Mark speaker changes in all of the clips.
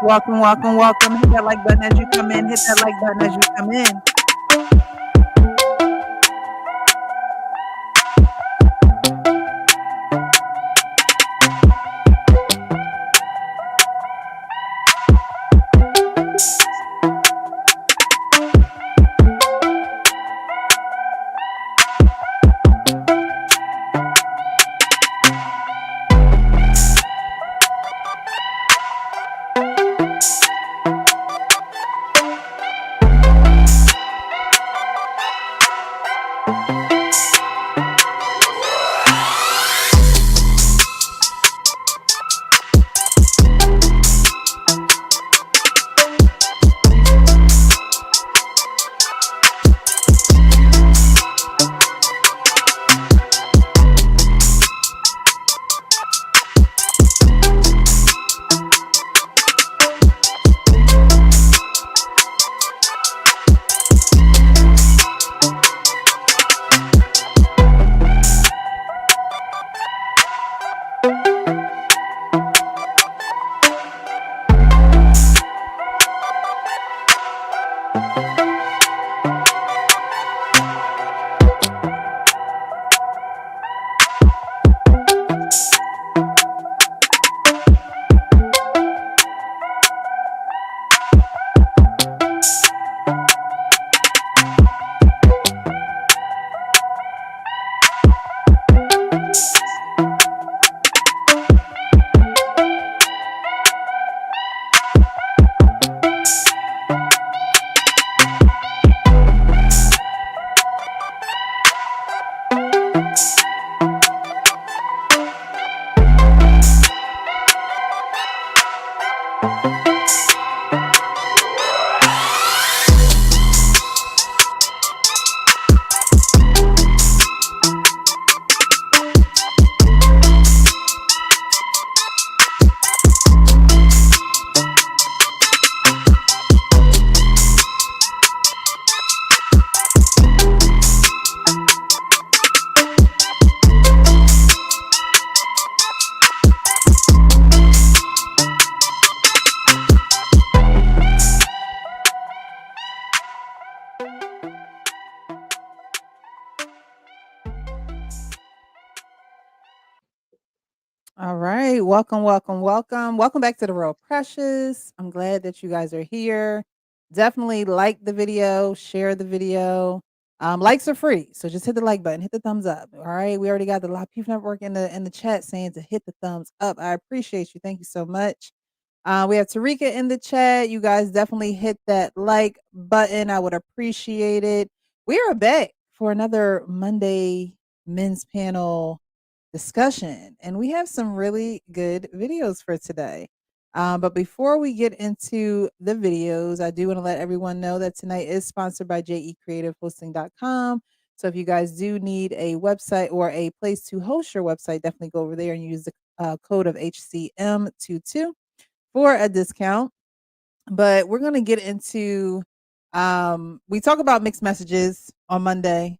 Speaker 1: Welcome, welcome, welcome. Hit that like button as you come in. Hit that like button as you come in. All right. Welcome, welcome, welcome. Welcome back to the Real Precious. I'm glad that you guys are here. Definitely like the video, share the video. Likes are free. So just hit the like button, hit the thumbs up. All right. We already got the lot of people network in the chat saying to hit the thumbs up. I appreciate you. Thank you so much. We have Tarika in the chat. You guys definitely hit that like button. I would appreciate it. We are back for another Monday men's panel discussion, and we have some really good videos for today. But before we get into the videos, I do want to let everyone know that tonight is sponsored by jecreativehosting.com. So if you guys do need a website or a place to host your website, definitely go over there and use the code of HCM22 for a discount. But we're going to get into we talk about mixed messages on Monday.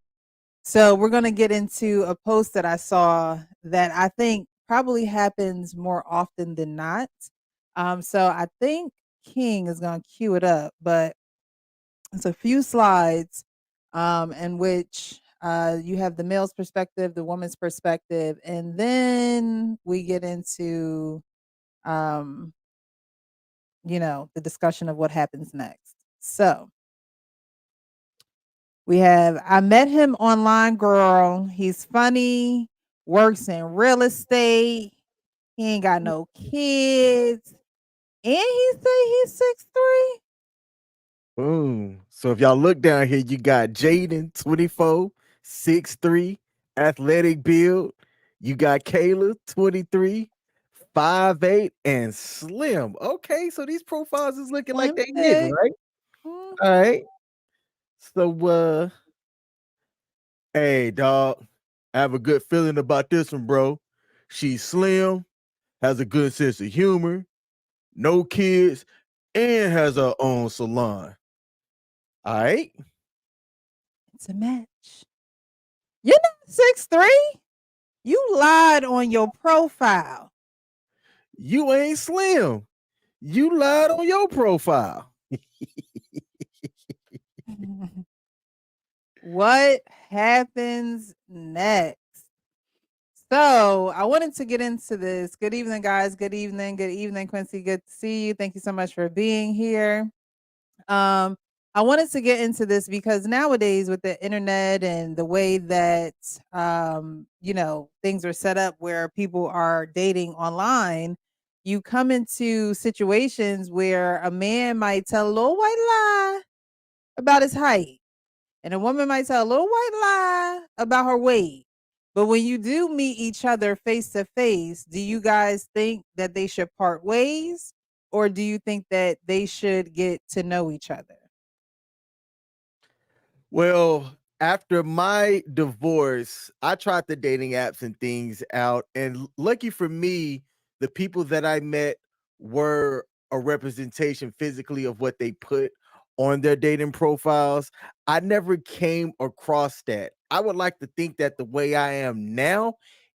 Speaker 1: So we're going to get into a post that I saw that I think probably happens more often than not. So I think King is going to cue it up, but it's a few slides in which you have the male's perspective, the woman's perspective, and then we get into um, the discussion of what happens next. So we have I met him online, girl. He's funny, works in real estate. He ain't got no kids. And he say he's 6'3".
Speaker 2: Boom. So if y'all look down here, you got Jaden, 24, 6'3", athletic build. You got Kayla, 23, 5'8", and slim. Okay, so these profiles is looking like
Speaker 1: Slim
Speaker 2: they hitting,
Speaker 1: thick.
Speaker 2: right?
Speaker 1: Mhm.
Speaker 2: All right. So hey dog, I have a good feeling about this one, bro. She's slim, has a good sense of humor, no kids, and has her own salon. All right.
Speaker 1: It's a match. You're not 6'3". You lied on your profile.
Speaker 2: You ain't slim. You lied on your profile.
Speaker 1: What happens next? So I wanted to get into this. Good evening, guys. Good evening. Good evening, Quincy. Good to see you. Thank you so much for being here. Um, I wanted to get into this because nowadays with the internet and the way that things are set up where people are dating online, you come into situations where a man might tell a little white lie about his height. And a woman might tell a little white lie about her weight. But when you do meet each other face to face, do you guys think that they should part ways or do you think that they should get to know each other?
Speaker 2: Well, after my divorce, I tried the dating apps and things out. And lucky for me, the people that I met were a representation physically of what they put on their dating profiles. I never came across that. I would like to think that the way I am now,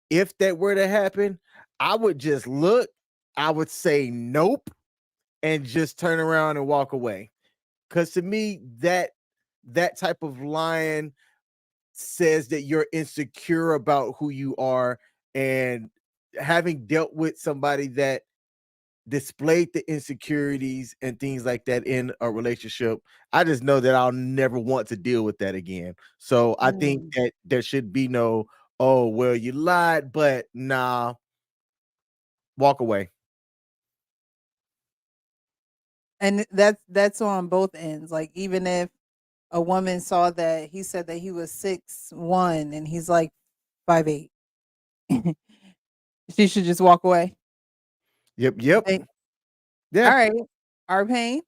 Speaker 2: if that were to happen, I would just look, I would say nope, and just turn around and walk away. Because to me, that type of lying says that you're insecure about who you are. And having dealt with somebody that displayed the insecurities and things like that in a relationship, I just know that I'll never want to deal with that again. So I think
Speaker 1: Mm.
Speaker 2: that there should be no, oh, well, you lied, but nah, walk away.
Speaker 1: And that's on both ends. Like even if a woman saw that he said that he was 6'1" and he's like 5'8", she should just walk away.
Speaker 2: Yep,
Speaker 1: You
Speaker 2: yep.
Speaker 1: think?
Speaker 2: Yeah.
Speaker 1: All right. Our pain.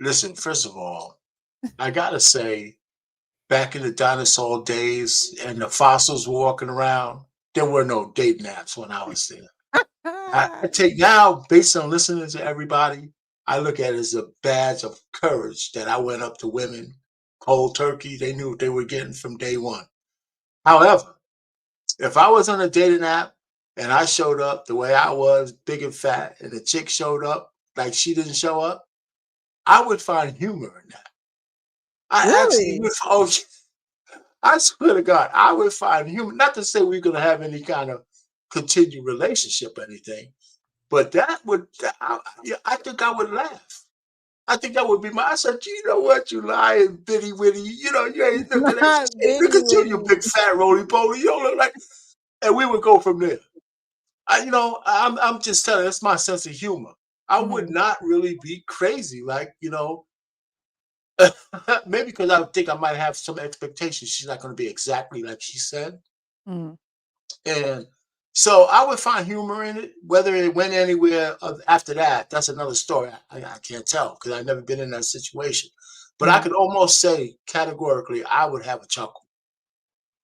Speaker 3: Listen, first of all, I gotta say, back in the dinosaur days and the fossils were walking around, there were no dating apps when I was there. I take now, based on listening to everybody, I look at it as a badge of courage that I went up to women cold turkey. They knew what they were getting from day one. However, if I was on a dating app and I showed up the way I was, big and fat, and the chick showed up like she didn't show up, I would find humor in that. I actually
Speaker 1: Really?
Speaker 3: would. Oh, I swear to God, I would find humor. Not to say we're going to have any kind of continued relationship or anything, but that would. Yeah, I think I would laugh. I think that would be my. I said, you know what, you lying bitty witty. You know, you ain't looking at.
Speaker 1: Not
Speaker 3: Hey, look
Speaker 1: bitty
Speaker 3: at you,
Speaker 1: witty.
Speaker 3: you big fat roly poly. You don't look like. And we would go from there. I'm just telling. That's my sense of humor. I would
Speaker 1: Mhm,
Speaker 3: not really be crazy, like maybe because I think I might have some expectations. She's not going to be exactly like she said.
Speaker 1: mhm,
Speaker 3: And so I would find humor in it. Whether it went anywhere after that, that's another story. I can't tell because I've never been in that situation. But I
Speaker 1: mhm.
Speaker 3: could almost say categorically, I would have a chuckle.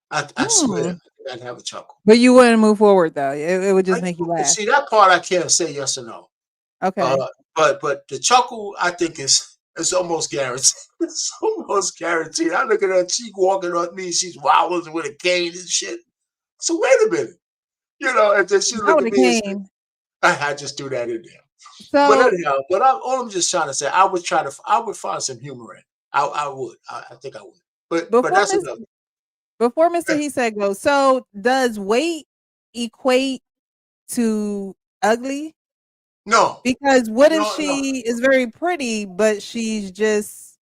Speaker 3: I swear,
Speaker 1: Mm.
Speaker 3: I'd have a chuckle.
Speaker 1: But you wouldn't move forward though. It would just make you laugh.
Speaker 3: See that part, I can't say yes or no.
Speaker 1: Okay.
Speaker 3: Uh, but the chuckle, I think is almost guaranteed. It's almost guaranteed. I look at her cheek walking on me. She's wobbling with a cane and shit. So wait a minute, and then she
Speaker 1: Not
Speaker 3: look
Speaker 1: with
Speaker 3: at
Speaker 1: a
Speaker 3: me and say,
Speaker 1: cane.
Speaker 3: I just do that in there. But
Speaker 1: So
Speaker 3: anyhow, all I'm just trying to say, I would find some humor in. It. I would. I think I would. But
Speaker 1: before
Speaker 3: that's
Speaker 1: Miss
Speaker 3: enough.
Speaker 1: before Mr. He said go. So does weight equate to ugly?
Speaker 3: No,
Speaker 1: Because what if
Speaker 3: no.
Speaker 1: she is very pretty, but she's just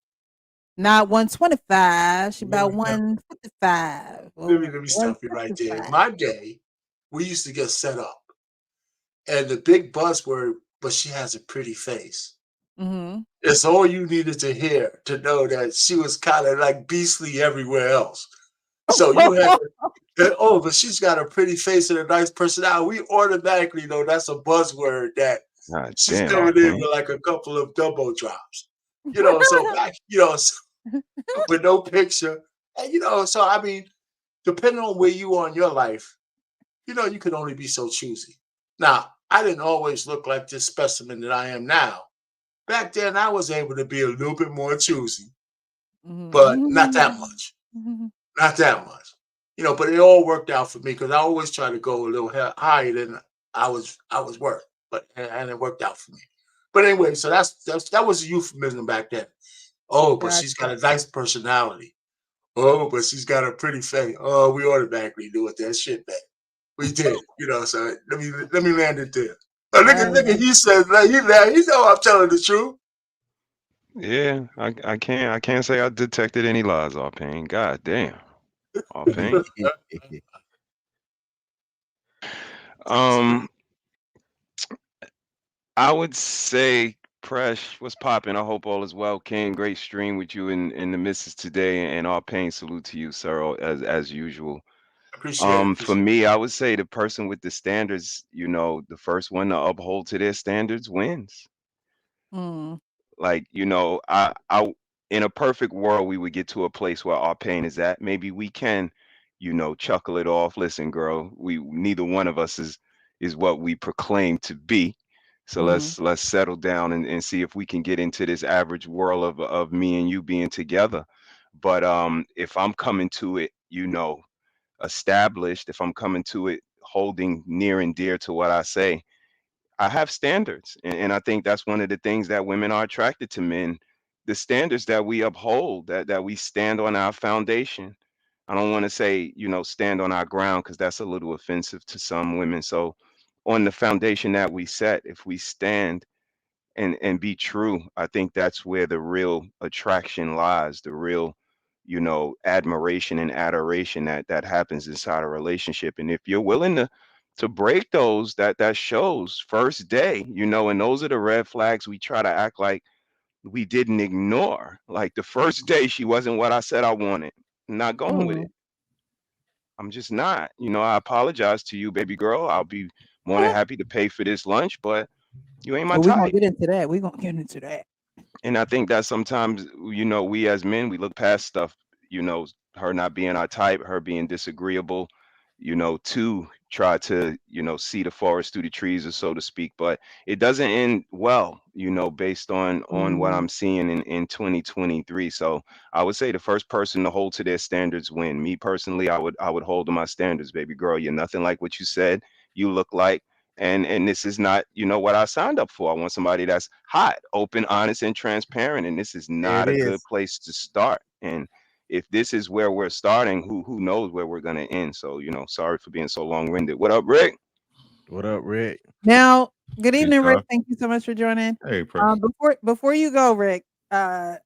Speaker 1: not 125, she about
Speaker 3: No.
Speaker 1: 155
Speaker 3: Let
Speaker 1: or
Speaker 3: me stop you right there. In
Speaker 1: 165.
Speaker 3: my day, we used to get set up, and the big buzzword, but she has a pretty face.
Speaker 1: Mhm.
Speaker 3: It's all you needed to hear to know that she was kind of like beastly everywhere else. So you had oh, but she's got a pretty face and a nice personality. We automatically know that's a buzzword that
Speaker 4: God
Speaker 3: she's
Speaker 4: damn,
Speaker 3: coming in
Speaker 4: Arcane.
Speaker 3: with like a couple of Dumbo drops. So back, with no picture. And so I mean, depending on where you are in your life, you can only be so choosy. Now, I didn't always look like this specimen that I am now. Back then, I was able to be a little bit more choosy, but not that
Speaker 1: Mhm.
Speaker 3: much. Not that much. But it all worked out for me because I always try to go a little higher than I was worth. But and it worked out for me. But anyway, so that was a euphemism back then. Oh, but she's got
Speaker 1: Gotcha.
Speaker 3: a nice personality. Oh, but she's got a pretty face. Oh, we automatically knew what that shit meant. We did, So let me land it there. Oh, look at
Speaker 1: Right.
Speaker 3: he says like, he know I'm telling the truth.
Speaker 4: Yeah, I can't say I detected any lies off pain. God damn. Off pain. Um, I would say Presh, what's popping? I hope all is well. King, great stream with you and the missus today, and all pain salute to you, sir, as usual.
Speaker 3: Appreciate it.
Speaker 4: For me, I would say the person with the standards, the first one to uphold to their standards wins.
Speaker 1: Mm.
Speaker 4: Like, in a perfect world, we would get to a place where our pain is at. Maybe we can, chuckle it off. Listen, girl, we neither one of us is what we proclaim to be. So
Speaker 1: Mm.
Speaker 4: let's settle down and see if we can get into this average world of me and you being together. But if I'm coming to it, established, if I'm coming to it holding near and dear to what I say, I have standards. And I think that's one of the things that women are attracted to men, the standards that we uphold, that we stand on our foundation. I don't want to say, stand on our ground because that's a little offensive to some women. So on the foundation that we set, if we stand and be true, I think that's where the real attraction lies, the real admiration and adoration that happens inside a relationship. And if you're willing to break those, that shows first day, and those are the red flags we try to act like we didn't ignore. Like the first day she wasn't what I said I wanted. I'm not going with
Speaker 1: Mm.
Speaker 4: it. I'm just not. I apologize to you, baby girl. I'll be more than happy to pay for this lunch, but you ain't my
Speaker 1: Well, we're gonna
Speaker 4: type.
Speaker 1: get into that. We're gonna get into that.
Speaker 4: And I think that sometimes, we as men, we look past stuff, her not being our type, her being disagreeable, to try to, see the forest through the trees, or so to speak. But it doesn't end well, based on what
Speaker 1: Mm.
Speaker 4: I'm seeing in 2023. So I would say the first person to hold to their standards win. Me personally, I would hold to my standards, baby girl. You're nothing like what you said you look like. And this is not, what I signed up for. I want somebody that's hot, open, honest, and transparent. And this is
Speaker 2: There it
Speaker 4: not a good
Speaker 2: is.
Speaker 4: place to start. And if this is where we're starting, who knows where we're gonna end? So, sorry for being so long-winded. What up, Rick?
Speaker 2: What up, Rick?
Speaker 1: Now, good
Speaker 5: Peace,
Speaker 1: evening, Rick.
Speaker 5: y'all.
Speaker 1: Thank you so much for joining.
Speaker 5: Hey, precious.
Speaker 1: Before you go, Rick,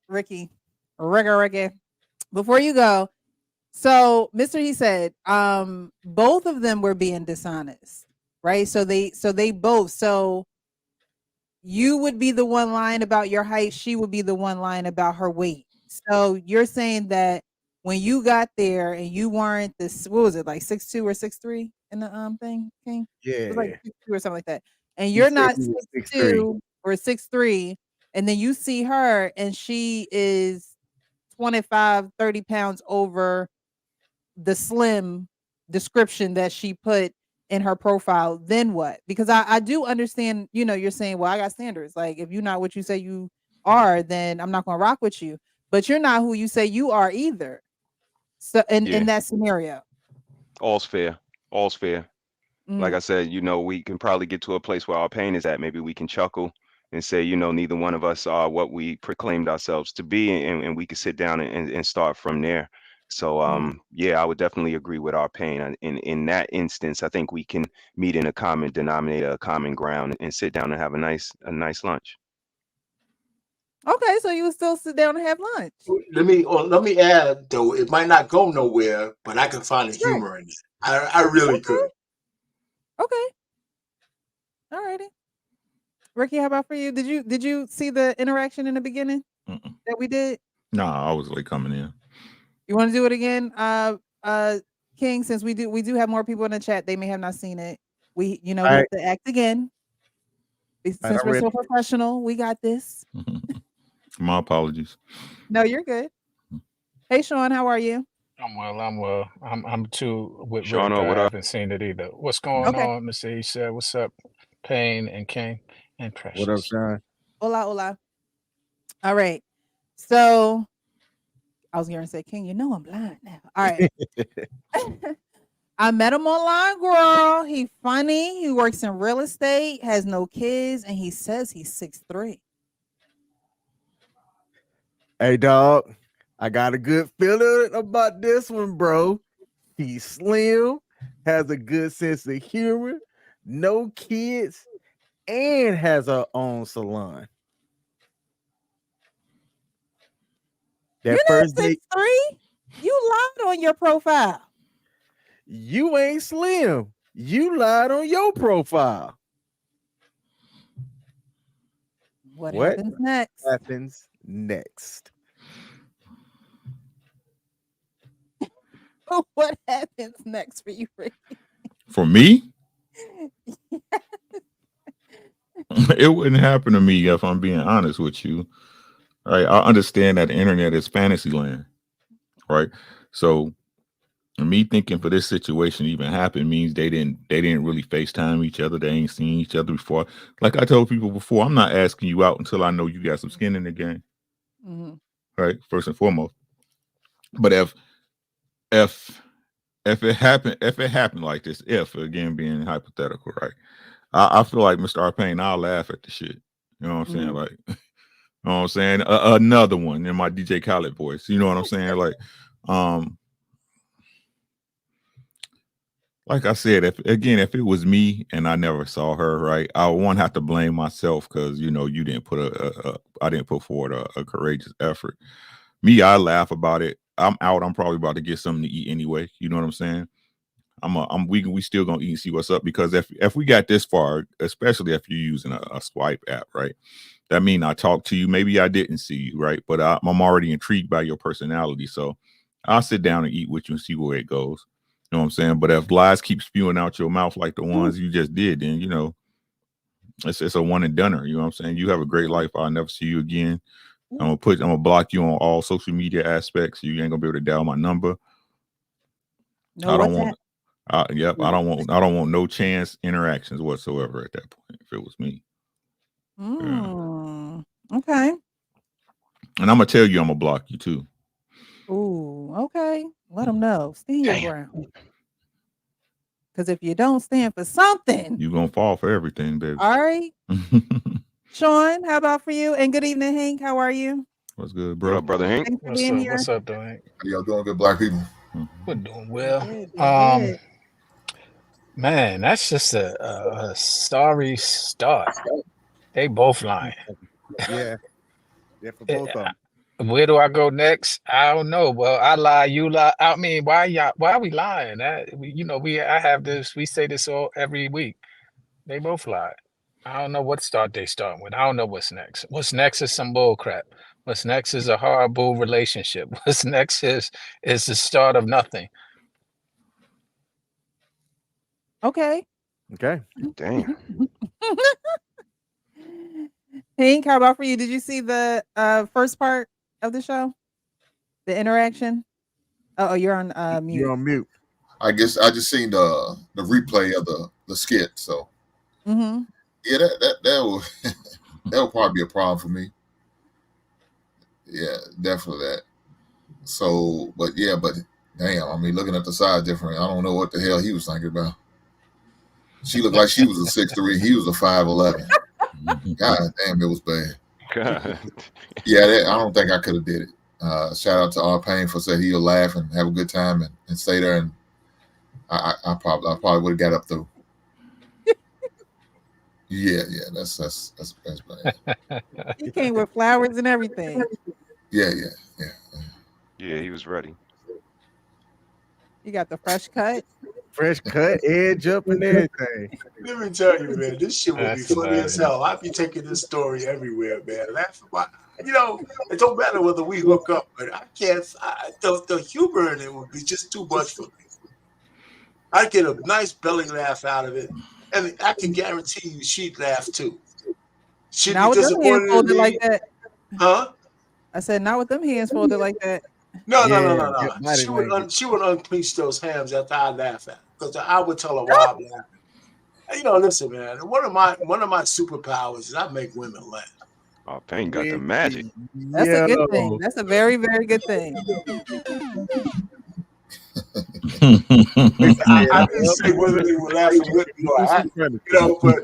Speaker 1: Ricky, before you go, so Mr. He said, both of them were being dishonest, right? So they both. So you would be the one lying about your height. She would be the one lying about her weight. So you're saying that when you got there and you weren't this, what was it, like 6'2" or 6'3" in the thing, King? It was like
Speaker 2: Yeah.
Speaker 1: 6'2" or something like that. And
Speaker 2: He
Speaker 1: you're
Speaker 2: said
Speaker 1: not
Speaker 2: he was 6'3".
Speaker 1: 6'2" or 6'3", and then you see her and she is 25, 30 pounds over the slim description that she put in her profile, then what? Because I do understand, you're saying, well, I got standards. Like if you're not what you say you are, then I'm not gonna rock with you. But you're not who you say you are either. So in
Speaker 4: Yeah,
Speaker 1: that scenario.
Speaker 4: all's fair. All's fair. Like
Speaker 1: Mm.
Speaker 4: I said, we can probably get to a place where our pain is at. Maybe we can chuckle and say, neither one of us are what we proclaimed ourselves to be, and we could sit down and start from there. So,
Speaker 1: Mm.
Speaker 4: yeah, I would definitely agree with our pain. And in that instance, I think we can meet in a common denominator, a common ground, and sit down and have a nice lunch.
Speaker 1: Okay, so you would still sit down and have lunch.
Speaker 3: Let me add though, it might not go nowhere, but I can find the
Speaker 1: Right.
Speaker 3: humor in it. I really
Speaker 1: Okay.
Speaker 3: could.
Speaker 1: Okay. All righty. Ricky, how about for you? Did you see the interaction in the beginning
Speaker 5: Mm-mm.
Speaker 1: that we did?
Speaker 5: Nah, I was late coming in.
Speaker 1: You want to do it again, King? Since we do have more people in the chat, they may have not seen it. We
Speaker 2: All
Speaker 1: have
Speaker 2: right.
Speaker 1: to act again.
Speaker 2: All right,
Speaker 1: Since
Speaker 2: I'm
Speaker 1: we're so
Speaker 2: ready.
Speaker 1: professional, we got this.
Speaker 5: My apologies.
Speaker 1: No, you're good. Hey, Sean, how are you?
Speaker 6: I'm well. I'm well. I'm too with Rick.
Speaker 4: Shauna, what
Speaker 6: I
Speaker 4: up?
Speaker 6: haven't seen it either. What's going
Speaker 1: Okay.
Speaker 6: on, Mr. Isha? What's up, Payne and King and
Speaker 2: What up,
Speaker 6: Precious?
Speaker 2: Sean?
Speaker 1: Hola, hola. All right. So I was going to say, King, I'm blind now. All right. I met him online, girl. He funny. He works in real estate, has no kids, and he says he's 6'3".
Speaker 2: Hey, dog, I got a good feeling about this one, bro. He's slim, has a good sense of humor, no kids, and has her own salon. That
Speaker 1: You're
Speaker 2: first
Speaker 1: not
Speaker 2: date,
Speaker 1: 6'3". You lied on your profile.
Speaker 2: you ain't slim. You lied on your profile.
Speaker 1: What happens next?
Speaker 2: happens next?
Speaker 1: What happens next for you, Ricky?
Speaker 5: For me, it wouldn't happen to me if I'm being honest with you. Right? I understand that the internet is fantasy land, right? So me thinking for this situation to even happen means they didn't really FaceTime each other. They ain't seen each other before. Like I told people before, I'm not asking you out until I know you got some skin in the game.
Speaker 1: Mm-hmm.
Speaker 5: Right? First and foremost. But if it happened like this, if again being hypothetical, right? I feel like Mr. Arpain, I'll laugh at the shit. You know what I'm saying? Like, you know what I'm saying? Another one in my DJ Khaled voice. You know what I'm saying? Like I said, if it was me and I never saw her, right, I won't have to blame myself because you didn't put I didn't put forward a courageous effort. Me, I laugh about it. I'm out. I'm probably about to get something to eat anyway. You know what I'm saying? We still gonna eat and see what's up, because if we got this far, especially if you're using a swipe app, right? That means I talked to you. Maybe I didn't see you, right? But I'm already intrigued by your personality, so I'll sit down and eat with you and see where it goes. You know what I'm saying? But if lies keep spewing out your mouth like the ones you just did, then it's a one and doneer. You know what I'm saying? You have a great life. I'll never see you again. I'm gonna block you on all social media aspects. You ain't gonna be able to dial my number.
Speaker 1: No, what's that?
Speaker 5: I don't want no chance interactions whatsoever at that point if it was me.
Speaker 1: Okay.
Speaker 5: And I'm gonna tell you I'm gonna block you too.
Speaker 1: Ooh, okay. Let them know. Stand your ground. Because if you don't stand for something,
Speaker 5: you're gonna fall for everything, baby.
Speaker 1: All right. Sean, how about for you? And good evening, Hank. How are you?
Speaker 5: What's good, bro?
Speaker 4: What up, brother Hank?
Speaker 1: Thanks for being here.
Speaker 6: What's up, though, Hank?
Speaker 7: How y'all doing, good black people?
Speaker 6: We're doing well.
Speaker 1: Good.
Speaker 6: Man, that's just a sorry start. They both lying.
Speaker 2: Yeah, for both of them.
Speaker 6: Where do I go next? I don't know. Well, I lie, you lie. I mean, why are we lying? I have this. We say this every week. They both lie. I don't know what start they start with. I don't know what's next. What's next is some bull crap. What's next is a horrible relationship. What's next is the start of nothing.
Speaker 1: Okay.
Speaker 4: Damn.
Speaker 1: Hank, how about for you? Did you see the first part of the show? The interaction? Oh, you're on mute.
Speaker 2: You're on mute.
Speaker 7: I guess I just seen the replay of the skit. So yeah, that will that will probably be a problem for me. Yeah, definitely that. So, but damn, I mean, looking at the side different, I don't know what the hell he was thinking about. She looked like she was a 6'3", he was a 5'11". God damn, it was bad.
Speaker 4: God.
Speaker 7: Yeah, I don't think I could have did it. Shout out to R. Payne for saying he'll laugh and have a good time and stay there, and I probably would have got up through. Yeah, that's bad.
Speaker 1: He came with flowers and everything.
Speaker 7: Yeah.
Speaker 4: Yeah, he was ready.
Speaker 1: You got the fresh cut,
Speaker 2: edge up and everything.
Speaker 3: Let me tell you, man, this shit would be funny as hell. I'd be taking this story everywhere, man. Laughing about, it don't matter whether we hook up, but I can't. The humor in it would be just too much for me. I'd get a nice belly laugh out of it, and I can guarantee you she'd laugh too. She'd
Speaker 1: not
Speaker 3: be
Speaker 1: with them hands
Speaker 3: disappointed in
Speaker 1: folded
Speaker 3: me.
Speaker 1: like that.
Speaker 3: Huh?
Speaker 1: I said, not with them hands folded like that.
Speaker 3: No.
Speaker 2: Yeah,
Speaker 3: She would unclench those hands after I laugh at her, because I would tell her why I'm laughing. Listen, man. One of my superpowers is I make women laugh.
Speaker 4: Oh, Payne got the magic.
Speaker 1: That's a good thing. That's a very, very good thing.
Speaker 3: I didn't say whether they were laughing with me or at me, but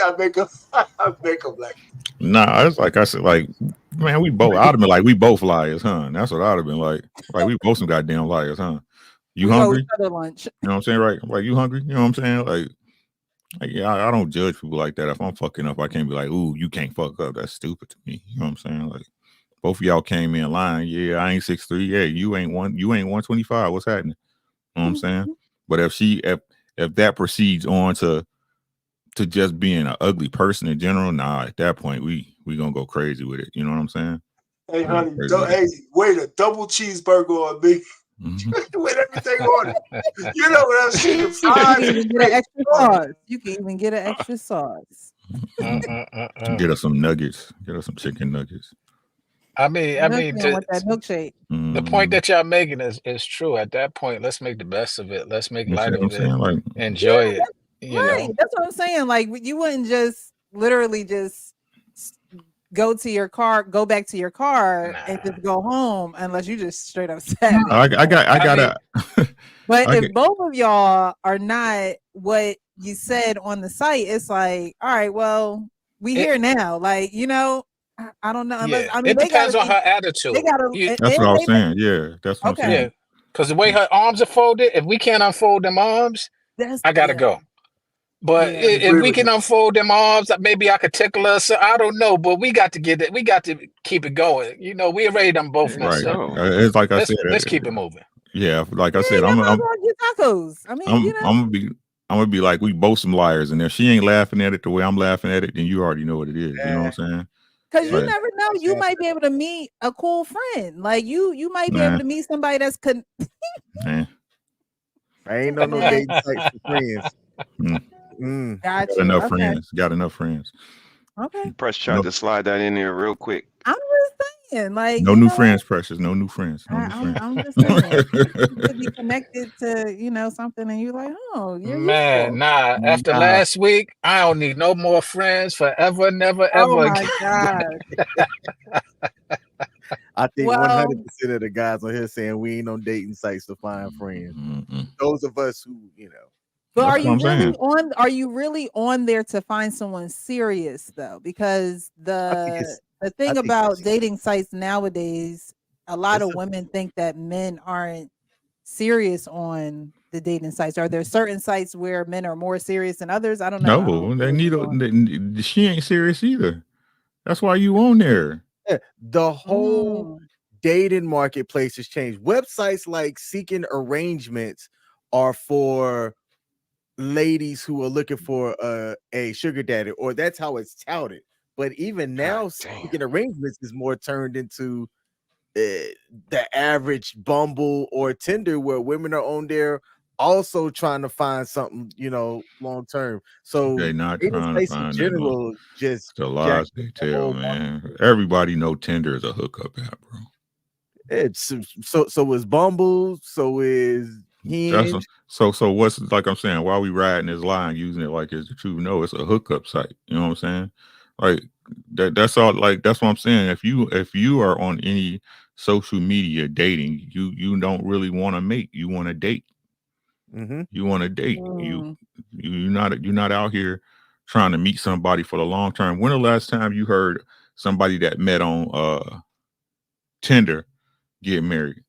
Speaker 3: I make them, I make them like.
Speaker 5: Nah, it's like I said, like, man, we both. I'd have been like, we both liars, huh? That's what I'd have been like. Like, we both some goddamn liars, huh? You
Speaker 1: We owe each
Speaker 5: hungry?
Speaker 1: other lunch.
Speaker 5: You know what I'm saying? Right? Like, you hungry? You know what I'm saying? Like yeah, I don't judge people like that. If I'm fucking up, I can't be like, ooh, you can't fuck up. That's stupid to me. You know what I'm saying? Like, both of y'all came in line. Yeah, I ain't 6'3". Yeah, you ain't 125. What's happening? You know what I'm saying? But if that proceeds on to just being an ugly person in general, nah, at that point we gonna go crazy with it. You know what I'm saying?
Speaker 3: Hey, honey, wait, a double cheeseburger on me.
Speaker 5: Mm-hmm.
Speaker 3: With everything on it. You know what I'm saying?
Speaker 1: You can even get an extra sauce. You can even get an extra sauce.
Speaker 5: Get us some nuggets. Get us some chicken nuggets.
Speaker 6: I mean,
Speaker 1: with that milkshake.
Speaker 6: The point that y'all making is true. At that point, let's make the best of it. Let's make light of it.
Speaker 5: Like,
Speaker 6: enjoy it. You know,
Speaker 1: that's what I'm saying. Like, you wouldn't just literally just go back to your car and just go home unless you just straight up said it.
Speaker 5: I got
Speaker 1: But if both of y'all are not what you said on the site, it's like, all right, well, we here now. Like, I don't know. Unless,
Speaker 6: yeah, it depends on her attitude.
Speaker 5: That's what I was saying. Yeah, that's what I'm saying.
Speaker 6: Yeah, because the way her arms are folded, if we can't unfold them arms, I gotta go. But if we can unfold them arms, maybe I could tickle her. So I don't know, but we got to get it. We got to keep it going. We're ready them both now.
Speaker 5: Right.
Speaker 6: So
Speaker 5: it's like I said.
Speaker 6: Let's keep it moving.
Speaker 5: Yeah, like I said, I'm
Speaker 1: tacos. I mean,
Speaker 5: I'm gonna be like, we both some liars, and if she ain't laughing at it the way I'm laughing at it, then you already know what it is. You know what I'm saying?
Speaker 1: Because you never know, you might be able to meet a cool friend. Like you might be able to meet somebody that's
Speaker 2: I ain't on no dating sites for friends.
Speaker 5: Got enough friends. Got enough friends.
Speaker 1: Okay.
Speaker 4: Press tried to slide that in there real quick.
Speaker 1: I'm just saying, like,
Speaker 5: no new friends, Precious. No new friends. No new friends.
Speaker 1: I'm just saying, you could be connected to something, and you're like, oh, you're
Speaker 6: man, nah. After last week, I don't need no more friends forever, never, ever.
Speaker 1: Oh my god.
Speaker 2: I think 100% of the guys on here saying we ain't on dating sites to find friends. Those of us who,
Speaker 1: But are you really on there to find someone serious though? Because the thing about dating sites nowadays, a lot of women think that men aren't serious on the dating sites. Are there certain sites where men are more serious than others? I don't know.
Speaker 5: No, she ain't serious either. That's why you on there.
Speaker 2: The whole dating marketplace has changed. Websites like Seeking Arrangements are for ladies who are looking for a sugar daddy, or that's how it's touted. But even now, Seeking Arrangements is more turned into the average Bumble or Tinder, where women are on there also trying to find something, long term. So
Speaker 5: they not trying to find
Speaker 2: in general, just
Speaker 5: the lies they tell, man. Everybody know Tinder is a hookup app, bro.
Speaker 2: It's so is Bumble, so is Hinge.
Speaker 5: So what's, like I'm saying, why we riding this line using it like it's the truth? No, it's a hookup site. You know what I'm saying? Like that's all. Like that's what I'm saying. If you are on any social media dating, you don't really want to mate. You want to date. You want to date. You're not out here trying to meet somebody for the long term. When the last time you heard somebody that met on Tinder get married?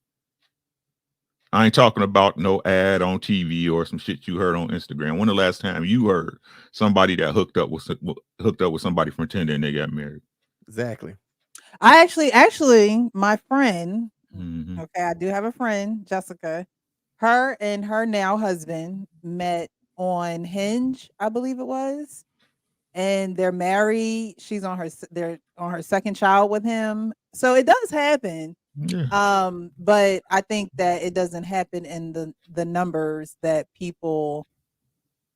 Speaker 5: I ain't talking about no ad on TV or some shit you heard on Instagram. When the last time you heard somebody that hooked up with somebody from Tinder and they got married?
Speaker 2: Exactly.
Speaker 1: I actually, my friend. Okay, I do have a friend, Jessica. Her and her now husband met on Hinge, I believe it was, and they're married. They're on her second child with him. So it does happen.
Speaker 5: Yeah.
Speaker 1: But I think that it doesn't happen in the numbers that people,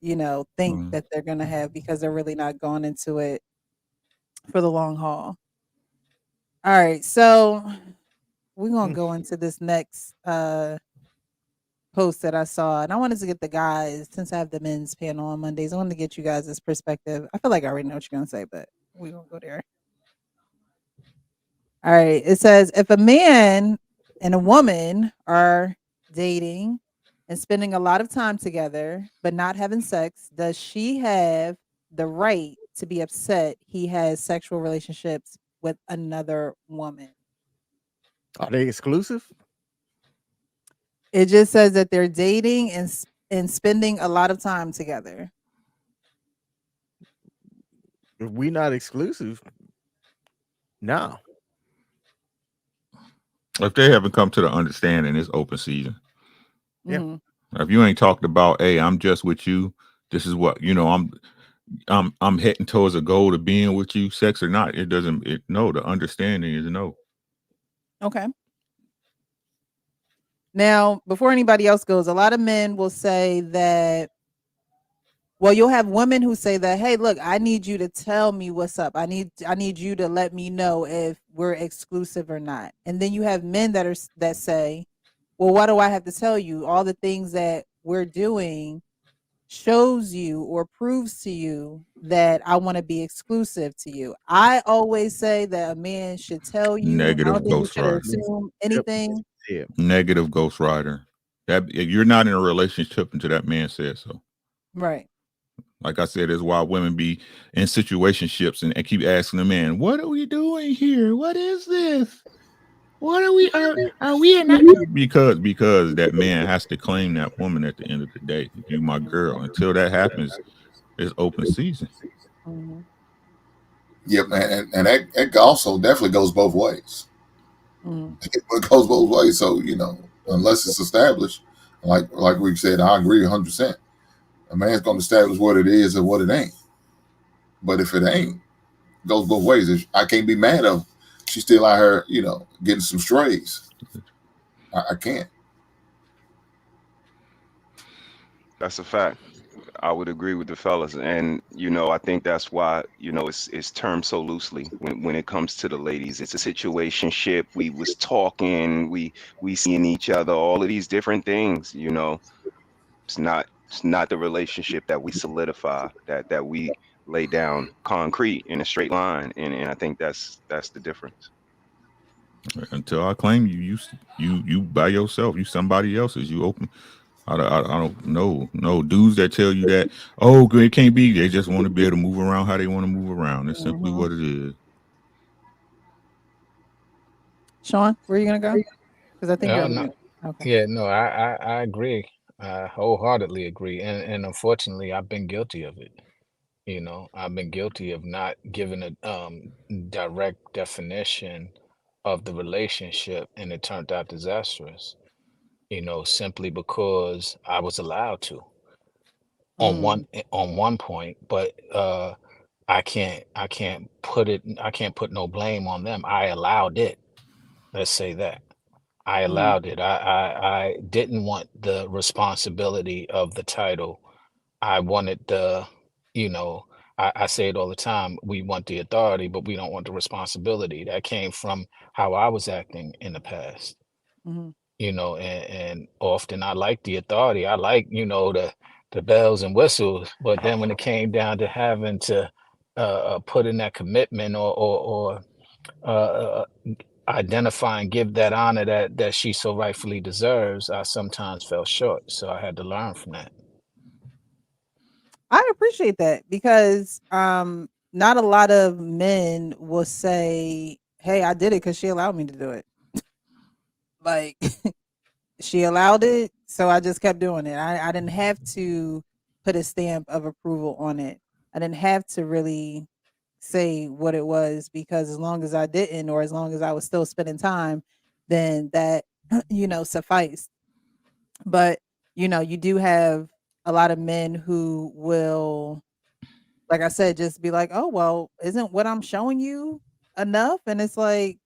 Speaker 1: think that they're gonna have, because they're really not going into it for the long haul. All right, so we're gonna go into this next post that I saw, and I wanted to get the guys, since I have the men's panel on Mondays, I wanted to get you guys' perspective. I feel like I already know what you're gonna say, but we're gonna go there. All right, it says, if a man and a woman are dating and spending a lot of time together, but not having sex, does she have the right to be upset he has sexual relationships with another woman?
Speaker 2: Are they exclusive?
Speaker 1: It just says that they're dating and spending a lot of time together.
Speaker 2: If we not exclusive, no.
Speaker 5: If they haven't come to the understanding, it's open season.
Speaker 2: Yeah.
Speaker 1: Mm-hmm.
Speaker 5: If you ain't talked about, hey, I'm just with you. This is what I'm heading towards a goal of being with you, sex or not. It doesn't. No, the understanding is no.
Speaker 1: Okay. Now, before anybody else goes, a lot of men will say that. Well, you'll have women who say that, hey, look, I need you to tell me what's up. I need you to let me know if we're exclusive or not. And then you have men that say, well, why do I have to tell you? All the things that we're doing shows you or proves to you that I want to be exclusive to you. I always say that a man should tell you. I don't
Speaker 5: Negative
Speaker 1: think you
Speaker 5: Ghost
Speaker 1: should
Speaker 5: Rider.
Speaker 1: assume anything.
Speaker 2: Yeah.
Speaker 5: Negative Ghost Rider. That you're not in a relationship until that man says so.
Speaker 1: Right.
Speaker 5: Like I said, is why women be in situationships and keep asking the man, "What are we doing here? What is this? What are we? Are we in that?" Because that man has to claim that woman at the end of the day. You my girl. Until that happens, it's open season.
Speaker 1: Mm-hmm.
Speaker 7: Yep, and that also definitely goes both ways.
Speaker 1: Mm-hmm.
Speaker 7: It goes both ways. So unless it's established, like we've said, I agree 100%. A man's going to establish what it is and what it ain't. But if it ain't, it goes both ways. I can't be mad at her. She's still out here, getting some strays. I can't.
Speaker 4: That's a fact. I would agree with the fellas, and I think that's why it's termed so loosely when it comes to the ladies. It's a situationship. We was talking, we seeing each other, all of these different things. It's not the relationship that we solidify, that we lay down concrete in a straight line, and I think that's the difference.
Speaker 5: Until I claim you by yourself. You somebody else's. You open. I don't know. No dudes that tell you that, oh, it can't be. They just want to be able to move around how they want to move around. It's simply
Speaker 1: Mm-hmm.
Speaker 5: what it is.
Speaker 1: Sean, where are you gonna go? Because I think you're on
Speaker 6: No,
Speaker 1: mute. Okay.
Speaker 6: yeah, no, I agree. I wholeheartedly agree. And unfortunately, I've been guilty of it. I've been guilty of not giving a direct definition of the relationship, and it turned out disastrous. Simply because I was allowed to
Speaker 1: Mm.
Speaker 6: on one point, but I can't put no blame on them. I allowed it. Let's say that. I
Speaker 1: Mm.
Speaker 6: allowed it. I didn't want the responsibility of the title. I wanted you know, I say it all the time. We want the authority, but we don't want the responsibility. That came from how I was acting in the past.
Speaker 1: Mm-hmm.
Speaker 6: And often I like the authority. I like, the bells and whistles. But then when it came down to having to put in that commitment or identify and give that honor that she so rightfully deserves, I sometimes fell short. So I had to learn from that.
Speaker 1: I appreciate that because not a lot of men will say, "Hey, I did it because she allowed me to do it." Like she allowed it, so I just kept doing it. I didn't have to put a stamp of approval on it. I didn't have to really say what it was because as long as I didn't, or as long as I was still spending time, then that sufficed. But you do have a lot of men who will, like I said, just be like, "Oh, well, isn't what I'm showing you enough?" And it's like,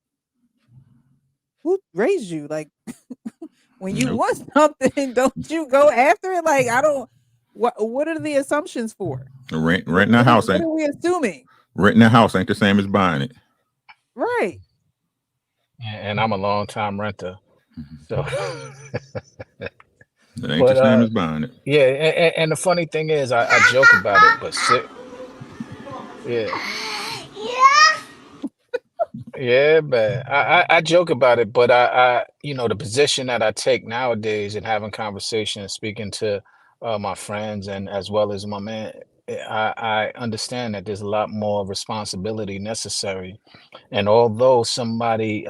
Speaker 1: who raised you? Like, when you
Speaker 5: Nope.
Speaker 1: want something, don't you go after it? Like, I don't. What are the assumptions for?
Speaker 5: Renting a house
Speaker 1: What
Speaker 5: ain't
Speaker 1: are we assuming?
Speaker 5: renting a house ain't the same as buying it.
Speaker 1: Right.
Speaker 6: And I'm a long time renter. So,
Speaker 5: It ain't the
Speaker 6: but
Speaker 5: same as buying it.
Speaker 6: yeah. And the funny thing is, I joke about it, but yeah. Yeah, but I joke about it, but the position that I take nowadays in having conversations, speaking to my friends and as well as my man, I understand that there's a lot more responsibility necessary. And although somebody,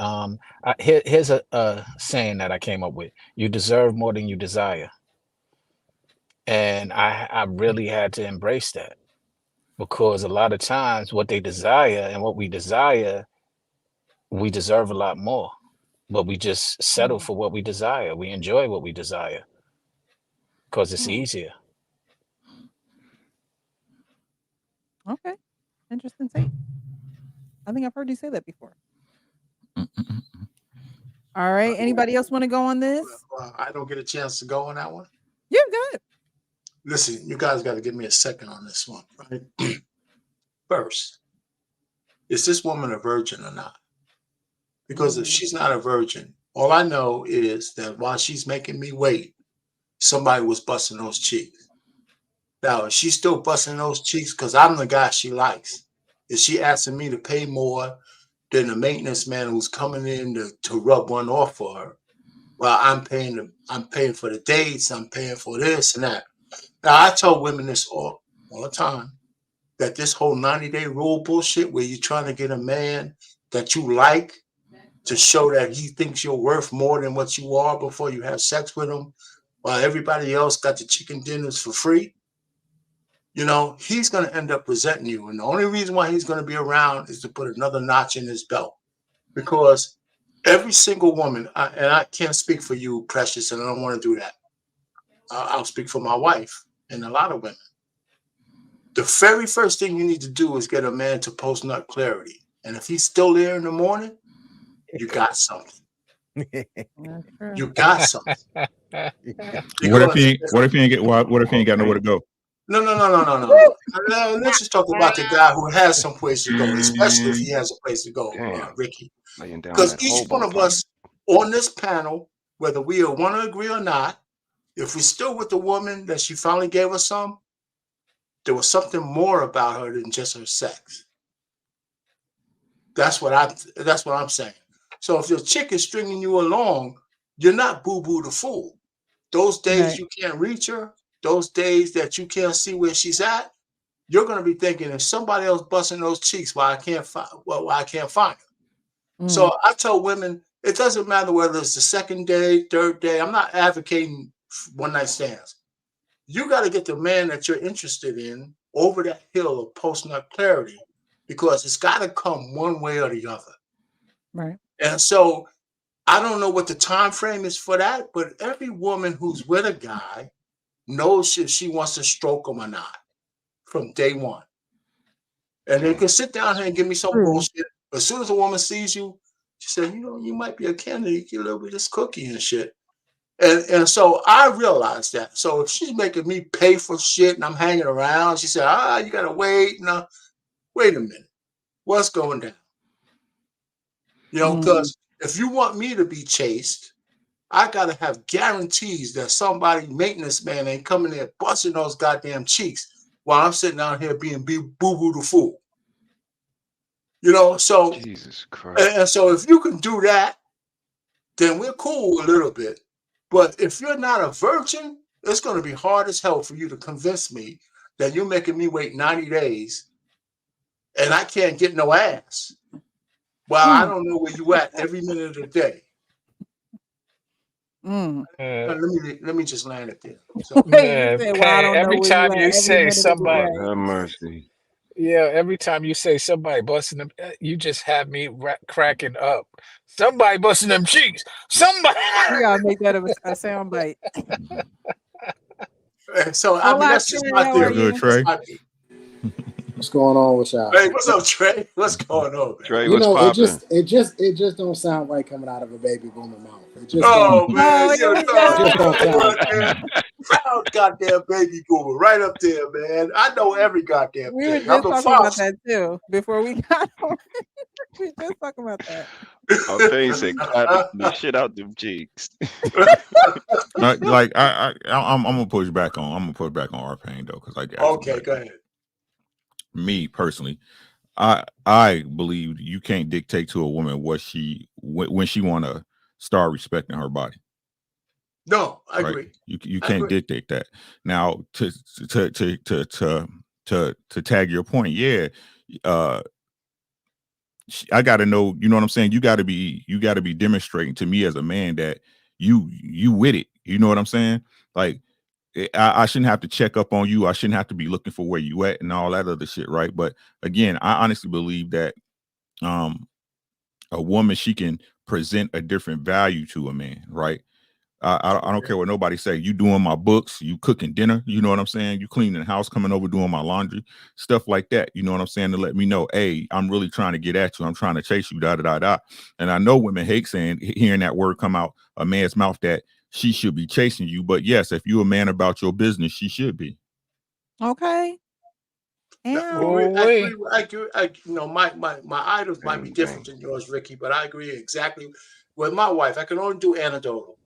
Speaker 6: here's a saying that I came up with: you deserve more than you desire. And I really had to embrace that, because a lot of times what they desire and what we desire, we deserve a lot more, but we just settle for what we desire. We enjoy what we desire because it's easier.
Speaker 1: Okay. Interesting take. I think I've heard you say that before. All right. Anybody else want to go on this?
Speaker 3: I don't get a chance to go on that one.
Speaker 1: Yeah, go ahead.
Speaker 3: Listen, you guys got to give me a second on this one, right? First, is this woman a virgin or not? Because if she's not a virgin, all I know is that while she's making me wait, somebody was busting those cheeks. Now, is she still busting those cheeks because I'm the guy she likes? Is she asking me to pay more than the maintenance man who's coming in to rub one off for her? Well, I'm paying for the dates, I'm paying for this and that. Now, I tell women this all the time, that this whole 90-day rule bullshit where you're trying to get a man that you like to show that he thinks you're worth more than what you are before you have sex with him, while everybody else got the chicken dinners for free, he's going to end up resenting you. And the only reason why he's going to be around is to put another notch in his belt. Because every single woman, and I can't speak for you, Precious, and I don't want to do that. I'll speak for my wife and a lot of women. The very first thing you need to do is get a man to post-nut clarity. And if he's still there in the morning, you got something. You got something.
Speaker 5: What if he ain't got nowhere to go?
Speaker 3: No. Let's just talk about the guy who has some place to go, especially if he has a place to go, Ricky. Because each one of us on this panel, whether we want to agree or not, if we're still with the woman that she finally gave us some, there was something more about her than just her sex. That's what I'm saying. So if your chick is stringing you along, you're not boo-boo the fool. Those days you can't reach her, those days that you can't see where she's at, you're going to be thinking, if somebody else busting those cheeks, why I can't find her. So I tell women, it doesn't matter whether it's the second day, third day. I'm not advocating one-night stands. You got to get the man that you're interested in over that hill of post-nut clarity, because it's got to come one way or the other.
Speaker 1: Right.
Speaker 3: And so I don't know what the time frame is for that, but every woman who's with a guy knows if she wants to stroke him or not from day one. And they can sit down here and give me some bullshit. As soon as a woman sees you, she said, you might be a candidate, get a little bit of this cookie and shit. And so I realized that. So if she's making me pay for shit and I'm hanging around, she said, you gotta wait. Now, wait a minute. What's going down? Because if you want me to be chased, I gotta have guarantees that somebody, maintenance man, ain't coming there busting those goddamn cheeks while I'm sitting down here being boo-boo the fool. So
Speaker 4: Jesus Christ.
Speaker 3: And so if you can do that, then we're cool a little bit. But if you're not a virgin, it's going to be hard as hell for you to convince me that you're making me wait 90 days and I can't get no ass. Well, I don't know where you at every minute of the day. Let me just land it there. So,
Speaker 6: every time you say somebody,
Speaker 4: have mercy.
Speaker 6: Yeah, every time you say somebody busting them, you just have me cracking up. Somebody busting them cheeks. Somebody.
Speaker 1: We gotta make that a sound bite.
Speaker 3: So I mean, that's just my theory.
Speaker 5: Trey.
Speaker 8: What's going on with y'all?
Speaker 3: Hey, what's up, Trey? What's going on, man?
Speaker 4: Trey, what's popping?
Speaker 8: It just don't sound right coming out of a baby boomer mouth. It just
Speaker 3: man,
Speaker 8: don't
Speaker 3: proud goddamn baby boomer, right up there, man. I know every goddamn
Speaker 1: we were
Speaker 3: thing.
Speaker 1: just talking about that too before we got on. We were just talking about that.
Speaker 4: Our face said, clap the shit out them cheeks.
Speaker 5: I'm gonna push back on. I'm gonna push back on our pain though, because
Speaker 3: okay, go ahead.
Speaker 5: Me personally, I believe you can't dictate to a woman what when she want to start respecting her body.
Speaker 3: No, I
Speaker 5: Right?
Speaker 3: agree.
Speaker 5: You
Speaker 3: I
Speaker 5: can't
Speaker 3: agree.
Speaker 5: dictate that. Now to tag your point, yeah. Uh, I got to know. You know what I'm saying? You got to be demonstrating to me as a man that you with it. You know what I'm saying? Like I shouldn't have to check up on you. I shouldn't have to be looking for where you at and all that other shit, right? But again, I honestly believe that a woman, she can present a different value to a man, right? I don't care what nobody say. You doing my books, you cooking dinner, you know what I'm saying? You cleaning the house, coming over, doing my laundry, stuff like that. You know what I'm saying? To let me know, hey, I'm really trying to get at you. I'm trying to chase you, da da da da. And I know women hate hearing that word come out a man's mouth that she should be chasing you. But yes, if you're a man about your business, she should be.
Speaker 1: Okay.
Speaker 3: No,
Speaker 1: And
Speaker 3: I agree. My idols might be
Speaker 4: Bang,
Speaker 3: different
Speaker 4: bang.
Speaker 3: than yours, Ricky, but I agree exactly with my wife. I can only do anecdotal.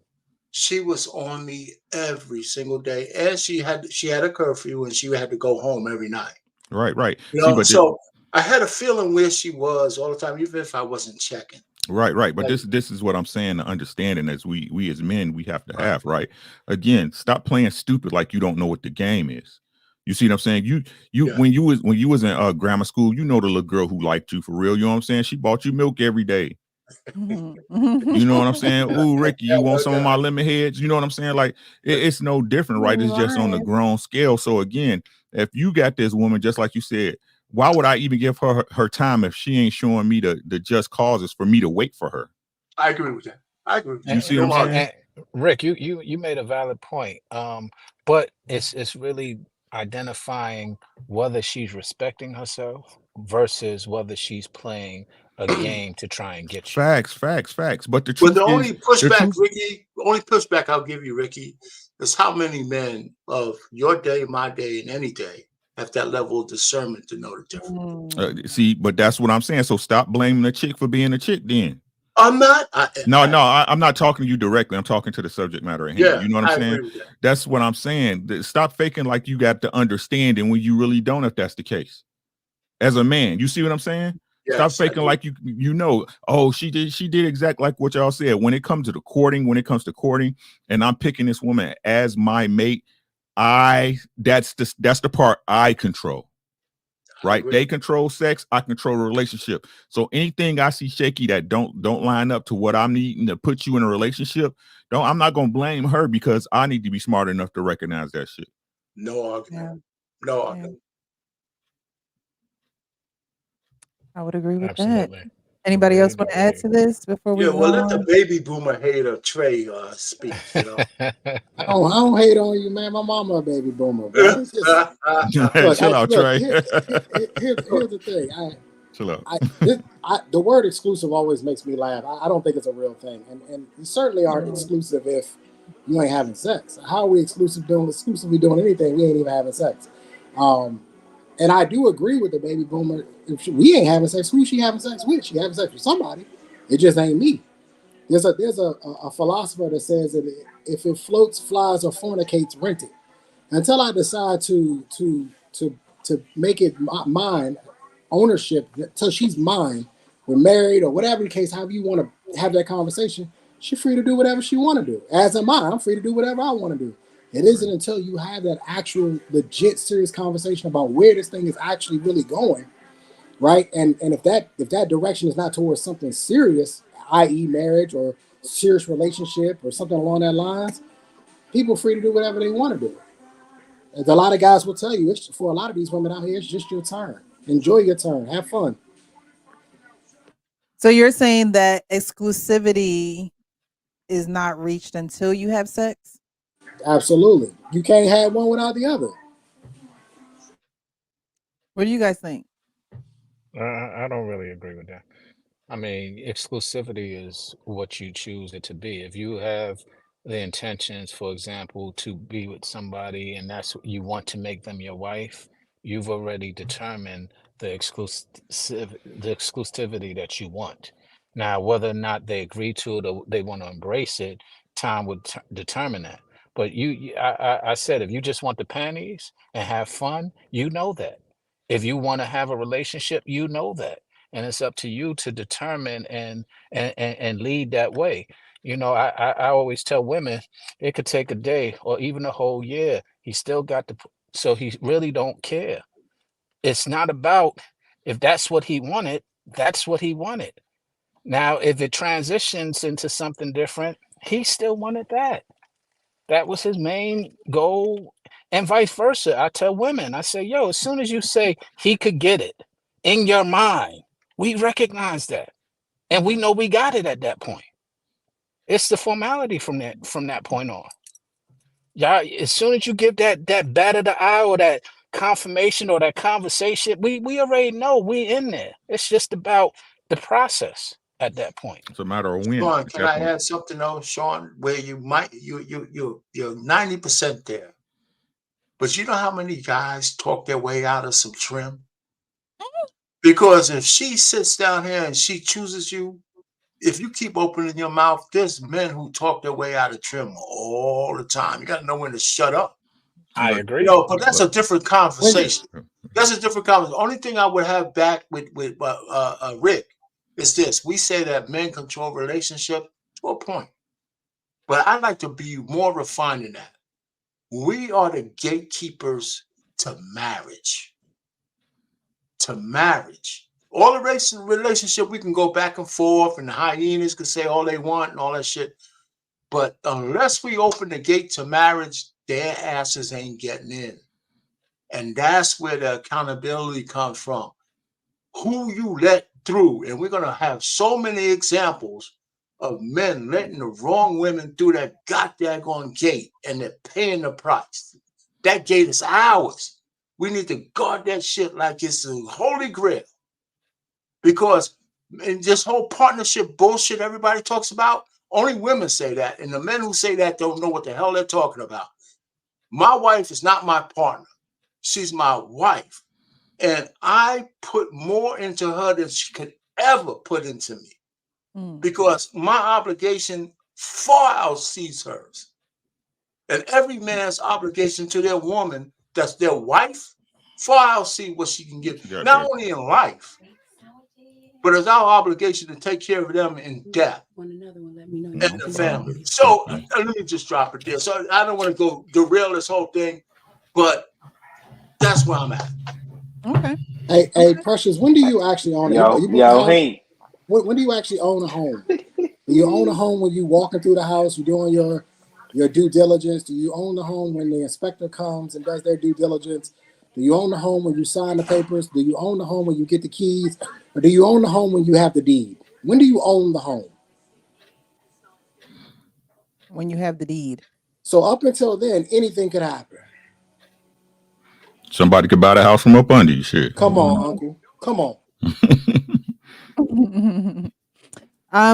Speaker 3: She was on me every single day, and she had a curfew, and she had to go home every night.
Speaker 5: Right.
Speaker 3: You
Speaker 5: See,
Speaker 3: know,
Speaker 5: but
Speaker 3: so I had a feeling where she was all the time, even if I wasn't checking.
Speaker 5: right. But
Speaker 3: Like,
Speaker 5: this is what I'm saying. The understanding as we as men we have to
Speaker 3: right,
Speaker 5: have, right? Again, stop playing stupid like you don't know what the game is. You see what I'm saying? You
Speaker 3: yeah,
Speaker 5: when you was in grammar school, you know the little girl who liked you for real. You know what I'm saying? She bought you milk every day.
Speaker 1: mhm.
Speaker 5: You know what I'm saying? Ooh, Ricky, you
Speaker 3: that
Speaker 5: want
Speaker 3: worked
Speaker 5: some of my
Speaker 3: out.
Speaker 5: lemon heads? You know what I'm saying? Like it's no different, right? It's just on the
Speaker 1: Right.
Speaker 5: grown scale. So again, if you got this woman, just like you said, why would I even give her time if she ain't showing me the just causes for me to wait for her?
Speaker 3: I agree with that. I agree with
Speaker 5: You
Speaker 3: that.
Speaker 5: see what I'm
Speaker 3: No
Speaker 5: saying?
Speaker 3: argument.
Speaker 6: And Rick, you made a valid point. But it's really identifying whether she's respecting herself versus whether she's playing a game to try and get you.
Speaker 5: Facts. But
Speaker 3: But
Speaker 5: the truth,
Speaker 3: The only pushback I'll give you, Ricky, is how many men of your day, my day, and any day have that level of discernment to know the difference.
Speaker 1: Mm.
Speaker 5: see, but that's what I'm saying. So stop blaming the chick for being a chick then.
Speaker 3: I'm not.
Speaker 5: No, I'm not talking to you directly. I'm talking to the subject matter at hand.
Speaker 3: Yeah,
Speaker 5: You know what I'm
Speaker 3: I
Speaker 5: saying?
Speaker 3: agree with that.
Speaker 5: That's what I'm saying. Stop faking like you got the understanding when you really don't, if that's the case. As a man, you see what I'm saying? Stop
Speaker 3: Yes, I
Speaker 5: faking
Speaker 3: do.
Speaker 5: like you know, oh, she did exactly like what y'all said. When it comes to the courting, and I'm picking this woman as my mate, that's the part I control.
Speaker 3: I
Speaker 5: Right,
Speaker 3: agree.
Speaker 5: they control sex, I control the relationship. So anything I see shaky that don't line up to what I'm needing to put you in a relationship, don't I'm not gonna blame her because I need to be smart enough to recognize that shit.
Speaker 3: No argument.
Speaker 1: Yeah.
Speaker 3: No
Speaker 1: Yeah.
Speaker 3: argument.
Speaker 1: I would agree with that.
Speaker 6: Absolutely.
Speaker 1: Anybody else
Speaker 6: Agreed,
Speaker 1: want to add
Speaker 6: agreed.
Speaker 1: to this before we
Speaker 3: Yeah,
Speaker 1: go
Speaker 3: well, let the
Speaker 1: on?
Speaker 3: baby boomer hater Trey speak. You know.
Speaker 8: I don't hate on you, man. My mama a baby boomer, but it's just look.
Speaker 5: Chill out,
Speaker 8: Look.
Speaker 5: Trey.
Speaker 8: Here's the thing.
Speaker 5: Chill out.
Speaker 8: The word exclusive always makes me laugh. I don't think it's a real thing, and you certainly aren't exclusive if you ain't having sex. How are we exclusively doing anything? We ain't even having sex. And I do agree with the baby boomer. If we ain't having sex, who she having sex with? She having sex with somebody. It just ain't me. There's a philosopher that says that if it floats, flies, or fornicates, rent it. Until I decide to make it mine, ownership, until she's mine, we're married or whatever the case, however you want to have that conversation, she's free to do whatever she want to do. As am I. I'm free to do whatever I want to do. It isn't until you have that actual legit serious conversation about where this thing is actually really going, right? And if that direction is not towards something serious, i.e. marriage or serious relationship or something along that lines, people are free to do whatever they want to do. As a lot of guys will tell you, it's for a lot of these women out here, it's just your turn. Enjoy your turn. Have fun.
Speaker 1: So you're saying that exclusivity is not reached until you have sex?
Speaker 8: Absolutely. You can't have one without the other.
Speaker 1: What do you guys think?
Speaker 6: I don't really agree with that. I mean, exclusivity is what you choose it to be. If you have the intentions, for example, to be with somebody and that's what you want to make them your wife, you've already determined the exclusivity that you want. Now, whether or not they agree to it or they want to embrace it, time would determine that. But I said, if you just want the panties and have fun, you know that. If you want to have a relationship, you know that. And it's up to you to determine and lead that way. I always tell women it could take a day or even a whole year. He still got to, so he really don't care. It's not about if that's what he wanted, that's what he wanted. Now, if it transitions into something different, he still wanted that. That was his main goal, and vice versa. I tell women, I say, yo, as soon as you say he could get it in your mind, we recognize that. And we know we got it at that point. It's the formality from that point on. Yeah, as soon as you give that bat of the eye or that confirmation or that conversation, we already know we in there. It's just about the process at that point.
Speaker 5: It's a matter of when
Speaker 3: Sean,
Speaker 5: at
Speaker 3: can
Speaker 5: that
Speaker 3: I
Speaker 5: point.
Speaker 3: add something though, Sean, where you're 90% there. But you know how many guys talk their way out of some trim? Because if she sits down here and she chooses you, if you keep opening your mouth, there's men who talk their way out of trim all the time. You got to know when to shut up.
Speaker 6: I
Speaker 5: But
Speaker 6: agree.
Speaker 3: But that's a different conversation. That's a different conversation. The only thing I would have back with Rick is this: we say that men control relationship to a point, but I'd like to be more refined than that. We are the gatekeepers to marriage. To marriage. All the relationship, we can go back and forth, and the hyenas can say all they want and all that shit. But unless we open the gate to marriage, their asses ain't getting in. And that's where the accountability comes from. Who you let through. And we're going to have so many examples of men letting the wrong women through that goddamn gate, and they're paying the price. That gate is ours. We need to guard that shit like it's a holy grail. Because in this whole partnership bullshit everybody talks about, only women say that. And the men who say that don't know what the hell they're talking about. My wife is not my partner. She's my wife. And I put more into her than she could ever put into me. Because my obligation far outsees hers. And every man's obligation to their woman, that's their wife, far outsees what she can give. Not only in life, but it's our obligation to take care of them in death and the family. So let me just drop it there. So I don't want to go derail this whole thing, but that's where I'm at.
Speaker 1: Okay.
Speaker 8: Hey, Precious, when do you actually own
Speaker 9: Hey.
Speaker 8: When do you actually own a home? Do you own a home when you walking through the house, you're doing your due diligence? Do you own the home when the inspector comes and does their due diligence? Do you own the home when you sign the papers? Do you own the home when you get the keys? Or do you own the home when you have the deed? When do you own the home?
Speaker 1: When you have the deed.
Speaker 8: So up until then, anything could happen.
Speaker 5: Somebody could buy the house from up under you. Shit.
Speaker 8: Come on, Uncle. Come on.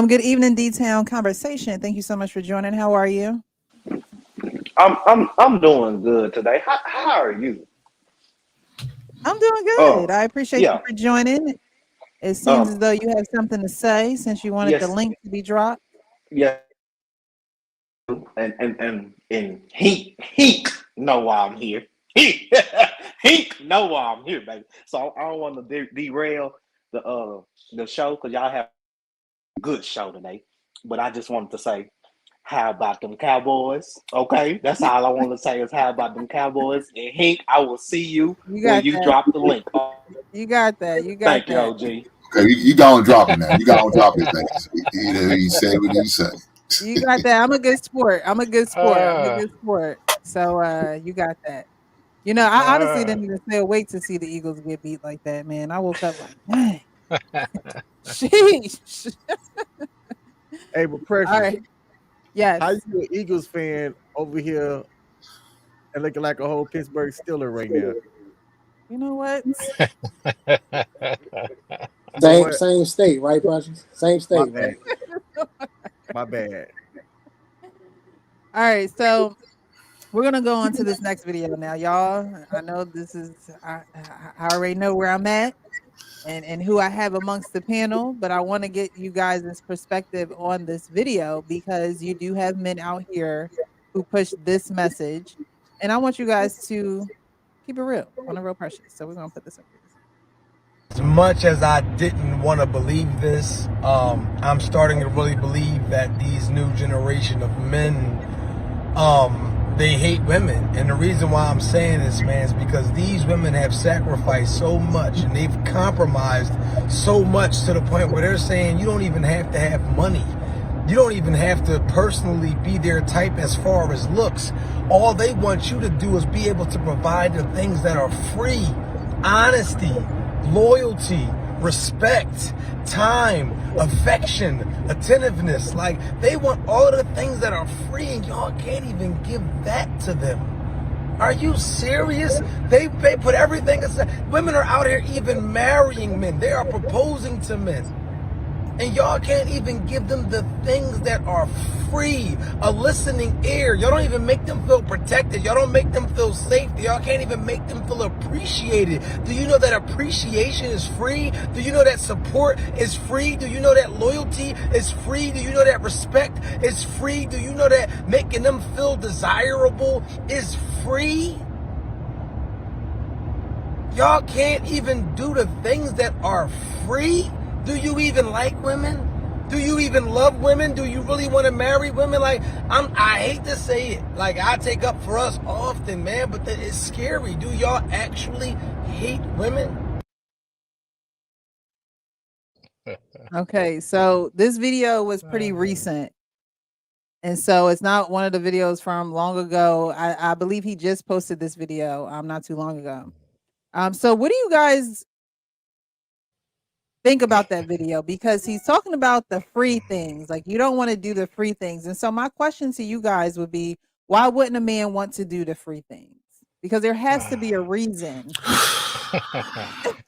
Speaker 1: Good evening, D-Town Conversation. Thank you so much for joining. How are you?
Speaker 9: I'm doing good today. How are you?
Speaker 1: I'm doing good. I appreciate you
Speaker 9: Yeah.
Speaker 1: for joining. It seems as though you have something to say since you wanted the link to be dropped.
Speaker 9: Yeah. And he know why I'm here. He know why I'm here, baby. So I don't want to derail the show because y'all have a good show today. But I just wanted to say, how about them Cowboys? Okay, that's all I want to say is how about them Cowboys? And Hank, I will see you when you drop the link.
Speaker 1: You got that. You got
Speaker 9: Thank
Speaker 1: that.
Speaker 9: you, OG.
Speaker 7: Okay, you got to drop it now. You got to drop his name. He said what he said.
Speaker 1: You got that. I'm a good sport. I'm a good sport. So you got that. You know, I honestly didn't even stay awake to see the Eagles get beat like that, man. I woke up like, dang. Sheesh.
Speaker 2: Hey, but Precious.
Speaker 1: All right. Yes.
Speaker 2: How you an Eagles fan over here and looking like a whole Pittsburgh Steeler right now?
Speaker 1: You know what?
Speaker 8: Same state, right, Precious? Same state, right?
Speaker 2: My bad.
Speaker 1: All right, so we're gonna go on to this next video now, y'all. I know this is I already know where I'm at and who I have amongst the panel, but I want to get you guys' perspective on this video because you do have men out here who push this message, and I want you guys to Keep it real on the Real Precious. So we're gonna put this up here.
Speaker 10: As much as I didn't want to believe this, I'm starting to really believe that these new generation of men, they hate women. And the reason why I'm saying this, man, is because these women have sacrificed so much and they've compromised so much to the point where they're saying you don't even have to have money. You don't even have to personally be their type as far as looks. All they want you to do is be able to provide the things that are free: honesty, loyalty, respect, time, affection, attentiveness. Like, they want all of the things that are free, and y'all can't even give that to them. Are you serious? They put everything aside. Women are out here even marrying men. They are proposing to men. And y'all can't even give them the things that are free. A listening ear. Y'all don't even make them feel protected. Y'all don't make them feel safe. Y'all can't even make them feel appreciated. Do you know that appreciation is free? Do you know that support is free? Do you know that loyalty is free? Do you know that respect is free? Do you know that making them feel desirable is free? Y'all can't even do the things that are free? Do you even like women? Do you even love women? Do you really want to marry women? Like, I hate to say it. Like, I take up for us often, man, but it's scary. Do y'all actually hate women?
Speaker 1: Okay, so this video was pretty recent. And so it's not one of the videos from long ago. I believe he just posted this video not too long ago. So what do you guys think about that video? Because he's talking about the free things. Like, you don't want to do the free things. And so my question to you guys would be, why wouldn't a man want to do the free things? Because there has to be a reason.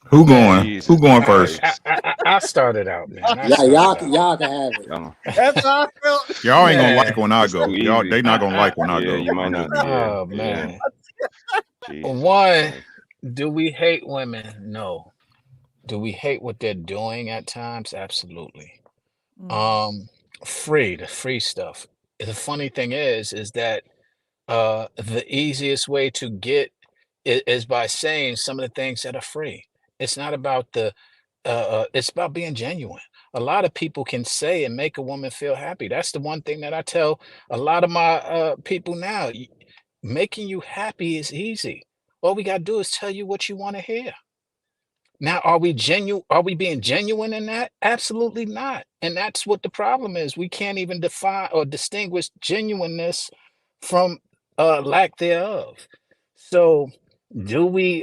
Speaker 5: Who going?
Speaker 4: Jesus
Speaker 5: Who going first?
Speaker 4: Christ.
Speaker 6: I started out, man.
Speaker 8: Yeah, y'all can have it.
Speaker 4: Y'all-
Speaker 2: That's how I felt.
Speaker 5: Y'all ain't gonna
Speaker 6: Man.
Speaker 5: like when I
Speaker 4: It's
Speaker 5: go.
Speaker 4: too
Speaker 5: Y'all,
Speaker 4: easy.
Speaker 5: they not gonna like when I
Speaker 4: Yeah,
Speaker 5: go.
Speaker 4: you might
Speaker 5: I'm
Speaker 4: not.
Speaker 5: just-
Speaker 4: Yeah,
Speaker 6: Oh, man.
Speaker 4: Jesus
Speaker 6: One,
Speaker 4: Christ.
Speaker 6: do we hate women? No. Do we hate what they're doing at times? Absolutely. The free stuff. The funny thing is that the easiest way to get is by saying some of the things that are free. It's not about it's about being genuine. A lot of people can say and make a woman feel happy. That's the one thing that I tell a lot of my people now. Making you happy is easy. All we gotta do is tell you what you want to hear. Now, are we genuine? Are we being genuine in that? Absolutely not. And that's what the problem is. We can't even define or distinguish genuineness from lack thereof. So, do we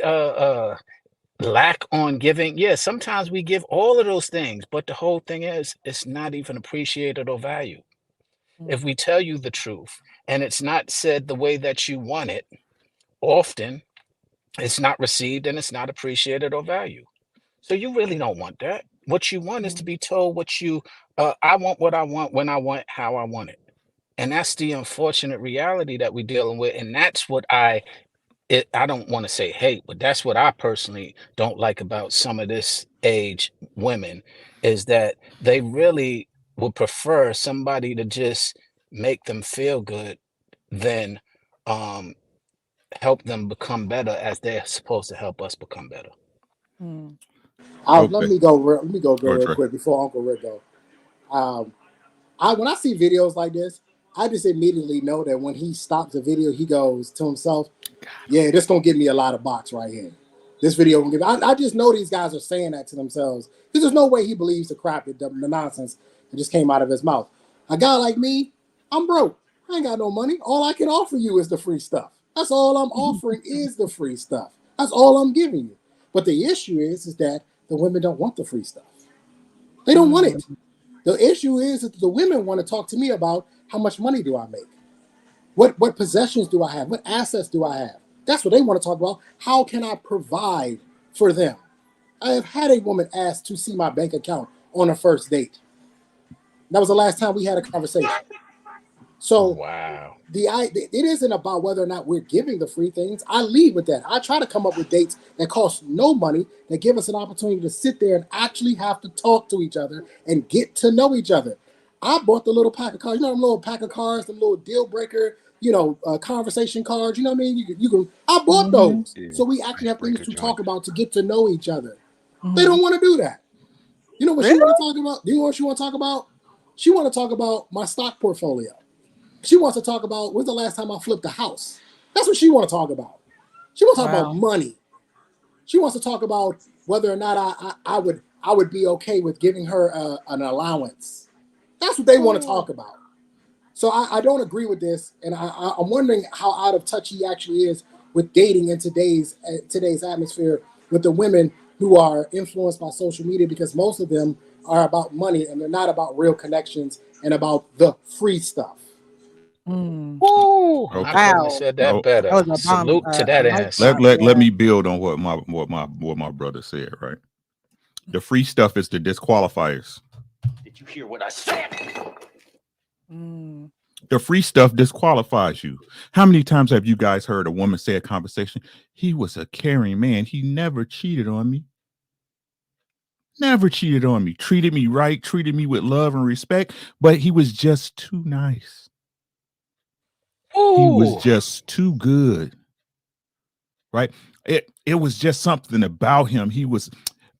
Speaker 6: lack on giving? Yeah, sometimes we give all of those things, but the whole thing is it's not even appreciated or valued. If we tell you the truth and it's not said the way that you want it, often it's not received and it's not appreciated or valued. So you really don't want that. What you want is to be told what you I want what I want when I want how I want it. And that's the unfortunate reality that we're dealing with. And that's what I don't want to say hate, but that's what I personally don't like about some of this age women is that they really would prefer somebody to just make them feel good than um help them become better as they're supposed to help us become better.
Speaker 8: Let
Speaker 5: Okay.
Speaker 8: me go
Speaker 5: Go ahead,
Speaker 8: real
Speaker 5: Trey.
Speaker 8: quick before Uncle Rick go. When I see videos like this, I just immediately know that when he stops the video, he goes to himself, "Yeah, this gonna give me a lot of box right here. This video gonna give." I just know these guys are saying that to themselves because there's no way he believes the crap, the nonsense that just came out of his mouth. A guy like me, I'm broke. I ain't got no money. All I can offer you is the free stuff. That's all I'm offering is the free stuff. That's all I'm giving you. But the issue is that the women don't want the free stuff. They don't want it. The issue is that the women want to talk to me about how much money do I make? What possessions do I have? What assets do I have? That's what they want to talk about. How can I provide for them? I have had a woman ask to see my bank account on a first date. That was the last time we had a conversation. So
Speaker 6: Wow.
Speaker 8: it isn't about whether or not we're giving the free things. I lead with that. I try to come up with dates that cost no money, that give us an opportunity to sit there and actually have to talk to each other and get to know each other. I bought the little pack of cards. You know them little pack of cards, the little deal breaker conversation cards. You know what I mean? You can. I bought those,
Speaker 4: Yeah.
Speaker 8: so we actually have things
Speaker 4: Icebreaker
Speaker 8: to
Speaker 4: joint.
Speaker 8: talk about to get to know each other. They don't want to do that. You know what she want to talk about? Do you know what she want to talk about? She want to talk about my stock portfolio. She wants to talk about when's the last time I flipped a house. That's what she want to talk about. She wants to talk about money. She wants to talk about whether or not I would be okay with giving her an allowance. That's what they want to talk about. So I don't agree with this, and I'm wondering how out of touch he actually is with dating in today's atmosphere with the women who are influenced by social media, because most of them are about money and they're not about real connections and about the free stuff.
Speaker 6: Ooh, I couldn't have said that better.
Speaker 1: That was a bomb,
Speaker 6: Salute to that answer.
Speaker 5: Let me build on what my brother said. Right, the free stuff is the disqualifiers.
Speaker 9: Did you hear what I said?
Speaker 5: The free stuff disqualifies you. How many times have you guys heard a woman say a conversation? He was a caring man. He never cheated on me. Never cheated on me. Treated me right. Treated me with love and respect. But he was just too nice. He was just too good. Right? It was just something about him. He was,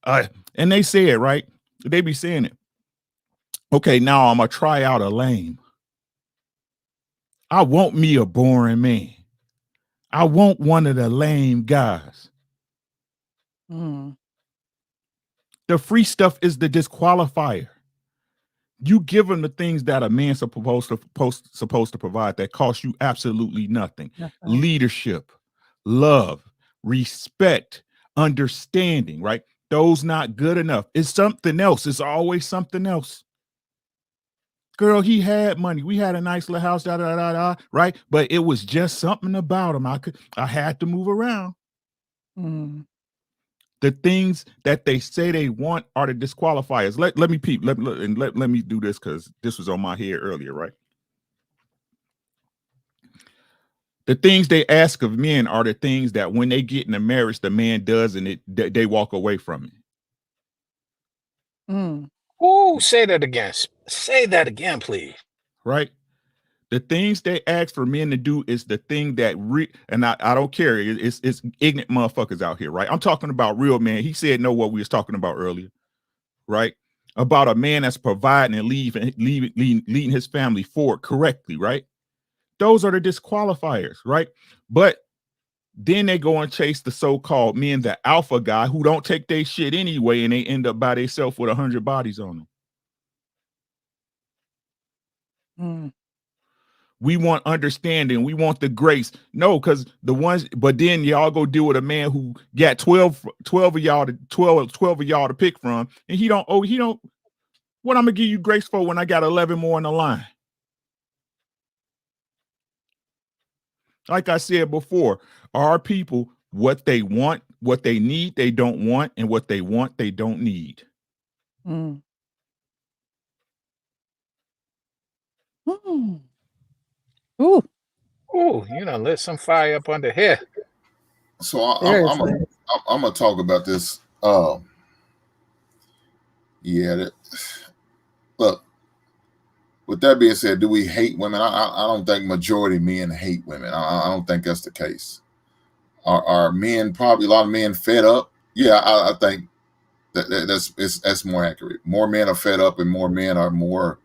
Speaker 5: and they say it, right? They be saying it. Okay, now I'm going to try out a lame. I want me a boring man. I want one of the lame guys. The free stuff is the disqualifier. You give them the things that a man's supposed to provide that cost you absolutely nothing. Leadership, love, respect, understanding, right? Those not good enough. It's something else. It's always something else. Girl, he had money. We had a nice little house, right? But it was just something about him. I had to move around. The things that they say they want are the disqualifiers. Let me peep. Let me do this because this was on my head earlier, right? The things they ask of men are the things that when they get in a marriage, the man does, and they walk away from it.
Speaker 6: Ooh, say that again. Say that again, please.
Speaker 5: Right? The things they ask for men to do is the thing that and I don't care. It's ignorant motherfuckers out here, right? I'm talking about real men. He said know what we was talking about earlier, right? About a man that's providing and leading his family forward correctly, right? Those are the disqualifiers, right? But then they go and chase the so-called men, the alpha guy who don't take their shit anyway, and they end up by themselves with 100 bodies on them. We want understanding. We want the grace. No, because but then y'all go deal with a man who got 12 of y'all to pick from, and he don't, what I'm gonna give you grace for when I got 11 more in the line? Like I said before, our people, what they want, what they need, they don't want, and what they want, they don't need.
Speaker 6: Ooh, you done lit some fire up under here.
Speaker 7: So I'm gonna talk about this. Look. With that being said, do we hate women? I don't think majority of men hate women. I don't think that's the case. Are men, probably a lot of men, fed up? Yeah, I think that's more accurate. More men are fed up, and more men are more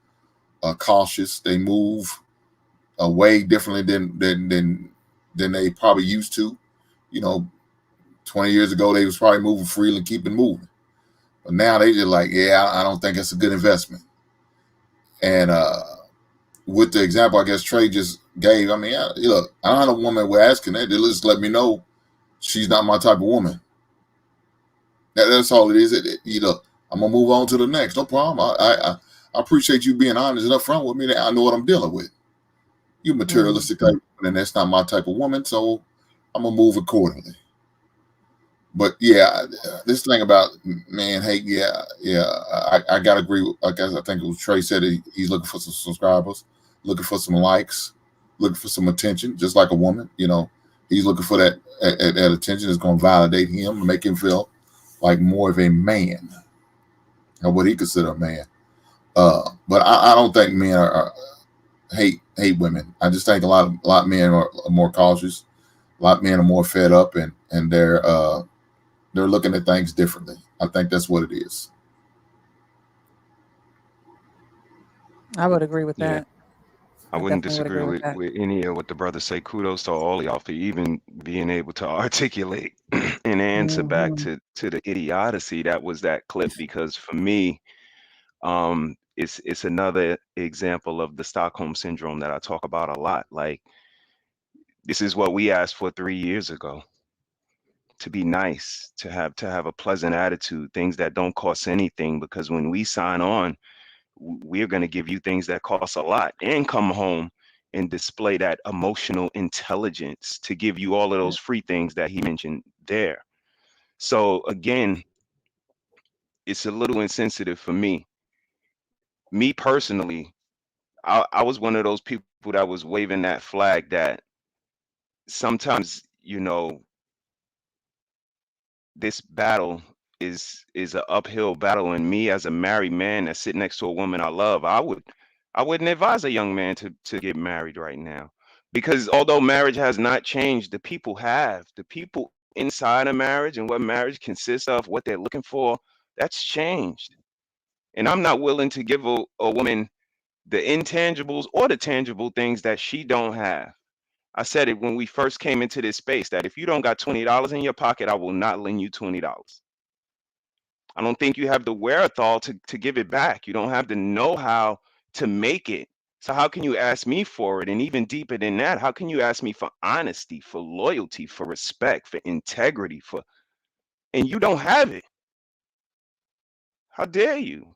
Speaker 7: cautious. They move way differently than they probably used to. 20 years ago they was probably moving freely and keeping moving, but now they just like, I don't think it's a good investment. And with the example I guess Trey just gave, I mean, look, I don't have a woman we're asking that. They just let me know she's not my type of woman. That's all it is. I'm gonna move on to the next. No problem. I appreciate you being honest and upfront with me. That I know what I'm dealing with. You materialistic type, and that's not my type of woman. So I'm gonna move accordingly. But yeah, this thing about man hate, I gotta agree with, I guess I think it was Trey said he's looking for some subscribers, looking for some likes, looking for some attention, just like a woman. He's looking for that attention. Is going to validate him and make him feel like more of a man, or what he consider a man. But I don't think men hate women. I just think a lot of men are more cautious. A lot of men are more fed up, and they're looking at things differently. I think that's what it is.
Speaker 1: I would agree with
Speaker 4: Yeah.
Speaker 1: that.
Speaker 4: I
Speaker 1: I
Speaker 4: wouldn't
Speaker 1: definitely would
Speaker 4: disagree
Speaker 1: agree with that.
Speaker 4: with any of what the brothers say. Kudos to all of y'all for even being able to articulate and answer back
Speaker 1: Mhm.
Speaker 4: to the idiocy that was that clip. Because for me, it's another example of the Stockholm syndrome that I talk about a lot. Like, this is what we asked for 3 years ago: to be nice, to have a pleasant attitude, things that don't cost anything. Because when we sign on, we're going to give you things that cost a lot, and come home and display that emotional intelligence to give you all of
Speaker 1: Yeah.
Speaker 4: those free things that he mentioned there. So again, it's a little insensitive for me. Me personally, I was one of those people that was waving that flag that sometimes, this battle is an uphill battle. And me, as a married man that sit next to a woman I love, I wouldn't advise a young man to get married right now. Because although marriage has not changed, the people have. The people inside a marriage and what marriage consists of, what they're looking for, that's changed. And I'm not willing to give a woman the intangibles or the tangible things that she don't have. I said it when we first came into this space, that if you don't got $20 in your pocket, I will not lend you $20. I don't think you have the wherewithal to give it back. You don't have the know-how to make it. So how can you ask me for it? And even deeper than that, how can you ask me for honesty, for loyalty, for respect, for integrity, and you don't have it? How dare you?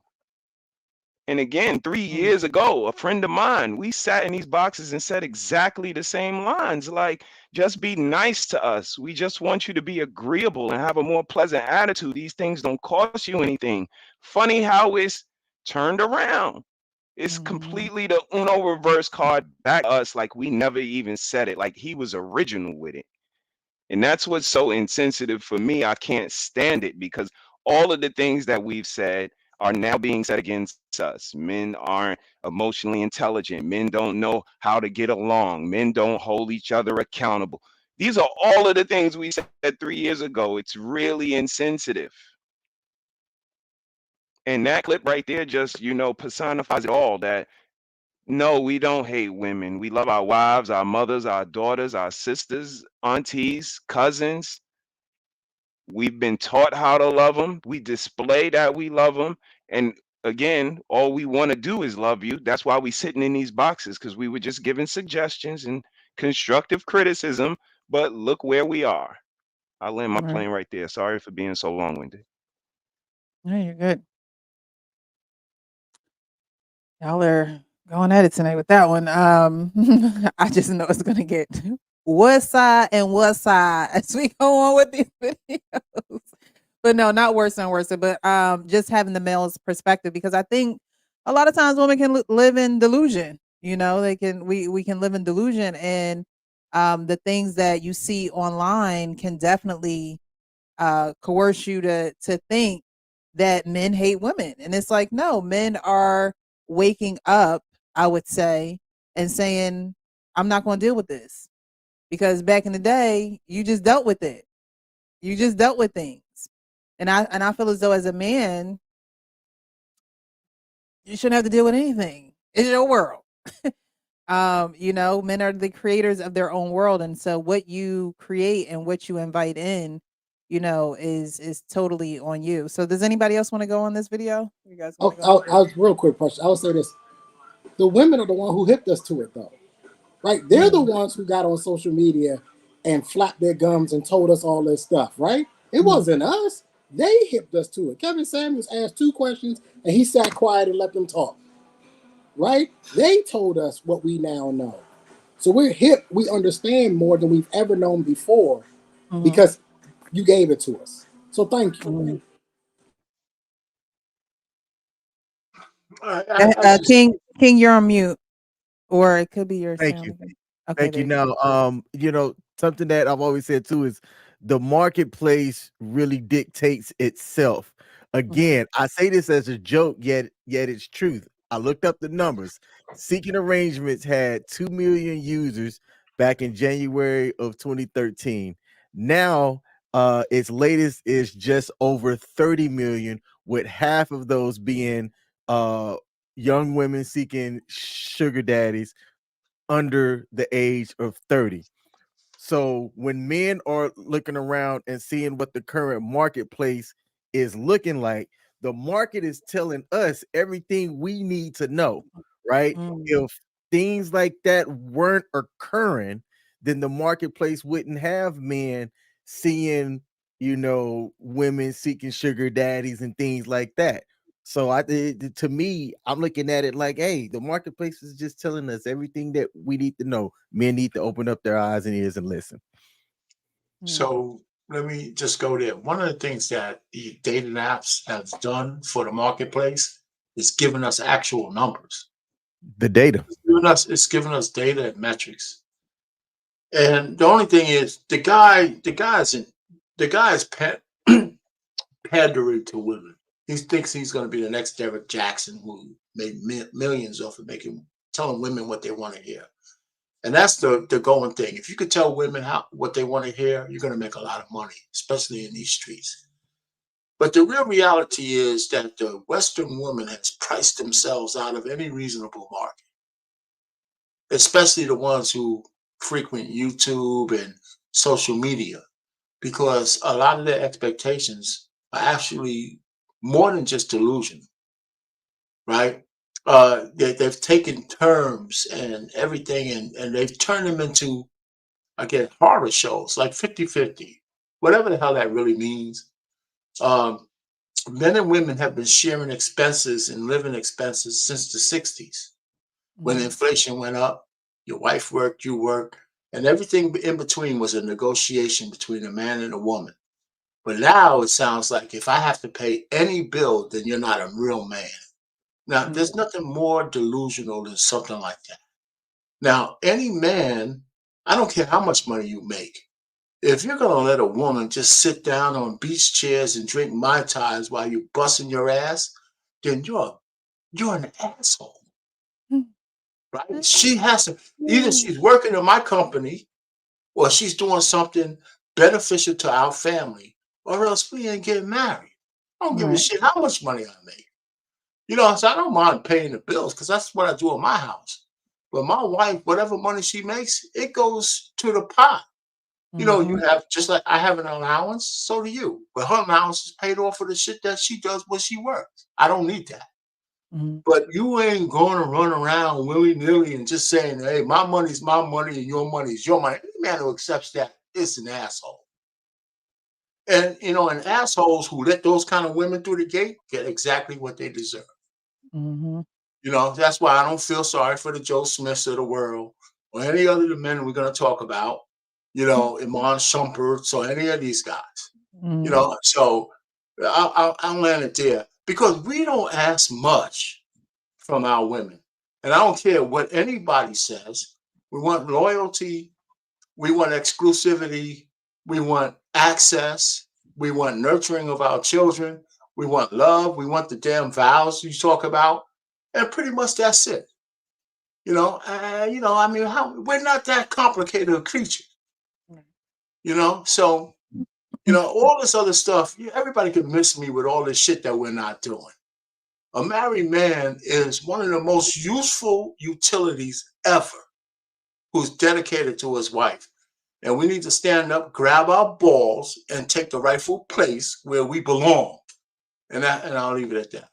Speaker 4: And again, 3 years ago, a friend of mine, we sat in these boxes and said exactly the same lines. Like, just be nice to us. We just want you to be agreeable and have a more pleasant attitude. These things don't cost you anything. Funny how it's turned around. It's
Speaker 1: Mhm.
Speaker 4: completely the Uno reverse card back to us, like we never even said it, like he was original with it. And that's what's so insensitive for me. I can't stand it, because all of the things that we've said are now being said against us. Men aren't emotionally intelligent. Men don't know how to get along. Men don't hold each other accountable. These are all of the things we said 3 years ago. It's really insensitive. And that clip right there just, personifies it all. That no, we don't hate women. We love our wives, our mothers, our daughters, our sisters, aunties, cousins. We've been taught how to love them. We display that we love them. And again, all we want to do is love you. That's why we sitting in these boxes, because we were just giving suggestions and constructive criticism. But look where we are. I land my
Speaker 1: Right.
Speaker 4: plane right there. Sorry for being so long-winded.
Speaker 1: No, you're good. Y'all are going at it tonight with that one. I just know it's gonna get what side and what side as we go on with these videos. But no, not worse and worse. But just having the male's perspective, because I think a lot of times women can live in delusion. They can we can live in delusion, and the things that you see online can definitely coerce you to think that men hate women. And it's like, no, men are waking up, I would say, and saying, I'm not going to deal with this. Because back in the day, you just dealt with it. You just dealt with things. And I feel as though as a man, you shouldn't have to deal with anything. It's your world. Men are the creators of their own world. And so what you create and what you invite in, is totally on you. So does anybody else want to go on this video? You guys want to go?
Speaker 8: I was real quick question. I would say this: the women are the one who hipped us to it, though, right? They're the ones who got on social media and flapped their gums and told us all this stuff, right? It wasn't us. They hipped us to it. Kevin Samuels asked 2 questions and he sat quiet and let them talk, right? They told us what we now know. So we're hip. We understand more than we've ever known before
Speaker 1: Mhm.
Speaker 8: because you gave it to us. So thank you.
Speaker 1: Mhm.
Speaker 3: I just
Speaker 1: King, you're on mute, or it could be your
Speaker 2: Thank
Speaker 1: sound
Speaker 2: you.
Speaker 1: again. Okay,
Speaker 2: Thank
Speaker 1: there
Speaker 2: you.
Speaker 1: you go.
Speaker 2: Now, something that I've always said too is the marketplace really dictates itself.
Speaker 1: Mhm.
Speaker 2: Again, I say this as a joke, yet it's truth. I looked up the numbers. Seeking Arrangements had 2 million users back in January of 2013. Now, its latest is just over 30 million, with half of those being young women seeking sugar daddies under the age of 30. So when men are looking around and seeing what the current marketplace is looking like, the market is telling us everything we need to know, right? If things like that weren't occurring, then the marketplace wouldn't have men seeing, women seeking sugar daddies and things like that. So to me, I'm looking at it like, hey, the marketplace is just telling us everything that we need to know. Men need to open up their eyes and ears and listen.
Speaker 3: So let me just go there. One of the things that the dating apps have done for the marketplace is giving us actual numbers.
Speaker 2: The data.
Speaker 3: It's giving us data and metrics. And the only thing is the guy's pandering to women. He thinks he's going to be the next Derek Jackson who made millions off of telling women what they want to hear. And that's the going thing. If you could tell women what they want to hear, you're going to make a lot of money, especially in these streets. But the real reality is that the Western woman has priced themselves out of any reasonable market, especially the ones who frequent YouTube and social media, because a lot of their expectations are actually more than just delusion, right? They've taken terms and everything and they've turned them into, again, horror shows like 50-50, whatever the hell that really means. Men and women have been sharing expenses and living expenses since the 60s. When inflation went up, your wife worked, you worked, and everything in between was a negotiation between a man and a woman. But now it sounds like if I have to pay any bill, then you're not a real man. Now, there's nothing more delusional than something like that. Now, any man, I don't care how much money you make, if you're going to let a woman just sit down on beach chairs and drink Mai Tais while you're busting your ass, then you're an asshole, right? She has to, either she's working in my company or she's doing something beneficial to our family, or else we ain't getting married. I don't give a shit how much money I make. So I don't mind paying the bills because that's what I do in my house. But my wife, whatever money she makes, it goes to the pot. You have, just like I have an allowance, so do you. But her allowance is paid off for the shit that she does when she works. I don't need that. But you ain't going to run around willy-nilly and just saying, hey, my money's my money and your money is your money. Any man who accepts that is an asshole. And, and assholes who let those kind of women through the gate get exactly what they deserve. That's why I don't feel sorry for the Joe Smiths of the world or any other of the men we're going to talk about, Iman Shumpert or any of these guys. So I'll land it there because we don't ask much from our women. And I don't care what anybody says. We want loyalty. We want exclusivity. We want access. We want nurturing of our children. We want love. We want the damn vows you talk about. And pretty much that's it. We're not that complicated a creature. So, all this other stuff, everybody can miss me with all this shit that we're not doing. A married man is one of the most useful utilities ever who's dedicated to his wife. And we need to stand up, grab our balls, and take the rightful place where we belong. And I'll leave it at that.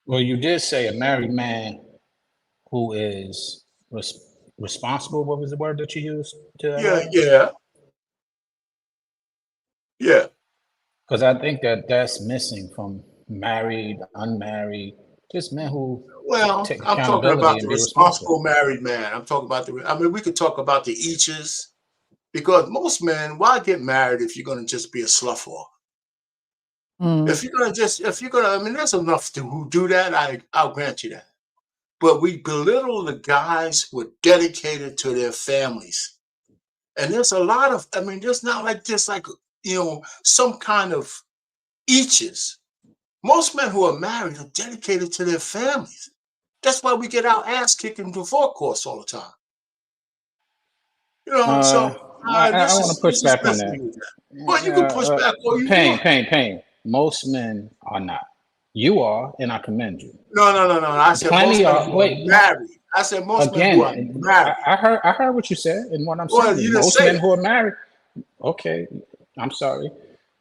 Speaker 6: Well, you did say a married man who is responsible. What was the word that you used?
Speaker 3: Yeah.
Speaker 6: Because I think that's missing from married, unmarried, just men who take
Speaker 3: I'm talking about
Speaker 6: accountability
Speaker 3: the
Speaker 6: and be
Speaker 3: responsible
Speaker 6: responsible.
Speaker 3: married man. I'm talking about we could talk about the eaches, because most men, why get married if you're going to just be a slut whore? If you're going to, there's enough who do that. I'll grant you that. But we belittle the guys who are dedicated to their families. And there's a lot of, there's not like this, some kind of eaches Most men who are married are dedicated to their families. That's why we get our ass kicked in divorce courts all the time. You know, so
Speaker 6: I want to push back on that.
Speaker 3: Well, you can push back all you want.
Speaker 6: Pain. Most men are not. You are, and I commend you.
Speaker 3: No. I said
Speaker 6: Plenty
Speaker 3: most men
Speaker 6: are.
Speaker 3: who
Speaker 6: Wait,
Speaker 3: are married. I said most men who are married.
Speaker 6: I heard what you said, and what I'm
Speaker 3: Well,
Speaker 6: saying
Speaker 3: you
Speaker 6: is
Speaker 3: didn't
Speaker 6: most
Speaker 3: say
Speaker 6: men
Speaker 3: it.
Speaker 6: who are married. Okay, I'm sorry.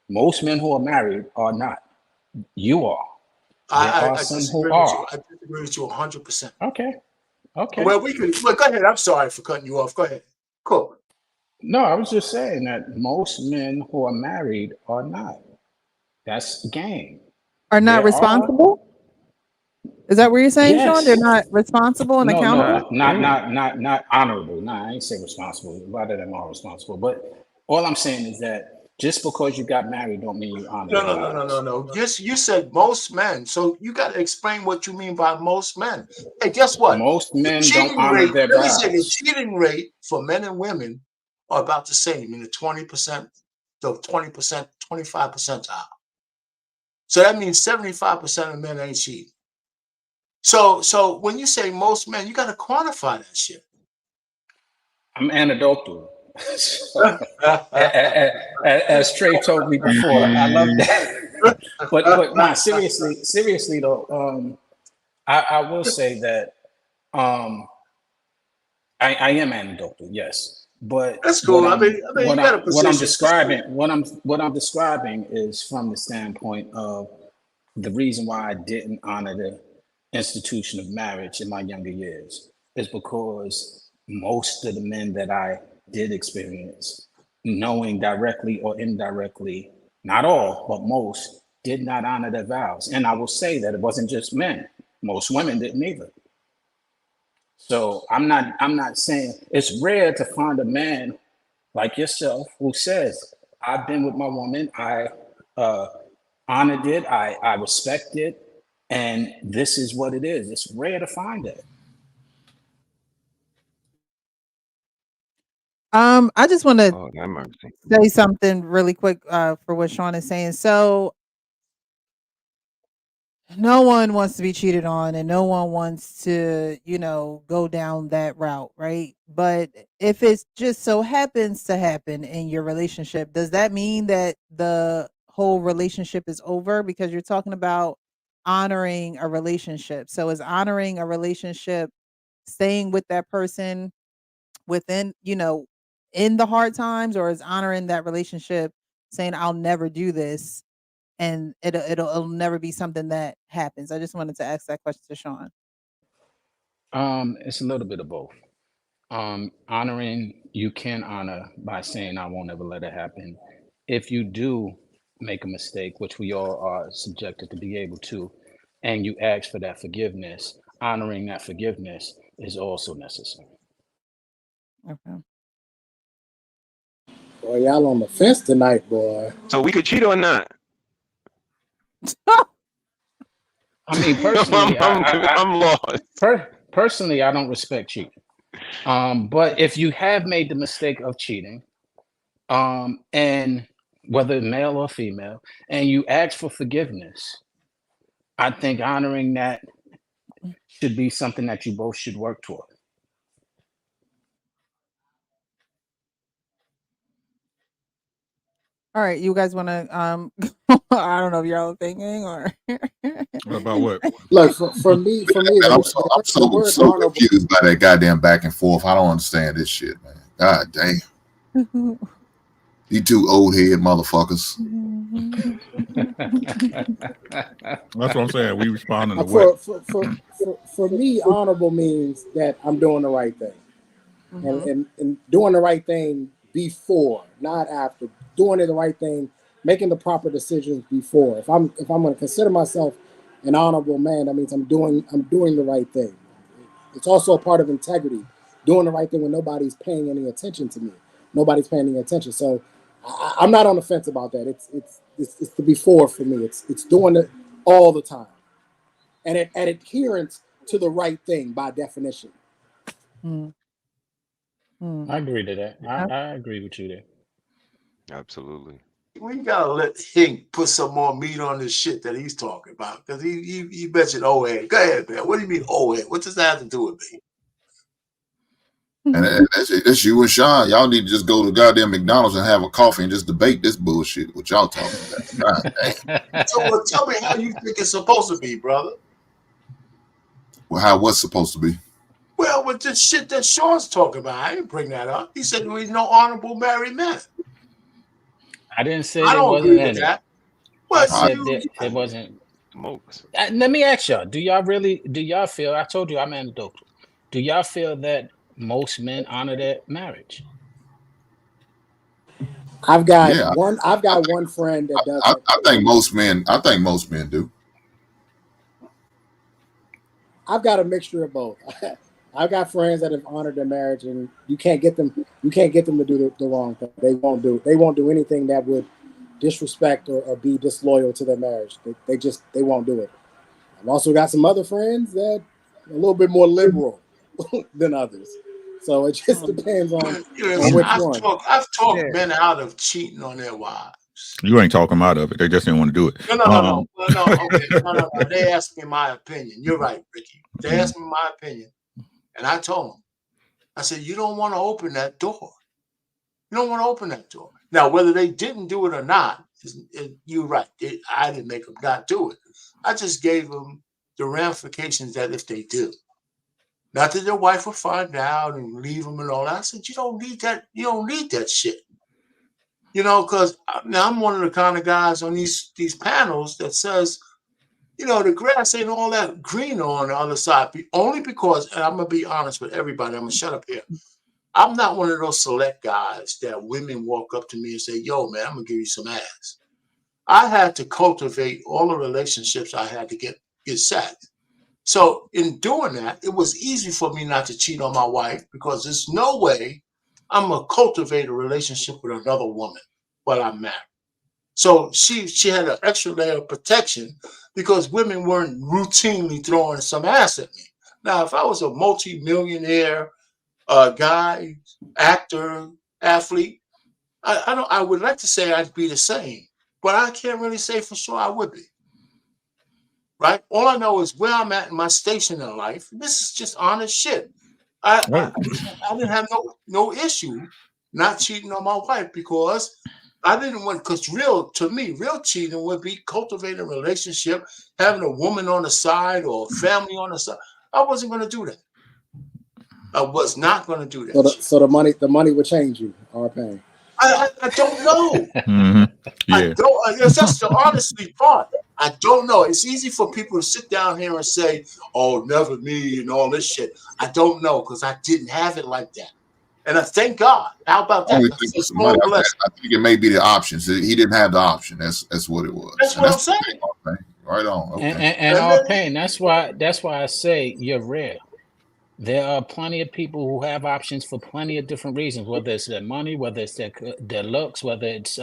Speaker 6: Most men who are married are not. You are. There
Speaker 3: I
Speaker 6: are some who
Speaker 3: disagree with you.
Speaker 6: are.
Speaker 3: I disagree with you 100%.
Speaker 6: Okay.
Speaker 3: Well, go ahead. I'm sorry for cutting you off. Go ahead. Cool.
Speaker 6: No, I was just saying that most men who are married are not. That's game.
Speaker 1: Are not
Speaker 6: There are.
Speaker 1: responsible? Is that what you're saying, Sean? They're
Speaker 6: Yes.
Speaker 1: not responsible and
Speaker 6: No,
Speaker 1: accountable?
Speaker 6: not honorable. Nah, I ain't say responsible. A lot of them are responsible. But all I'm saying is that just because you got married don't mean you honor the vows.
Speaker 3: No. Yes, you said most men. So you got to explain what you mean by most men. Hey, guess what?
Speaker 6: Most
Speaker 3: The
Speaker 6: men don't
Speaker 3: cheating
Speaker 6: honor
Speaker 3: rate,
Speaker 6: their
Speaker 3: let me say the
Speaker 6: vows.
Speaker 3: cheating rate for men and women are about the same in the 20%, the 20%, 25 percentile. So that means 75% of men ain't cheating. So when you say most men, you got to quantify that shit.
Speaker 6: I'm anecdotal. As Trey told me before, I love that. but nah, seriously though, I will say that I am anecdotal, yes. But
Speaker 3: That's cool. I mean, you got a
Speaker 6: what I'm
Speaker 3: position.
Speaker 6: describing what I'm describing is from the standpoint of the reason why I didn't honor the institution of marriage in my younger years is because most of the men that I did experience, knowing directly or indirectly, not all, but most, did not honor their vows. And I will say that it wasn't just men; most women didn't either. So I'm not saying it's rare to find a man like yourself who says, I've been with my woman, I uh, honored it, I respect it, and this is what it is. It's rare to find that.
Speaker 1: I just want to
Speaker 4: Oh, that mercy.
Speaker 1: say something really quick for what Sean is saying. So no one wants to be cheated on and no one wants to, go down that route, right? But if it just so happens to happen in your relationship, does that mean that the whole relationship is over? Because you're talking about honoring a relationship. So is honoring a relationship staying with that person within, in the hard times, or is honoring that relationship saying I'll never do this and it'll never be something that happens? I just wanted to ask that question to Sean.
Speaker 6: It's a little bit of both. Honoring, you can honor by saying, I won't ever let it happen. If you do make a mistake, which we all are subjected to be able to, and you ask for that forgiveness, honoring that forgiveness is also necessary.
Speaker 1: Okay.
Speaker 8: Boy, y'all on the fence tonight, boy.
Speaker 4: So we could cheat or not?
Speaker 6: I mean, personally,
Speaker 4: I'm lost.
Speaker 6: Personally, I don't respect cheating. But if you have made the mistake of cheating, and whether male or female, and you ask for forgiveness, I think honoring that should be something that you both should work toward.
Speaker 1: All right, you guys want to I don't know if y'all are thinking or
Speaker 5: About what?
Speaker 8: Look, for me,
Speaker 7: Man, I'm
Speaker 8: the word
Speaker 7: so
Speaker 8: honorable.
Speaker 7: confused by that goddamn back and forth. I don't understand this shit, man. God damn. You two old head motherfuckers.
Speaker 5: That's what I'm saying. We responding to what?
Speaker 8: For me, honorable means that I'm doing the right thing.
Speaker 1: Mhm.
Speaker 8: And doing the right thing before, not after. Doing the right thing, making the proper decisions before. If I'm going to consider myself an honorable man, that means I'm doing the right thing. It's also a part of integrity, doing the right thing when nobody's paying any attention to me. Nobody's paying any attention. So I'm not on the fence about that. It's the before for me. It's doing it all the time, and adherence to the right thing by definition.
Speaker 1: Mm. Mm.
Speaker 6: I agree to that.
Speaker 1: Uh,
Speaker 6: I agree with you there.
Speaker 4: Absolutely.
Speaker 3: We gotta let Hink put some more meat on this shit that he's talking about, because he mentioned old head. Go ahead, man. What do you mean old head? What does that have to do with me?
Speaker 7: And that's you and Sean. Y'all need to just go to goddamn McDonald's and have a coffee and just debate this bullshit. What y'all talking about?
Speaker 3: So tell me how you think it's supposed to be, brother.
Speaker 7: Well, how what's supposed to be?
Speaker 3: Well, with the shit that Sean's talking about, I didn't bring that up. He said there was no honorable married men.
Speaker 6: I didn't say
Speaker 3: I
Speaker 6: there
Speaker 3: don't
Speaker 6: wasn't
Speaker 3: agree with
Speaker 6: any.
Speaker 3: that.
Speaker 6: I
Speaker 3: But
Speaker 6: said that it wasn't. Let me ask y'all: do y'all feel? I told you I'm anecdotal. Do y'all feel that most men honor their marriage?
Speaker 8: I've got
Speaker 7: Yeah,
Speaker 8: one friend that does that.
Speaker 7: I think most men. I think most men do.
Speaker 8: I've got a mixture of both. I've got friends that have honored their marriage, and you can't get them to do the wrong thing. They won't do anything that would disrespect or be disloyal to their marriage. They won't do it. I've also got some other friends that are a little bit more liberal than others. So it just depends on which one.
Speaker 3: I've talked men out of cheating on their wives.
Speaker 5: You ain't talking them out of it. They just didn't want to do it.
Speaker 3: No. Okay. No. They asked me my opinion. You're right, Ricky. They asked me my opinion. And I told them, I said, you don't want to open that door. You don't want to open that door. Now, whether they didn't do it or not, you're right. I didn't make them not do it. I just gave them the ramifications that if they do. Not that their wife will find out and leave them and all that. I said, you don't need that. You don't need that shit. You know, because now I'm one of the kind of guys on these panels that says, you know, the grass ain't all that green on the other side. Only because, and I'm going to be honest with everybody, I'm going to shut up here. I'm not one of those select guys that women walk up to me and say, yo, man, I'm going to give you some ass. I had to cultivate all the relationships I had to get set. So in doing that, it was easy for me not to cheat on my wife, because there's no way I'm going to cultivate a relationship with another woman while I'm married. So she had an extra layer of protection because women weren't routinely throwing some ass at me. Now, if I was a multi-millionaire guy, actor, athlete, I would like to say I'd be the same, but I can't really say for sure I would be. Right? All I know is where I'm at in my station in life. This is just honest shit. I didn't have no issue not cheating on my wife, because I didn't want, because real cheating would be cultivating a relationship, having a woman on the side or a family on the side. I wasn't going to do that. I was not going to do that.
Speaker 8: So the money would change you, R-Pain.
Speaker 3: I don't know.
Speaker 5: Yeah.
Speaker 3: I don't. That's the honestly part. I don't know. It's easy for people to sit down here and say, "Oh, never me," and all this shit. I don't know, because I didn't have it like that. And I thank God. How about that?
Speaker 7: I think it may be the options. He didn't have the option. That's what it was.
Speaker 3: That's what I'm saying.
Speaker 7: Right on. Okay.
Speaker 6: And R-Pain, that's why I say you're rare. There are plenty of people who have options for plenty of different reasons, whether it's their money, whether it's their looks, whether it's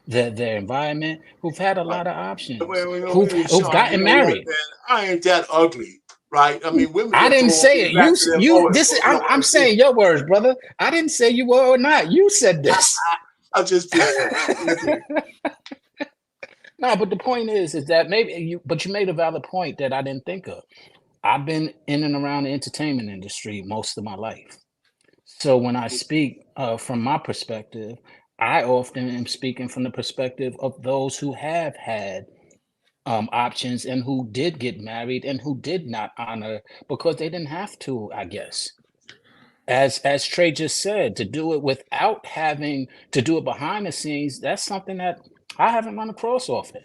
Speaker 6: their environment, who've had a lot of options, who've gotten married.
Speaker 3: I ain't that ugly, right? I mean, women.
Speaker 6: I didn't say it. I'm saying your words, brother. I didn't say you were or not. You said this.
Speaker 3: I just
Speaker 6: No, but the point is that maybe you made a valid point that I didn't think of. I've been in and around the entertainment industry most of my life. So when I speak from my perspective, I often am speaking from the perspective of those who have had options and who did get married and who did not honor because they didn't have to, I guess. As Trey just said, to do it without having to do it behind the scenes, that's something that I haven't run across often.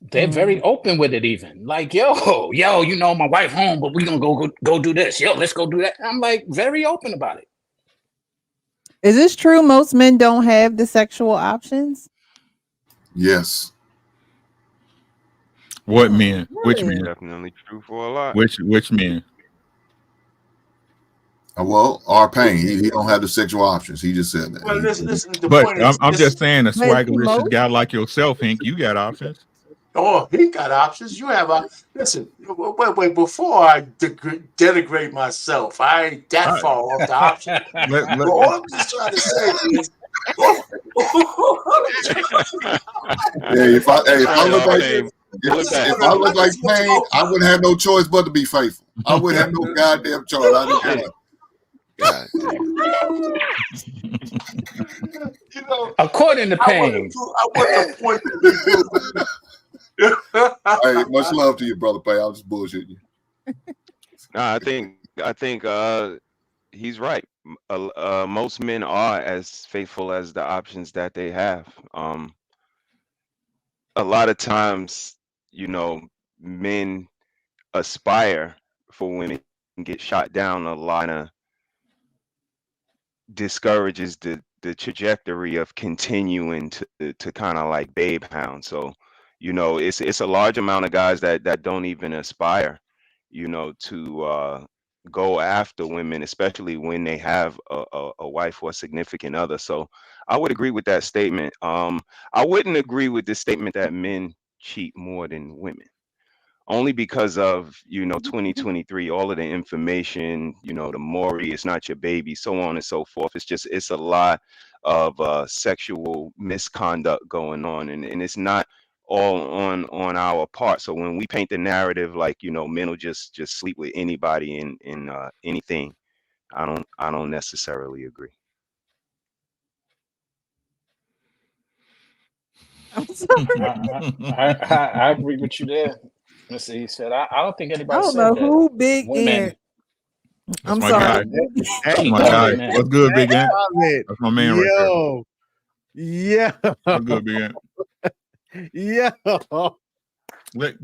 Speaker 6: They're very open with it, even like, yo, you know, my wife home, but we gonna go do this. Yo, let's go do that. I'm like very open about it.
Speaker 1: Is this true? Most men don't have the sexual options?
Speaker 7: Yes.
Speaker 5: What men?
Speaker 1: Really?
Speaker 5: Which men?
Speaker 4: Definitely true for a lot.
Speaker 5: Which men?
Speaker 7: Well, R-Pain, he don't have the sexual options. He just said that.
Speaker 3: Well, listen,
Speaker 5: but I'm just saying, a swaggericious guy like yourself, Hank, you got options.
Speaker 3: Oh, he got options. You have listen. Wait. Before I denigrate myself, I ain't that far off the option. All I'm just trying to say is,
Speaker 7: if I look like
Speaker 4: Pain. Pull it back.
Speaker 7: if I look like Pain, I wouldn't have no choice but to be faithful. I wouldn't have no goddamn choice. I didn't care.
Speaker 4: God damn.
Speaker 3: You know,
Speaker 6: According to Pain.
Speaker 3: I want the point to be proved.
Speaker 7: Hey, much love to you, brother Pay. I'm just bullshitting you.
Speaker 4: Nah, I think he's right. Most men are as faithful as the options that they have. A lot of times, men aspire for women and get shot down. A lot of discourages the trajectory of continuing to kind of like babe hound. So, it's a large amount of guys that don't even aspire, to go after women, especially when they have a wife or a significant other. So I would agree with that statement. I wouldn't agree with the statement that men cheat more than women. Only because of 2023, all of the information, the Maury, it's not your baby, so on and so forth. It's a lot of sexual misconduct going on, and it's not all on our part. So when we paint the narrative like men will just sleep with anybody and anything, I don't necessarily agree.
Speaker 1: I'm sorry.
Speaker 6: I agree with you there, Mr. He said. I don't think
Speaker 1: I
Speaker 6: anybody
Speaker 1: don't
Speaker 6: said
Speaker 1: know
Speaker 6: that
Speaker 1: who Big
Speaker 6: women
Speaker 1: Ant.
Speaker 5: That's
Speaker 1: I'm
Speaker 5: my
Speaker 1: sorry.
Speaker 5: guy.
Speaker 2: Hey,
Speaker 6: cheat
Speaker 5: My
Speaker 6: more
Speaker 5: guy.
Speaker 6: than men.
Speaker 5: What's good, Big Ant?
Speaker 2: comment.
Speaker 5: That's my man right there.
Speaker 2: Yeah.
Speaker 5: What's good, Big Ant?
Speaker 2: Yeah.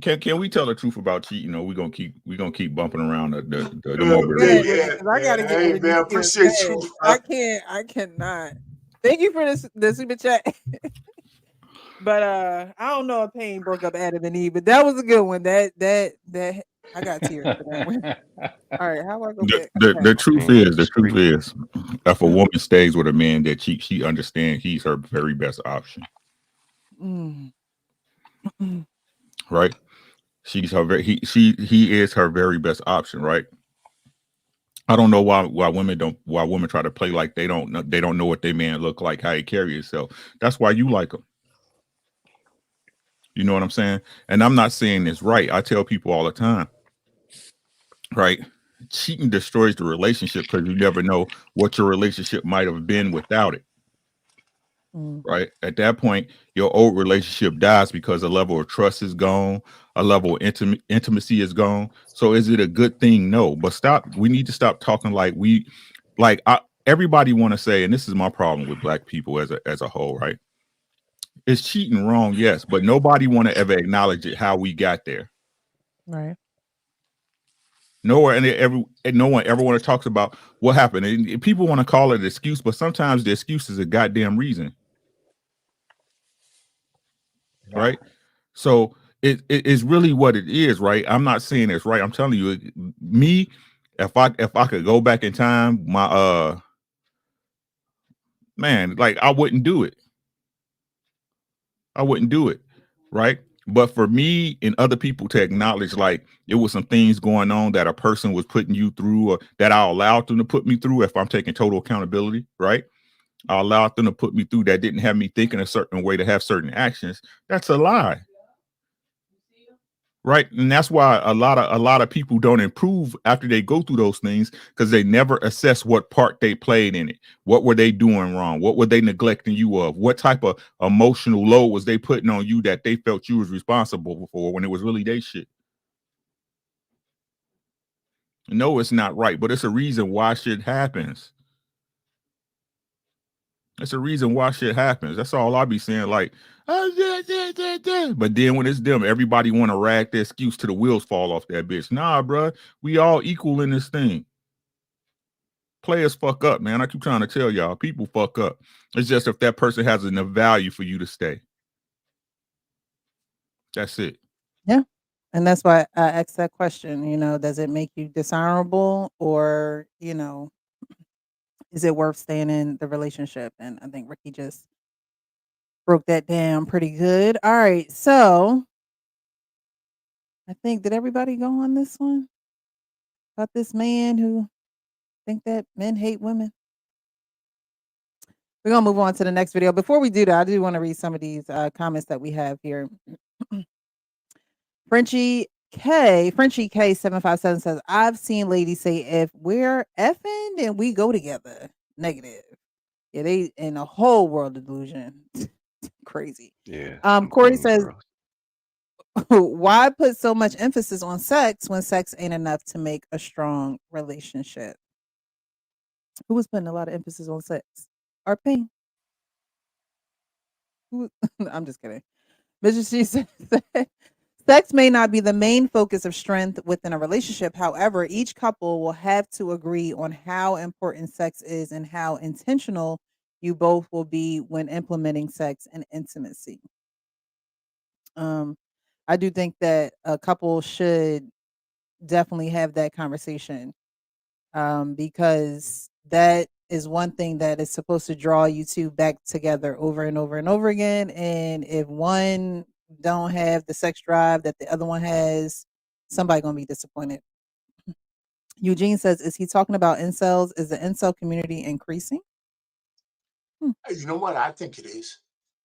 Speaker 5: Can we tell the truth about cheating, or we gonna keep bumping around the
Speaker 1: Wait
Speaker 5: mulberry
Speaker 1: a
Speaker 5: bush?
Speaker 1: minute, 'cause I gotta get
Speaker 3: Hey,
Speaker 1: rid of
Speaker 3: man,
Speaker 1: these
Speaker 3: appreciate
Speaker 1: kids.
Speaker 3: you.
Speaker 1: I cannot. Thank you for the super chat. But I don't know if Pain broke up Adam and Eve, but that was a good one. That I got tears for that one. All right, how do I go back?
Speaker 5: The truth is,
Speaker 4: Scream.
Speaker 5: if a woman stays with a man that cheats, she understands he's her very best option,
Speaker 1: Mm.
Speaker 5: right? She's her he is her very best option, right? I don't know why women try to play like they don't know what their man look like, how he carry himself. That's why you like him. You know what I'm saying? And I'm not saying this right. I tell people all the time, right? Cheating destroys the relationship because you never know what your relationship might have been without it. Right? At that point, your old relationship dies because a level of trust is gone, a level of intimacy is gone. So is it a good thing? No. But we need to stop talking like everybody want to say, and this is my problem with black people as a whole, right? Is cheating wrong? Yes, but nobody want to ever acknowledge it, how we got there.
Speaker 1: Right.
Speaker 5: No one ever want to talk about what happened. And people want to call it an excuse, but sometimes the excuse is a goddamn reason. Right? So it is really what it is, right? I'm not saying it's right. I'm telling you, me, if I could go back in time, my man, like I wouldn't do it. I wouldn't do it, right? But for me and other people to acknowledge, like it was some things going on that a person was putting you through, or that I allowed them to put me through, if I'm taking total accountability, right? I allowed them to put me through that didn't have me thinking a certain way to have certain actions. That's a lie. Right. And that's why a lot of people don't improve after they go through those things, because they never assess what part they played in it. What were they doing wrong? What were they neglecting you of? What type of emotional load was they putting on you that they felt you was responsible for when it was really their shit? No, it's not right, but it's a reason why shit happens. It's a reason why shit happens. That's all I be saying. Like, but then when it's them, everybody want to rag the excuse to the wheels fall off that bitch. Nah, bro, we all equal in this thing. Players fuck up, man. I keep trying to tell y'all, people fuck up. It's just if that person has enough value for you to stay. That's it.
Speaker 1: Yeah. And that's why I asked that question, does it make you dishonorable, or, is it worth staying in the relationship? And I think Ricky just broke that down pretty good. All right. So I think, did everybody go on this one about this man who think that men hate women? We're gonna move on to the next video. Before we do that, I do want to read some of these comments that we have here. Frenchie K757 says, I've seen ladies say, if we're effing, then we go together. Negative. Yeah, they in a whole world of delusion. Crazy.
Speaker 4: Yeah.
Speaker 1: Corey says, why put so much emphasis on sex when sex ain't enough to make a strong relationship? Who was putting a lot of emphasis on sex? Our pain. I'm just kidding. Mrs. She said, sex may not be the main focus of strength within a relationship. However, each couple will have to agree on how important sex is and how intentional you both will be when implementing sex and intimacy. I do think that a couple should definitely have that conversation, because that is one thing that is supposed to draw you two back together over and over and over again. And if one don't have the sex drive that the other one has, somebody gonna be disappointed. Eugene says, is he talking about incels? Is the incel community increasing?
Speaker 3: You know what? I think it is.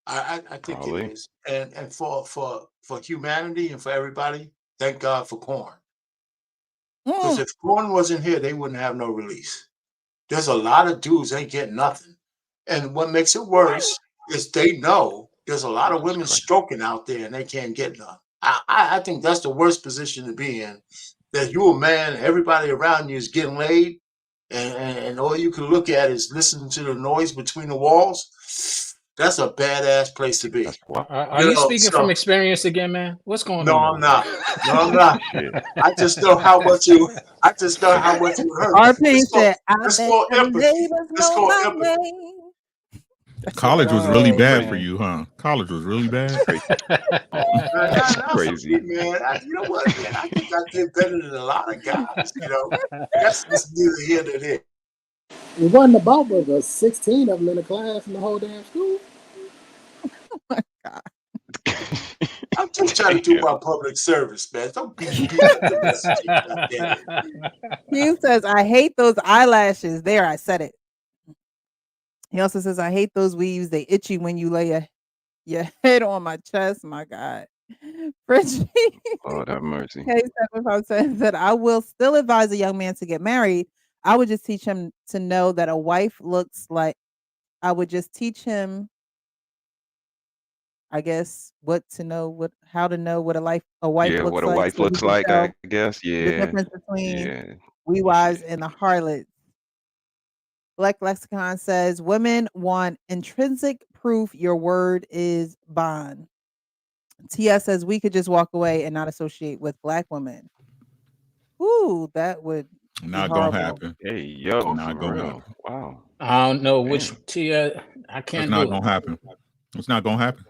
Speaker 3: I think
Speaker 4: Probably.
Speaker 3: it is. And for humanity and for everybody, thank God for corn. Because if corn wasn't here, they wouldn't have no release. There's a lot of dudes ain't getting nothing. And what makes it worse is they know there's a lot of women stroking out there and they can't get none. I think that's the worst position to be in. That you're a man, everybody around you is getting laid, and all you can look at is listening to the noise between the walls. That's a badass place to be.
Speaker 6: Are you speaking from experience again, man? What's going on?
Speaker 3: No, I'm not. No, I'm not. I just know how much you. I just know how much you hurt.
Speaker 1: Our pain said,
Speaker 3: It's called empathy. It's called empathy.
Speaker 5: College was really bad for you, huh? College was really bad.
Speaker 3: That's crazy, man. You know what, man? I think I did better than a lot of guys. You know, that's just neither here nor there.
Speaker 8: It wasn't about but the 16 of them in the class in the whole damn school.
Speaker 1: Oh my God.
Speaker 3: I'm just trying to do my public service, man. Don't beat the message.
Speaker 1: Hugh says, I hate those eyelashes. There, I said it. He also says, I hate those weaves. They itchy when you lay your head on my chest. My God. Frenchie.
Speaker 4: Oh, that mercy.
Speaker 1: K757 said, I will still advise a young man to get married. I would just teach him to know that a wife looks like, I would just teach him, I guess, how to know what a wife looks like.
Speaker 4: What a wife looks like, I guess. Yeah.
Speaker 1: The difference between we wives and the harlots. Black Lexicon says, women want intrinsic proof your word is bond. TS says, we could just walk away and not associate with Black women. Ooh, that would
Speaker 5: not gonna happen.
Speaker 4: Hey, yo,
Speaker 5: not gonna happen.
Speaker 4: Wow.
Speaker 6: I don't know which Tia. I can't.
Speaker 5: It's not gonna happen. It's not gonna happen.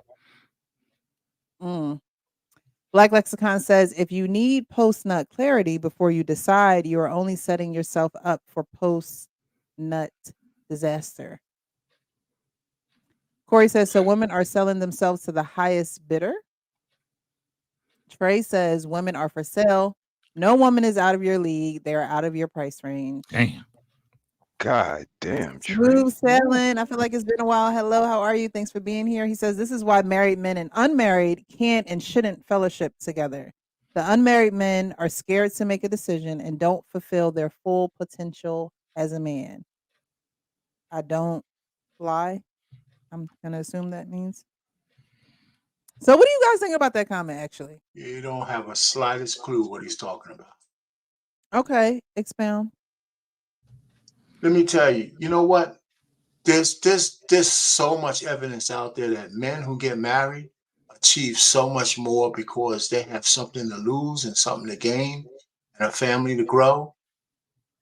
Speaker 1: Black Lexicon says, if you need post-nut clarity before you decide, you are only setting yourself up for post-nut disaster. Corey says, so women are selling themselves to the highest bidder. Trey says, women are for sale. No woman is out of your league. They're out of your price range.
Speaker 5: Damn.
Speaker 4: God damn.
Speaker 1: Smooth sailing. I feel like it's been a while. Hello, how are you? Thanks for being here. He says, this is why married men and unmarried can't and shouldn't fellowship together. The unmarried men are scared to make a decision and don't fulfill their full potential as a man. I don't lie. I'm going to assume that means. So what do you guys think about that comment, actually?
Speaker 3: You don't have a slightest clue what he's talking about.
Speaker 1: Okay, expound.
Speaker 3: Let me tell you, you know what? There's so much evidence out there that men who get married achieve so much more because they have something to lose and something to gain and a family to grow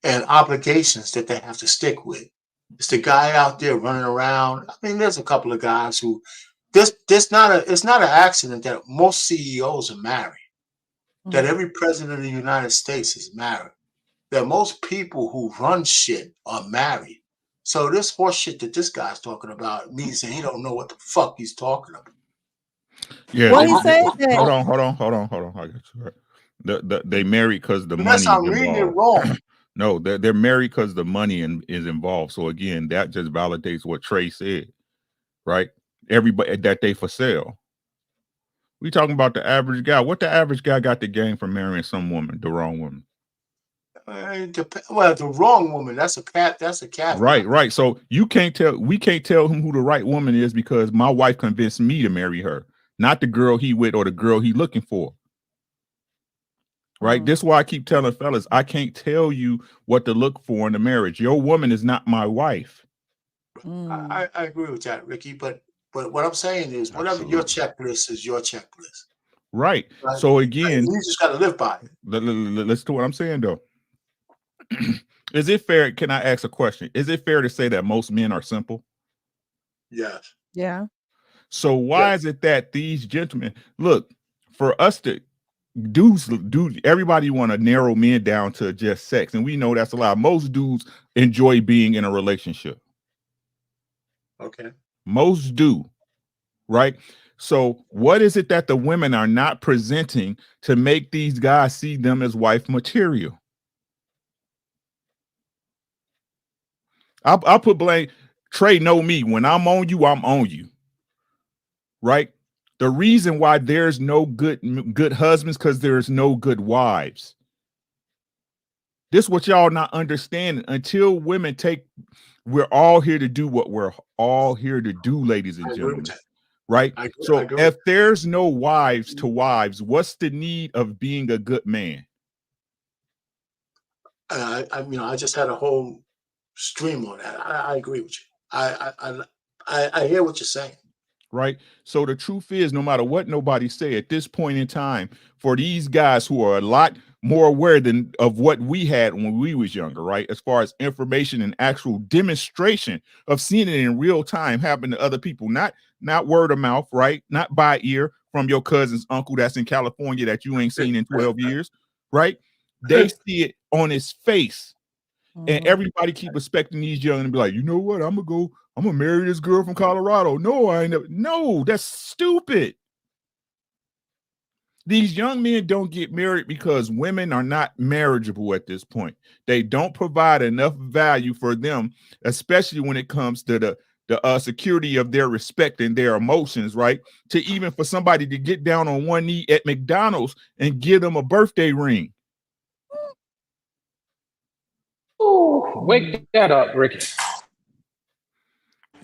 Speaker 3: and obligations that they have to stick with. It's the guy out there running around. I mean, there's a couple of guys who it's not an accident that most CEOs are married, that every president of the United States is married, that most people who run shit are married. So this horse shit that this guy's talking about means that he don't know what the fuck he's talking about.
Speaker 5: Yeah.
Speaker 1: What he said?
Speaker 5: Hold on. I got you right. They married because the
Speaker 3: Unless
Speaker 5: money
Speaker 3: I'm reading it
Speaker 5: involved.
Speaker 3: wrong.
Speaker 5: No, they're married because the money is involved. So again, that just validates what Trey said, right? Everybody that they for sale. We talking about the average guy. What the average guy got to gain from marrying some woman, the wrong woman?
Speaker 3: Well, the wrong woman. That's a caveat.
Speaker 5: Right. So we can't tell him who the right woman is because my wife convinced me to marry her, not the girl he with or the girl he looking for. Right. This is why I keep telling fellas, I can't tell you what to look for in a marriage. Your woman is not my wife.
Speaker 3: I agree with that, Ricky. But what I'm saying is, whatever your checklist is, your checklist.
Speaker 5: Right. So again,
Speaker 3: you just got to live by it.
Speaker 5: Let's do what I'm saying though. Is it fair? Can I ask a question? Is it fair to say that most men are simple?
Speaker 3: Yes.
Speaker 1: Yeah.
Speaker 5: So why is it that these gentlemen look for us to dudes everybody want to narrow men down to just sex, and we know that's a lot. Most dudes enjoy being in a relationship.
Speaker 3: Okay.
Speaker 5: Most do, right? So what is it that the women are not presenting to make these guys see them as wife material? I'll put blame. Trey know me. When I'm on you, I'm on you. Right? The reason why there's no good husbands because there's no good wives. This is what y'all not understanding. Until women we're all here to do what we're all here to do, ladies and gentlemen. Right? So if there's no wives to wives, what's the need of being a good man?
Speaker 3: I just had a whole stream on that. I agree with you. I hear what you're saying.
Speaker 5: Right. So the truth is, no matter what nobody say at this point in time, for these guys who are a lot more aware of what we had when we was younger, right? As far as information and actual demonstration of seeing it in real time happen to other people, not word of mouth, right? Not by ear from your cousin's uncle that's in California that you ain't seen in 12 years, right? They see it on his face. And everybody keep expecting these young and be like, you know what? I'm gonna marry this girl from Colorado. No, I ain't never. No, that's stupid. These young men don't get married because women are not marriageable at this point. They don't provide enough value for them, especially when it comes to the security of their respect and their emotions, right? To even for somebody to get down on one knee at McDonald's and give them a birthday ring.
Speaker 6: Wake that up, Ricky.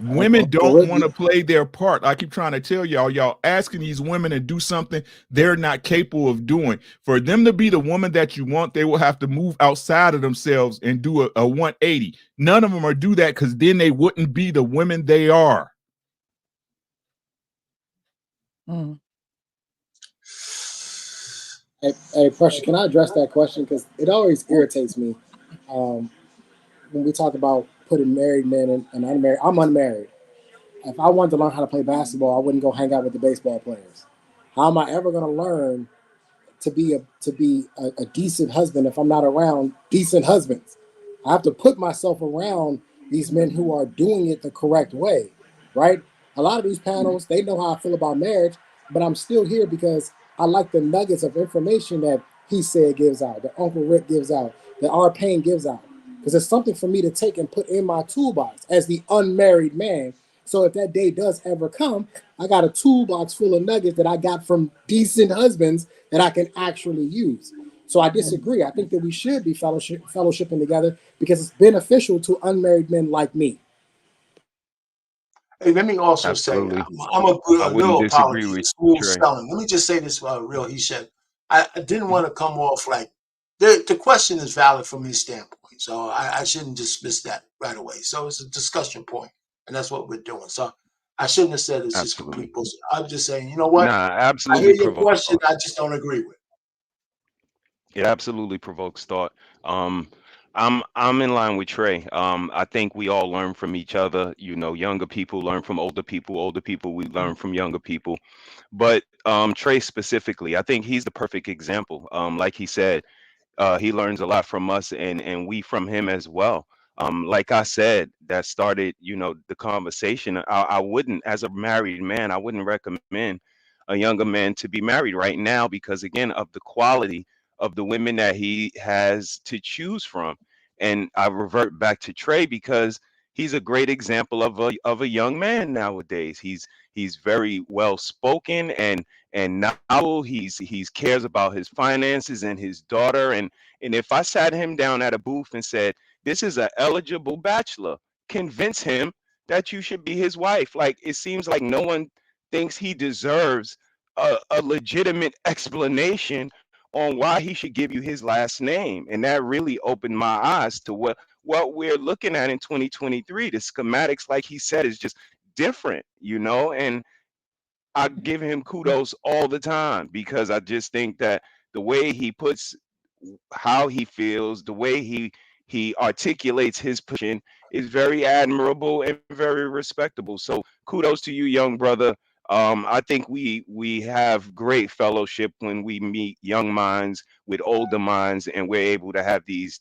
Speaker 5: Women don't want to play their part. I keep trying to tell y'all asking these women to do something they're not capable of doing. For them to be the woman that you want, they will have to move outside of themselves and do a 180. None of them are do that because then they wouldn't be the women they are.
Speaker 8: Hey, Pressure, can I address that question? Because it always irritates me when we talk about putting married men and unmarried. I'm unmarried. If I wanted to learn how to play basketball, I wouldn't go hang out with the baseball players. How am I ever going to learn to be a decent husband if I'm not around decent husbands? I have to put myself around these men who are doing it the correct way, right? A lot of these panels, they know how I feel about marriage, but I'm still here because I like the nuggets of information that he said gives out, that Uncle Rick gives out, that R. Payne gives out. Because it's something for me to take and put in my toolbox as the unmarried man. So if that day does ever come, I got a toolbox full of nuggets that I got from decent husbands that I can actually use. So I disagree. I think that we should be fellowshipping together because it's beneficial to unmarried men like me.
Speaker 3: Hey, let me also say, I'm a little apology for smooth selling. Let me just say this real. He said, I didn't want to come off like the question is valid from his standpoint, so I shouldn't dismiss that right away. So it's a discussion point, and that's what we're doing. So I shouldn't have said it's just complete bullshit. I'm just saying, you know what? I hear your question. I just don't agree with it.
Speaker 4: It absolutely provokes thought. I'm in line with Trey. I think we all learn from each other. You know, younger people learn from older people we learn from younger people. But Trey specifically, I think he's the perfect example. Like he said, he learns a lot from us and we from him as well. Like I said, that started, the conversation. I wouldn't, as a married man, I wouldn't recommend a younger man to be married right now because, again, of the quality of the women that he has to choose from. And I revert back to Trey because he's a great example of a young man nowadays. He's very well spoken and knowledgeable. He's cares about his finances and his daughter. And if I sat him down at a booth and said, "This is an eligible bachelor," convince him that you should be his wife. Like, it seems like no one thinks he deserves a legitimate explanation on why he should give you his last name. And that really opened my eyes to what we're looking at in 2023. The schematics, like he said, is just different, and I give him kudos all the time because I just think that the way he puts how he feels, the way he articulates his position is very admirable and very respectable. So kudos to you, young brother. I think we have great fellowship when we meet young minds with older minds, and we're able to have these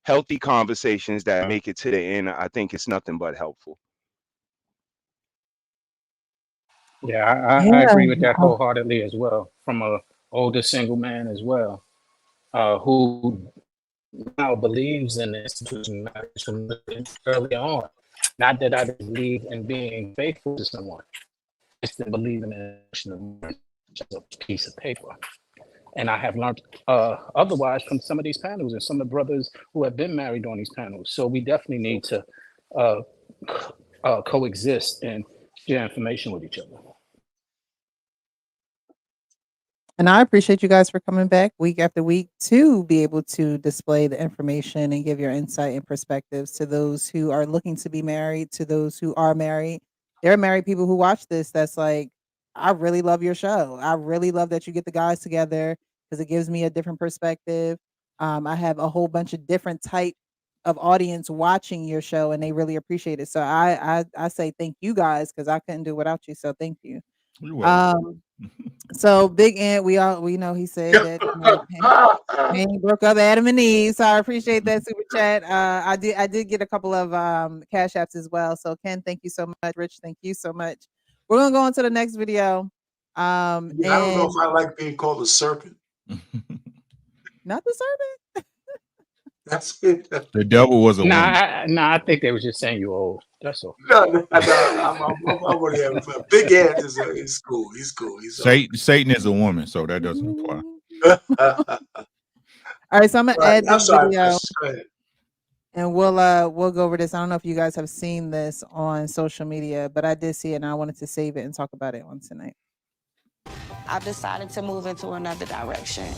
Speaker 4: healthy conversations that make it to the end. I think it's nothing but helpful.
Speaker 6: Yeah, I agree with that wholeheartedly as well. From a older single man as well, who now believes in the institution of marriage from early on. Not that I believe in being faithful to someone, just to believe in the institution of marriage as a piece of paper. And I have learned otherwise from some of these panels and some of the brothers who have been married on these panels. So we definitely need to coexist and share information with each other.
Speaker 1: And I appreciate you guys for coming back week after week to be able to display the information and give your insight and perspectives to those who are looking to be married, to those who are married. There are married people who watch this that's like, I really love your show. I really love that you get the guys together because it gives me a different perspective. I have a whole bunch of different type of audience watching your show and they really appreciate it. So I say thank you guys because I couldn't do it without you. So thank you.
Speaker 5: You're welcome.
Speaker 1: So Big Ant, we know he said that he broke up Adam and Eve. So I appreciate that super chat. I did get a couple of cash apps as well. So Ken, thank you so much. Rich, thank you so much. We're gonna go on to the next video.
Speaker 3: I don't know if I like being called a serpent.
Speaker 1: Not the serpent.
Speaker 3: That's it.
Speaker 5: The devil was a woman.
Speaker 6: I think they was just saying you old. That's all.
Speaker 3: No, I'm already having fun. Big Ant is cool. He's cool.
Speaker 5: Satan is a woman, so that doesn't apply.
Speaker 1: All right, so I'm gonna add this video,
Speaker 3: Go ahead.
Speaker 1: and we'll go over this. I don't know if you guys have seen this on social media, but I did see it, and I wanted to save it and talk about it on tonight.
Speaker 11: I've decided to move into another direction.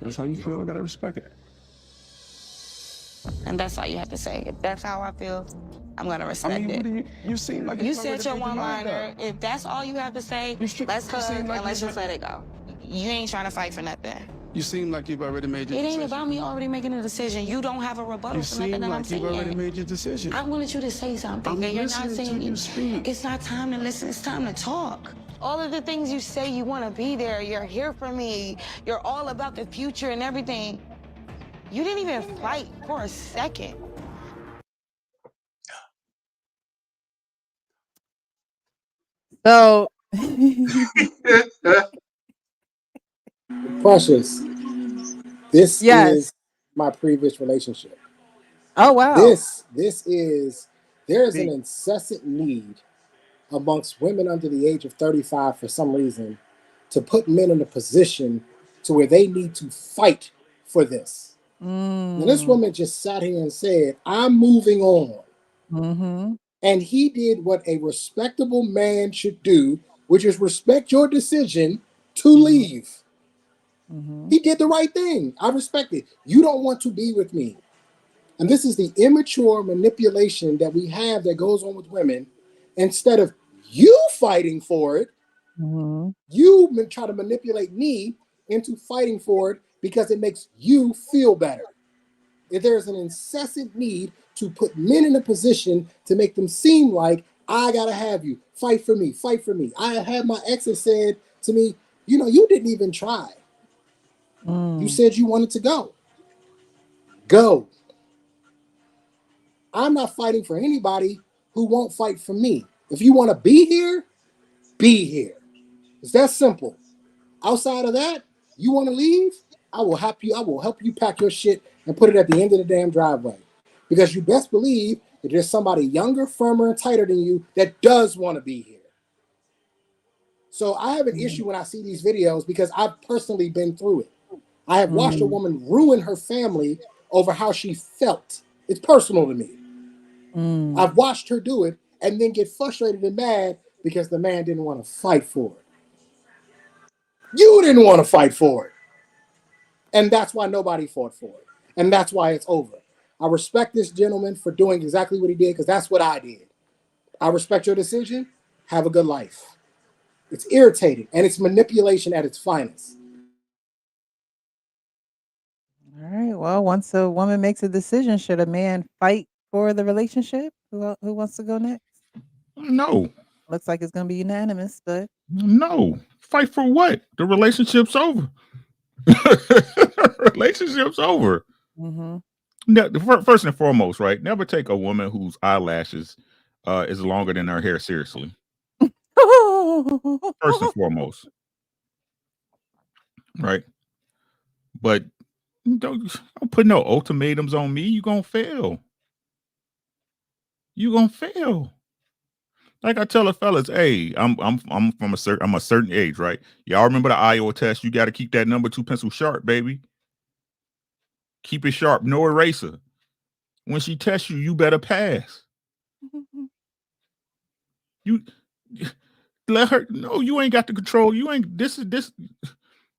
Speaker 12: That's how you feel. I gotta respect it.
Speaker 11: And that's all you have to say. If that's how I feel, I'm gonna respect it.
Speaker 12: You seem like
Speaker 11: you said your one-liner. If that's all you have to say, let's hug and let's just let it go. You ain't trying to fight for nothing.
Speaker 12: You seem like you've already made your decision.
Speaker 11: It ain't about me already making a decision. You don't have a rebuttal for nothing that I'm saying.
Speaker 12: You've already made your decision.
Speaker 11: I wanted you to say something.
Speaker 12: I'm
Speaker 11: you're not
Speaker 12: listening
Speaker 11: saying
Speaker 12: to you speak.
Speaker 11: It's not time to listen. It's time to talk. All of the things you say you want to be there. You're here for me. You're all about the future and everything. You didn't even fight for a second.
Speaker 1: So,
Speaker 8: Precious, this is my previous relationship.
Speaker 1: Oh wow.
Speaker 8: There is an incessant need amongst women under the age of 35 for some reason to put men in a position to where they need to fight for this. Now this woman just sat here and said, I'm moving on.
Speaker 1: Mm-hmm.
Speaker 8: And he did what a respectable man should do, which is respect your decision to leave.
Speaker 1: Mm-hmm.
Speaker 8: He did the right thing. I respect it. You don't want to be with me. And this is the immature manipulation that we have that goes on with women. Instead of you fighting for it, you try to manipulate me into fighting for it because it makes you feel better. If there's an incessant need to put men in a position to make them seem like, I gotta have you, fight for me, fight for me. I had my exes said to me, you didn't even try. You said you wanted to go. Go. I'm not fighting for anybody who won't fight for me. If you want to be here, be here. It's that simple. Outside of that, you want to leave, I will help you pack your shit and put it at the end of the damn driveway. Because you best believe that there's somebody younger, firmer, and tighter than you that does want to be here. So I have an issue when I see these videos because I've personally been through it. I have watched a woman ruin her family over how she felt. It's personal to me. I've watched her do it and then get frustrated and mad because the man didn't want to fight for it. You didn't want to fight for it. And that's why nobody fought for it. And that's why it's over. I respect this gentleman for doing exactly what he did because that's what I did. I respect your decision. Have a good life. It's irritating and it's manipulation at its finest.
Speaker 1: All right. Well, once a woman makes a decision, should a man fight for the relationship? Who wants to go next?
Speaker 5: No.
Speaker 1: Looks like it's going to be unanimous, but
Speaker 5: no. Fight for what? The relationship's over. Relationship's over. First and foremost, right? Never take a woman whose eyelashes is longer than her hair seriously. First and foremost, right? But don't put no ultimatums on me. You gonna fail. You gonna fail. Like I tell the fellas, hey, I'm from a certain age, right? Y'all remember the Iowa test? You got to keep that number 2 pencil sharp, baby. Keep it sharp, no eraser. When she tests you, you better pass. You let her. No, you ain't got the control. You ain't. This.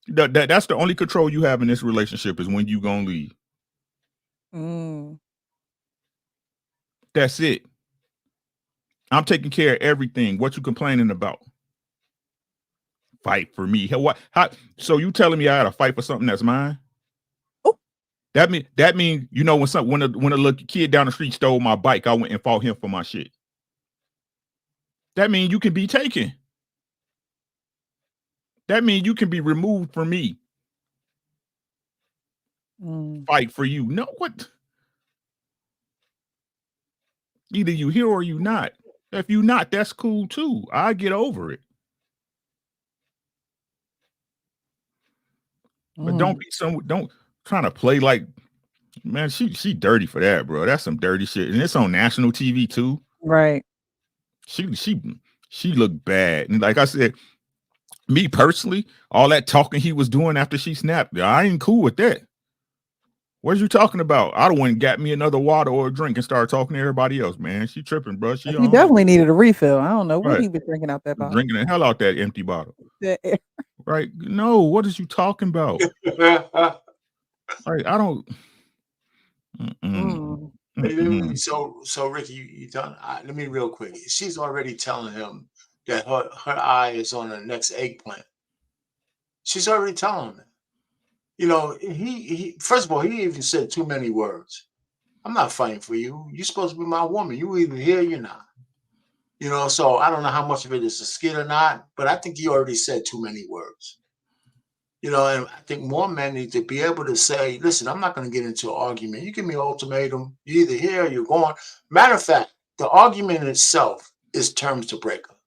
Speaker 5: That's the only control you have in this relationship is when you gonna leave. That's it. I'm taking care of everything. What you complaining about? Fight for me. How? So you telling me I gotta fight for something that's mine?
Speaker 1: Oh.
Speaker 5: That mean you know when a little kid down the street stole my bike, I went and fought him for my shit. That means you can be taken. That means you can be removed from me. Fight for you. No, what? Either you here or you not. If you not, that's cool too. I get over it. But don't trying to play like, man, she dirty for that, bro. That's some dirty shit. And it's on national TV too.
Speaker 1: Right.
Speaker 5: She looked bad. And like I said, me personally, all that talking he was doing after she snapped, I ain't cool with that. What are you talking about? I don't want to got me another water or a drink and start talking to everybody else, man. She tripping, bro.
Speaker 1: He definitely needed a refill. I don't know what he was drinking out that bottle.
Speaker 5: Drinking the hell out that empty bottle. Right? No, what is you talking about? Right? I don't.
Speaker 3: So Ricky, you done? Let me real quick. She's already telling him that her eye is on the next eggplant. She's already telling him. You know, he first of all, he even said too many words. I'm not fighting for you. You're supposed to be my woman. You either here or you're not. You know, so I don't know how much of it is a skit or not, but I think he already said too many words. You know, and I think more men need to be able to say, listen, I'm not going to get into an argument. You give me an ultimatum. You're either here or you're gone. Matter of fact, the argument in itself is terms to break up.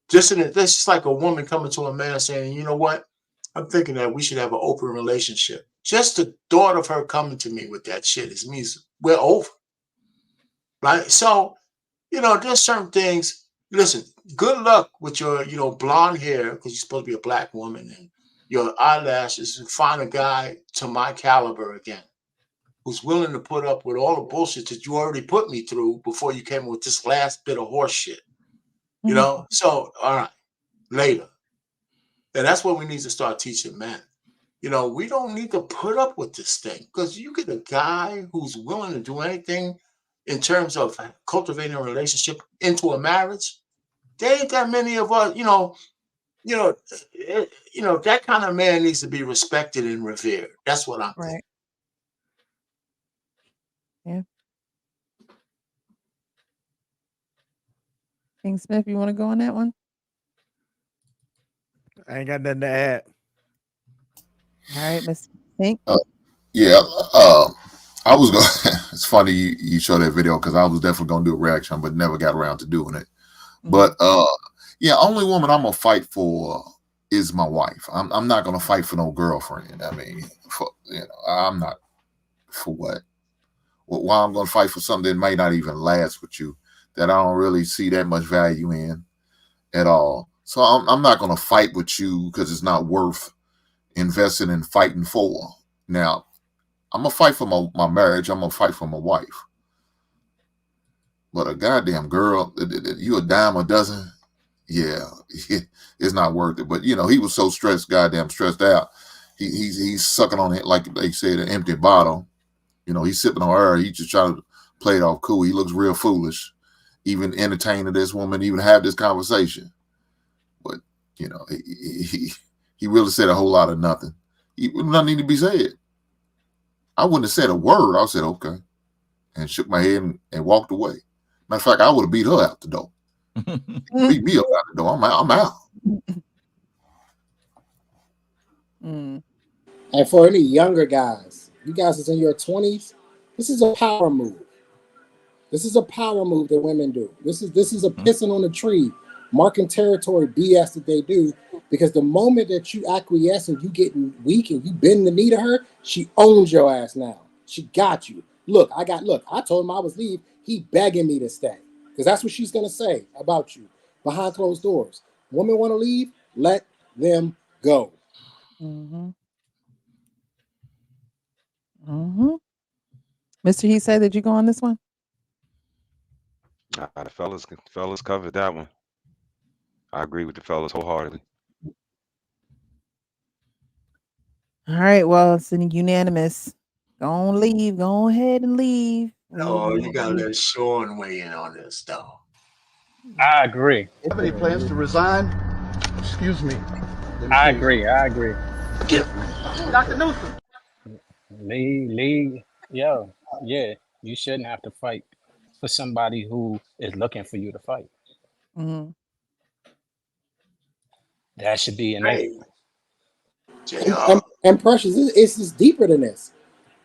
Speaker 3: That's just like a woman coming to a man saying, you know what? I'm thinking that we should have an open relationship. Just the thought of her coming to me with that shit means we're over. Right? So, you know, there's certain things. Listen, good luck with your, you know, blonde hair, because you're supposed to be a black woman, and your eyelashes, and find a guy to my caliber again, who's willing to put up with all the bullshit that you already put me through before you came with this last bit of horse shit. You know? So, all right, later. And that's what we need to start teaching men. You know, we don't need to put up with this thing, because you get a guy who's willing to do anything in terms of cultivating a relationship into a marriage. There ain't that many of us, you know, that kind of man needs to be respected and revered. That's what I'm thinking.
Speaker 1: Yeah. King Smith, you want to go on that one?
Speaker 2: I ain't got nothing to add.
Speaker 1: All right, Miss Pink.
Speaker 7: Yeah, I was going. It's funny you show that video, because I was definitely going to do a reaction, but never got around to doing it. But yeah, only woman I'm gonna fight for is my wife. I'm not gonna fight for no girlfriend. I mean, I'm not for what. Well, why I'm gonna fight for something that may not even last with you, that I don't really see that much value in at all. So I'm not gonna fight with you because it's not worth investing in fighting for. Now, I'm gonna fight for my marriage. I'm gonna fight for my wife. But a goddamn girl, you a dime a dozen, yeah, it's not worth it. But he was so goddamn stressed out. He's sucking on it like they said, an empty bottle. He's sipping on her. He just trying to play it off cool. He looks real foolish, even entertaining this woman, even have this conversation. But he really said a whole lot of nothing. Nothing need to be said. I wouldn't have said a word. I said okay, and shook my head and walked away. Matter of fact, I would have beat her out the door. Beat me up out the door. I'm out.
Speaker 8: And for any younger guys, you guys is in your 20s, this is a power move. This is a power move that women do. This is a pissing on the tree, marking territory BS that they do. Because the moment that you acquiesce and you getting weak and you bend the knee to her, she owns your ass now. She got you. Look, I told him I was leave. He begging me to stay. Because that's what she's gonna say about you behind closed doors. Women want to leave, let them go.
Speaker 1: Mr. He said, did you go on this one?
Speaker 4: The fellas covered that one. I agree with the fellas wholeheartedly.
Speaker 1: All right. Well, it's unanimous. Go leave. Go ahead and leave.
Speaker 3: No, you gotta let Sean weigh in on this, though.
Speaker 6: I agree.
Speaker 12: Have any plans to resign? Excuse me.
Speaker 6: I agree.
Speaker 12: Dr. Newsom.
Speaker 6: Lee, yeah, you shouldn't have to fight for somebody who is looking for you to fight. That should be innate.
Speaker 8: And Precious, it's just deeper than this.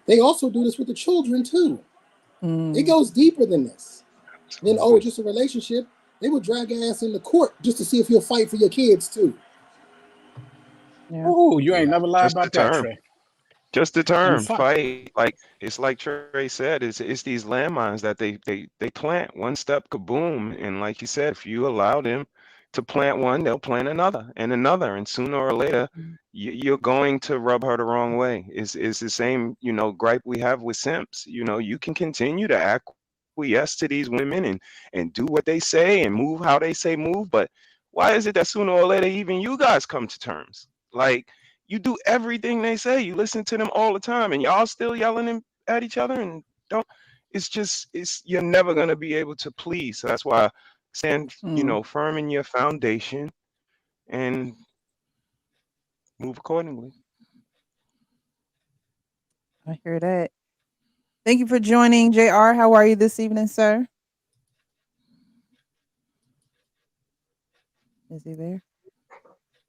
Speaker 8: They also do this with the children too. It goes deeper than this. Then, just a relationship. They will drag your ass into court just to see if you'll fight for your kids too.
Speaker 1: Yeah.
Speaker 6: Oh, you ain't never lied about that, Trey.
Speaker 4: Just the term fight, like it's like Trey said, it's these landmines that they plant. One step, kaboom, and like you said, if you allow them to plant one, they'll plant another, and sooner or later, you're going to rub her the wrong way. It's the same, gripe we have with simps. You can continue to acquiesce to these women and do what they say and move how they say move, but why is it that sooner or later even you guys come to terms? Like, you do everything they say. You listen to them all the time, and y'all still yelling at each other and don't. You're never gonna be able to please. So that's why stand, firm in your foundation and move accordingly.
Speaker 1: I hear that. Thank you for joining, JR. How are you this evening, sir? Is he there?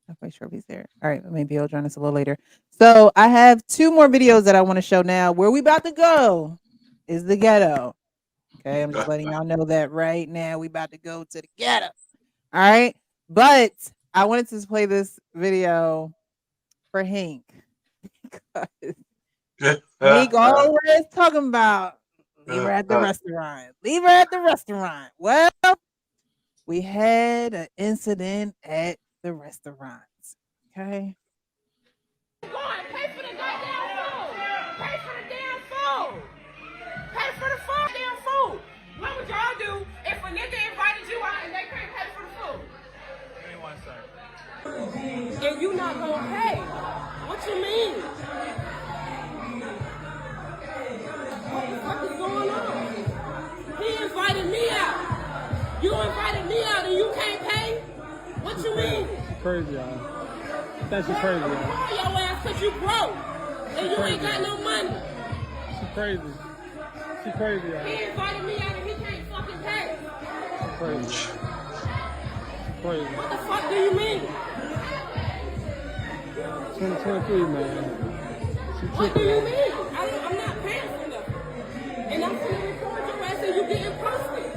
Speaker 1: Not quite sure if he's there. All right, maybe he'll join us a little later. So I have 2 more videos that I want to show now. Where we about to go is the ghetto. Okay, I'm just letting y'all know that right now we about to go to the ghetto. All right, but I wanted to play this video for Hank. Hank always talking about leave her at the restaurant. Leave her at the restaurant. Well, we had an incident at the restaurants. Okay.
Speaker 13: Pay for the goddamn food. Pay for the damn food. Pay for the damn food. What would y'all do if a nigga invited you out and they can't pay for the food? Give me 1 second. And you not gonna pay? What you mean? What the fuck is going on? He invited me out. You invited me out and you can't pay? What you mean?
Speaker 14: Crazy, y'all. That's just crazy, y'all.
Speaker 13: Call your ass because you broke and you ain't got no money.
Speaker 14: She crazy. She crazy, y'all.
Speaker 13: He invited me out and he can't fucking pay.
Speaker 14: She crazy. Crazy.
Speaker 13: What the fuck do you mean?
Speaker 14: 2023, man.
Speaker 13: What do you mean? I'm not paying for nothing. And I'm gonna record your ass and you getting posted.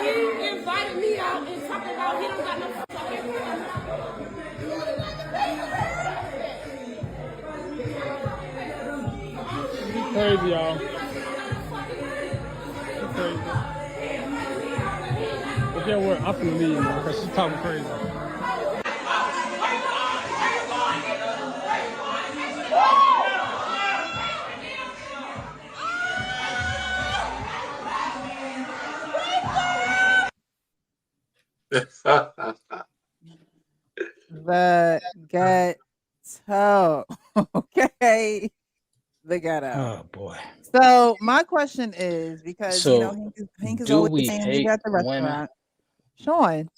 Speaker 13: He invited me out and talking about he don't got no
Speaker 14: crazy, y'all. She crazy. But yeah, what? I'm finna leave, man, because she's talking crazy.
Speaker 1: The ghetto. Okay. The ghetto.
Speaker 6: Oh boy.
Speaker 1: So my question is, because you know
Speaker 6: So
Speaker 1: Hank is
Speaker 6: do
Speaker 1: always
Speaker 6: we
Speaker 1: saying leave
Speaker 6: hate
Speaker 1: at the
Speaker 6: women?
Speaker 1: restaurant. Sean,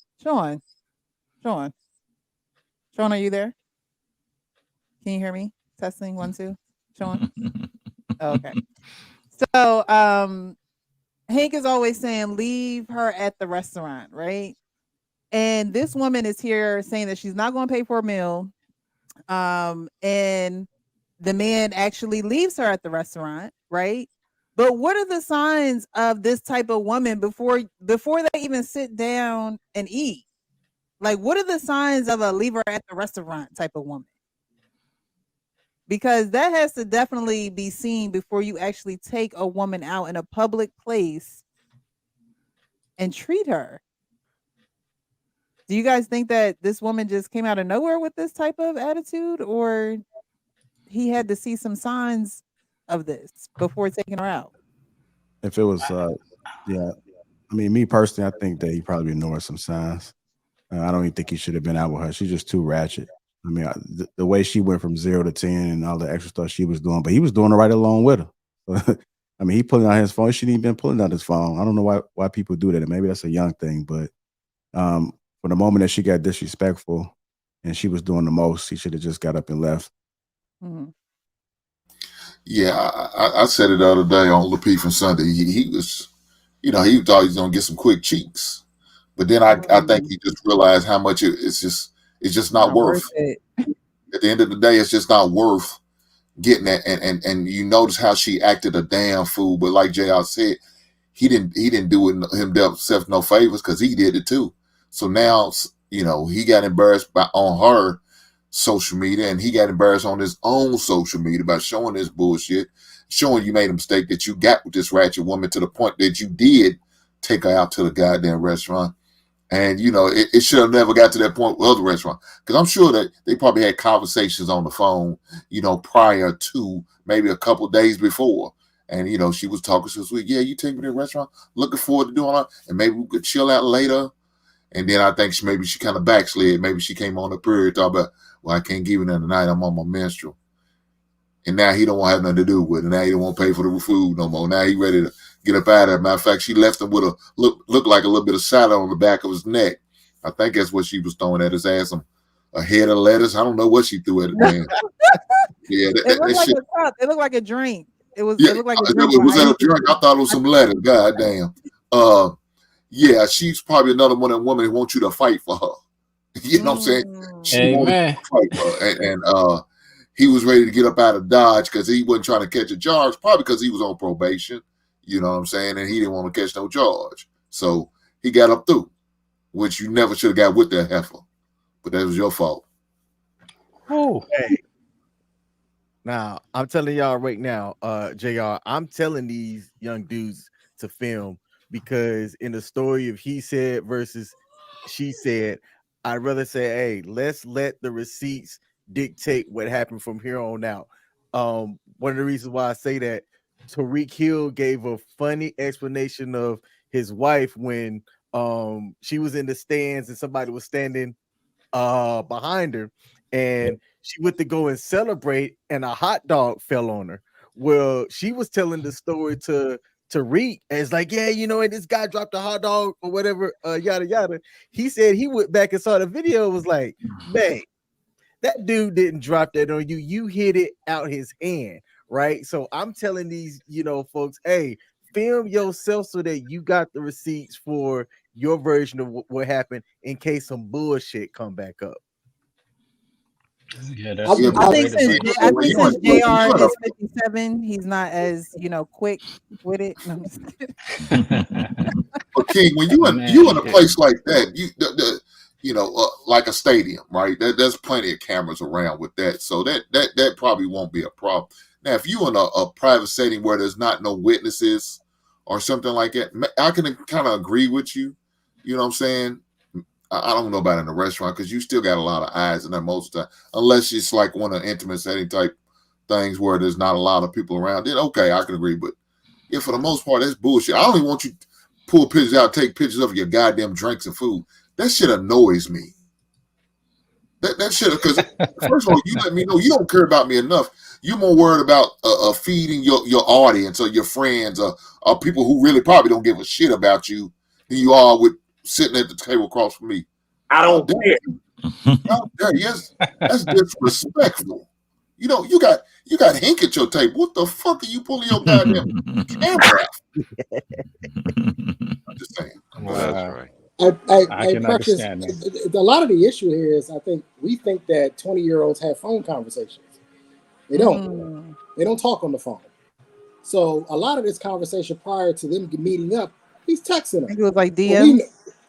Speaker 1: are you there? Can you hear me? Testing 1 2. Sean. Okay. So Hank is always saying leave her at the restaurant, right? And this woman is here saying that she's not going to pay for a meal. And the man actually leaves her at the restaurant, right? But what are the signs of this type of woman before they even sit down and eat? Like, what are the signs of a leave her at the restaurant type of woman? Because that has to definitely be seen before you actually take a woman out in a public place and treat her. Do you guys think that this woman just came out of nowhere with this type of attitude, or he had to see some signs of this before taking her out?
Speaker 15: If it was, yeah, I mean, me personally, I think that he probably ignored some signs. I don't even think he should have been out with her. She's just too ratchet. I mean, the way she went from 0 to 10 and all the extra stuff she was doing, but he was doing it right along with her. I mean, he pulling out his phone. He shouldn't even been pulling out his phone. I don't know why people do that. And maybe that's a young thing, but for the moment that she got disrespectful and she was doing the most, he should have just got up and left.
Speaker 1: Mm-hmm.
Speaker 7: Yeah, I said it the other day on LaPie from Sunday. He was, he thought he was gonna get some quick cheeks, but then I think he just realized how much it's just not worth
Speaker 1: it.
Speaker 7: At the end of the day, it's just not worth getting that. And you notice how she acted a damn fool. But like JR said, he didn't do it himself no favors because he did it too. So now he got embarrassed on her social media, and he got embarrassed on his own social media by showing this bullshit, showing you made a mistake, that you got with this ratchet woman to the point that you did take her out to the goddamn restaurant. And it should have never got to that point with other restaurants, because I'm sure that they probably had conversations on the phone, prior to maybe a couple days before. And she was talking so sweet, yeah, you take me to the restaurant, looking forward to doing it, and maybe we could chill out later. And then I think she kind of backslid. Maybe she came on the period, thought about, well, I can't give you that tonight, I'm on my menstrual. And now he don't want to have nothing to do with it. Now he don't want to pay for the food no more. Now he ready to get up out of it. Matter of fact, she left him with a look like a little bit of salad on the back of his neck. I think that's what she was throwing at his ass. A head of lettuce. I don't know what she threw at it, man. Yeah,
Speaker 1: it looked like a cup. It looked like a drink. It looked like a drink.
Speaker 7: Was that a drink? I thought it was some lettuce. God damn. Yeah, she's probably another one of the women who wants you to fight for her. You know what I'm saying? She wanted to fight for her. And he was ready to get up out of Dodge because he wasn't trying to catch a charge, probably because he was on probation. You know what I'm saying? And he didn't want to catch no charge. So he got up through, which you never should have got with that heifer. But that was your fault.
Speaker 6: Oh.
Speaker 2: Hey. Now, I'm telling y'all right now, JR, I'm telling these young dudes to film, because in the story of he said versus she said, I'd rather say, hey, let's let the receipts dictate what happened from here on out. One of the reasons why I say that, Tariq Hill gave a funny explanation of his wife when she was in the stands and somebody was standing behind her, and she went to go and celebrate, and a hot dog fell on her. Well, she was telling the story to Tariq as like, yeah, and this guy dropped a hot dog or whatever, yada yada. He said he went back and saw the video, was like, man, that dude didn't drop that on you. You hit it out his hand, right? So I'm telling these, folks, hey, film yourself so that you got the receipts for your version of what happened in case some bullshit come back up.
Speaker 6: Yeah,
Speaker 1: I think since JR is 57, he's not as quick with it. No, I'm just kidding.
Speaker 7: But King, when you in a place like that, like a stadium, right? There's plenty of cameras around with that, so that probably won't be a problem. Now, if you in a private setting where there's not no witnesses or something like that, I can kind of agree with you. You know what I'm saying? I don't know about in a restaurant because you still got a lot of eyes in there most of the time, unless it's like one of the intimate setting type things where there's not a lot of people around. Then okay, I can agree. But yeah, for the most part, that's bullshit. I don't even want you to pull pictures out, take pictures of your goddamn drinks and food. That shit annoys me. That shit, because first of all, you let me know you don't care about me enough. You're more worried about feeding your audience or your friends or people who really probably don't give a shit about you than you are with sitting at the table across from me.
Speaker 9: I don't care.
Speaker 7: Yes, that's disrespectful. You know, you got Hink at your table. What the fuck are you pulling your goddamn camera out? I'm just saying.
Speaker 4: That's right.
Speaker 8: I
Speaker 6: can
Speaker 8: Precious,
Speaker 6: understand that.
Speaker 8: a lot of the issue here is I think we think that 20-year-olds have phone conversations. They don't. They don't talk on the phone. So a lot of this conversation prior to them meeting up, he's texting her.
Speaker 1: I think it was like DMs.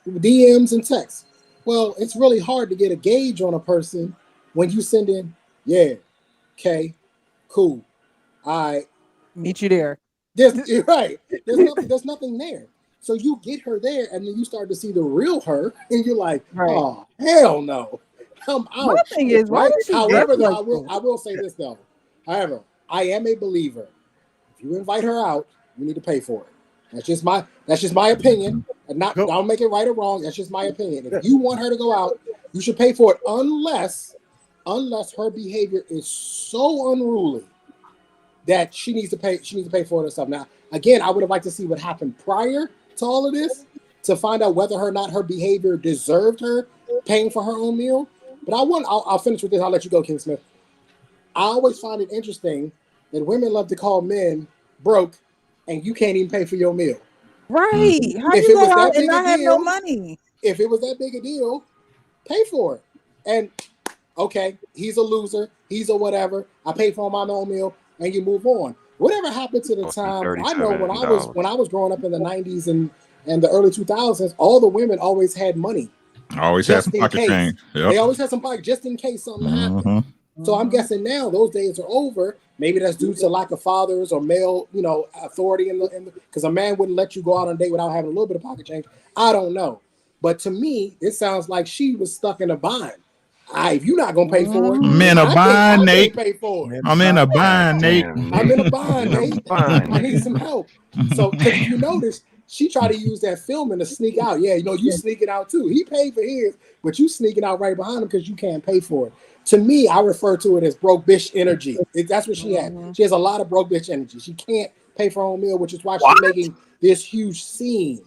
Speaker 8: DMs and texts. Well, it's really hard to get a gauge on a person when you send in, yeah, okay, cool, all right.
Speaker 1: Meet you there.
Speaker 8: You're right. There's nothing there. So you get her there, and then you start to see the real her, and you're like, oh, hell no. I'm out.
Speaker 1: My thing is, why does she
Speaker 8: However,
Speaker 1: get
Speaker 8: though, I will say this, though. However, I am a believer. If you invite her out, you need to pay for it. That's just my opinion. And I don't make it right or wrong. That's just my opinion. If you want her to go out, you should pay for it unless her behavior is so unruly that she needs to pay for it herself. Now, again, I would have liked to see what happened prior to all of this to find out whether or not her behavior deserved her paying for her own meal. But I'll finish with this. I'll let you go, King Smith. I always find it interesting that women love to call men broke and you can't even pay for your meal.
Speaker 1: Right. How
Speaker 8: If
Speaker 1: you
Speaker 8: it
Speaker 1: go
Speaker 8: was that
Speaker 1: out and
Speaker 8: big a
Speaker 1: not have no
Speaker 8: deal,
Speaker 1: money?
Speaker 8: If it was that big a deal, pay for it. And okay, he's a loser. He's a whatever. I pay for my own meal, and you move on. Whatever happened to the time? I know when I was growing up in the 90s and the early 2000s, all the women always had money.
Speaker 5: Always had some pocket change. Yep.
Speaker 8: They always had some pocket just in case something happened. So I'm guessing now those days are over. Maybe that's due to lack of fathers or male, authority in the because a man wouldn't let you go out on a date without having a little bit of pocket change. I don't know. But to me, it sounds like she was stuck in a bind. If you're not gonna pay for it,
Speaker 5: I'm in a bind, Nate.
Speaker 8: Pay for it.
Speaker 5: I'm in a bind, Nate.
Speaker 8: I'm in a bind, Nate. I need some help. So, because you notice, she tried to use that filming to sneak out. Yeah, you sneaking out too. He paid for his, but you sneaking out right behind him because you can't pay for it. To me, I refer to it as broke bitch energy. That's what she had. She has a lot of broke bitch energy. She can't pay for her own meal, which is why she's making this huge scene.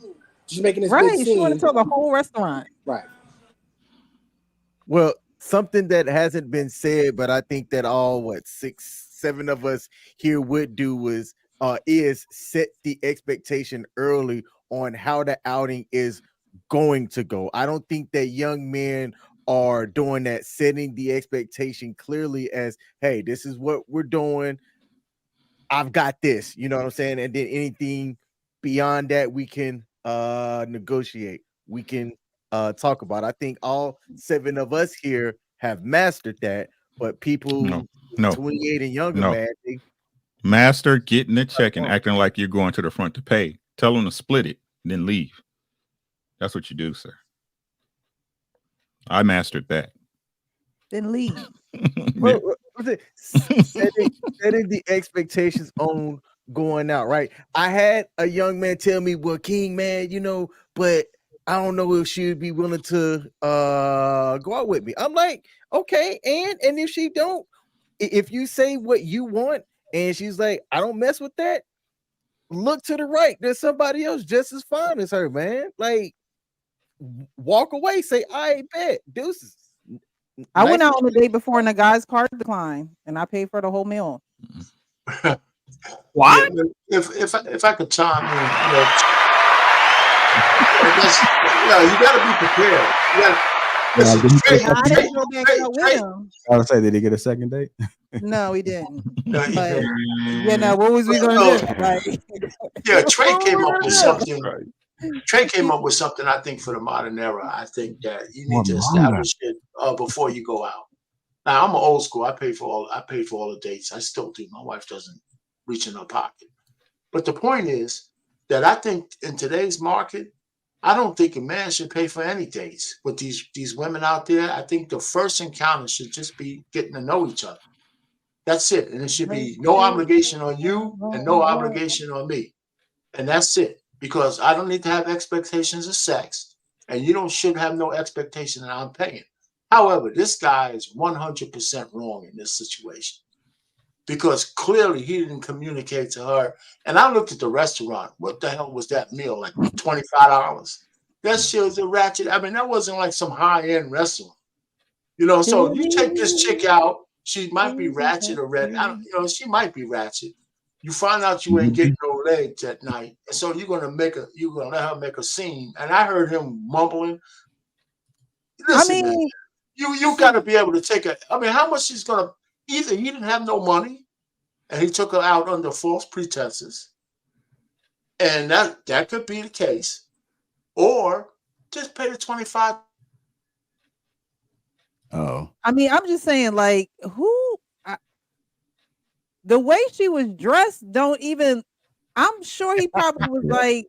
Speaker 8: She's making this big scene.
Speaker 1: She want to tell the whole restaurant.
Speaker 8: Right.
Speaker 2: Well, something that hasn't been said, but I think that all 6, 7 of us here would do is set the expectation early on how the outing is going to go. I don't think that young men are doing that, setting the expectation clearly as, hey, this is what we're doing. I've got this, you know what I'm saying? And then anything beyond that, we can negotiate. We can talk about. I think all 7 of us here have mastered that, but people 28 and younger, man,
Speaker 5: master getting the check and acting like you're going to the front to pay. Tell them to split it, then leave. That's what you do, sir. I mastered that.
Speaker 1: Then leave.
Speaker 2: Setting the expectations on going out, right? I had a young man tell me, well, King, man, but I don't know if she would be willing to go out with me. I'm like, okay, and if she don't, if you say what you want and she's like, I don't mess with that, look to the right. There's somebody else just as fine as her, man. Like, walk away, say, I bet, deuces.
Speaker 1: I went out on a date before and the guy's card declined and I paid for the whole meal.
Speaker 3: What? Yeah, if I could chime in, you got to be prepared.
Speaker 15: I would say, did he get a second date?
Speaker 1: No, he didn't.
Speaker 3: No, he
Speaker 1: didn't. What was we gonna do? Like,
Speaker 3: yeah, Trey came up with something. Trey came up with something. I think for the modern era, I think that you need to establish it before you go out. Now I'm an old school. I pay for all the dates. I still do. My wife doesn't reach in her pocket. But the point is that I think in today's market, I don't think a man should pay for any dates. But these women out there, I think the first encounter should just be getting to know each other. That's it. And it should be no obligation on you and no obligation on me. And that's it. Because I don't need to have expectations of sex. And you don't should have no expectation that I'm paying. However, this guy is 100% wrong in this situation. Because clearly he didn't communicate to her. And I looked at the restaurant. What the hell was that meal? Like $25? That shit was a ratchet. I mean, that wasn't like some high-end restaurant. You know, so you take this chick out, she might be ratchet or red. She might be ratchet. You find out you ain't getting no legs that night. And so you're gonna let her make a scene. And I heard him mumbling. Listen, man, you gotta be able to take it. I mean, how much he's gonna either he didn't have no money and he took her out under false pretenses. And that could be the case. Or just pay the 25.
Speaker 15: Oh,
Speaker 1: I mean, I'm just saying, like, the way she was dressed, don't even. I'm sure he probably was like,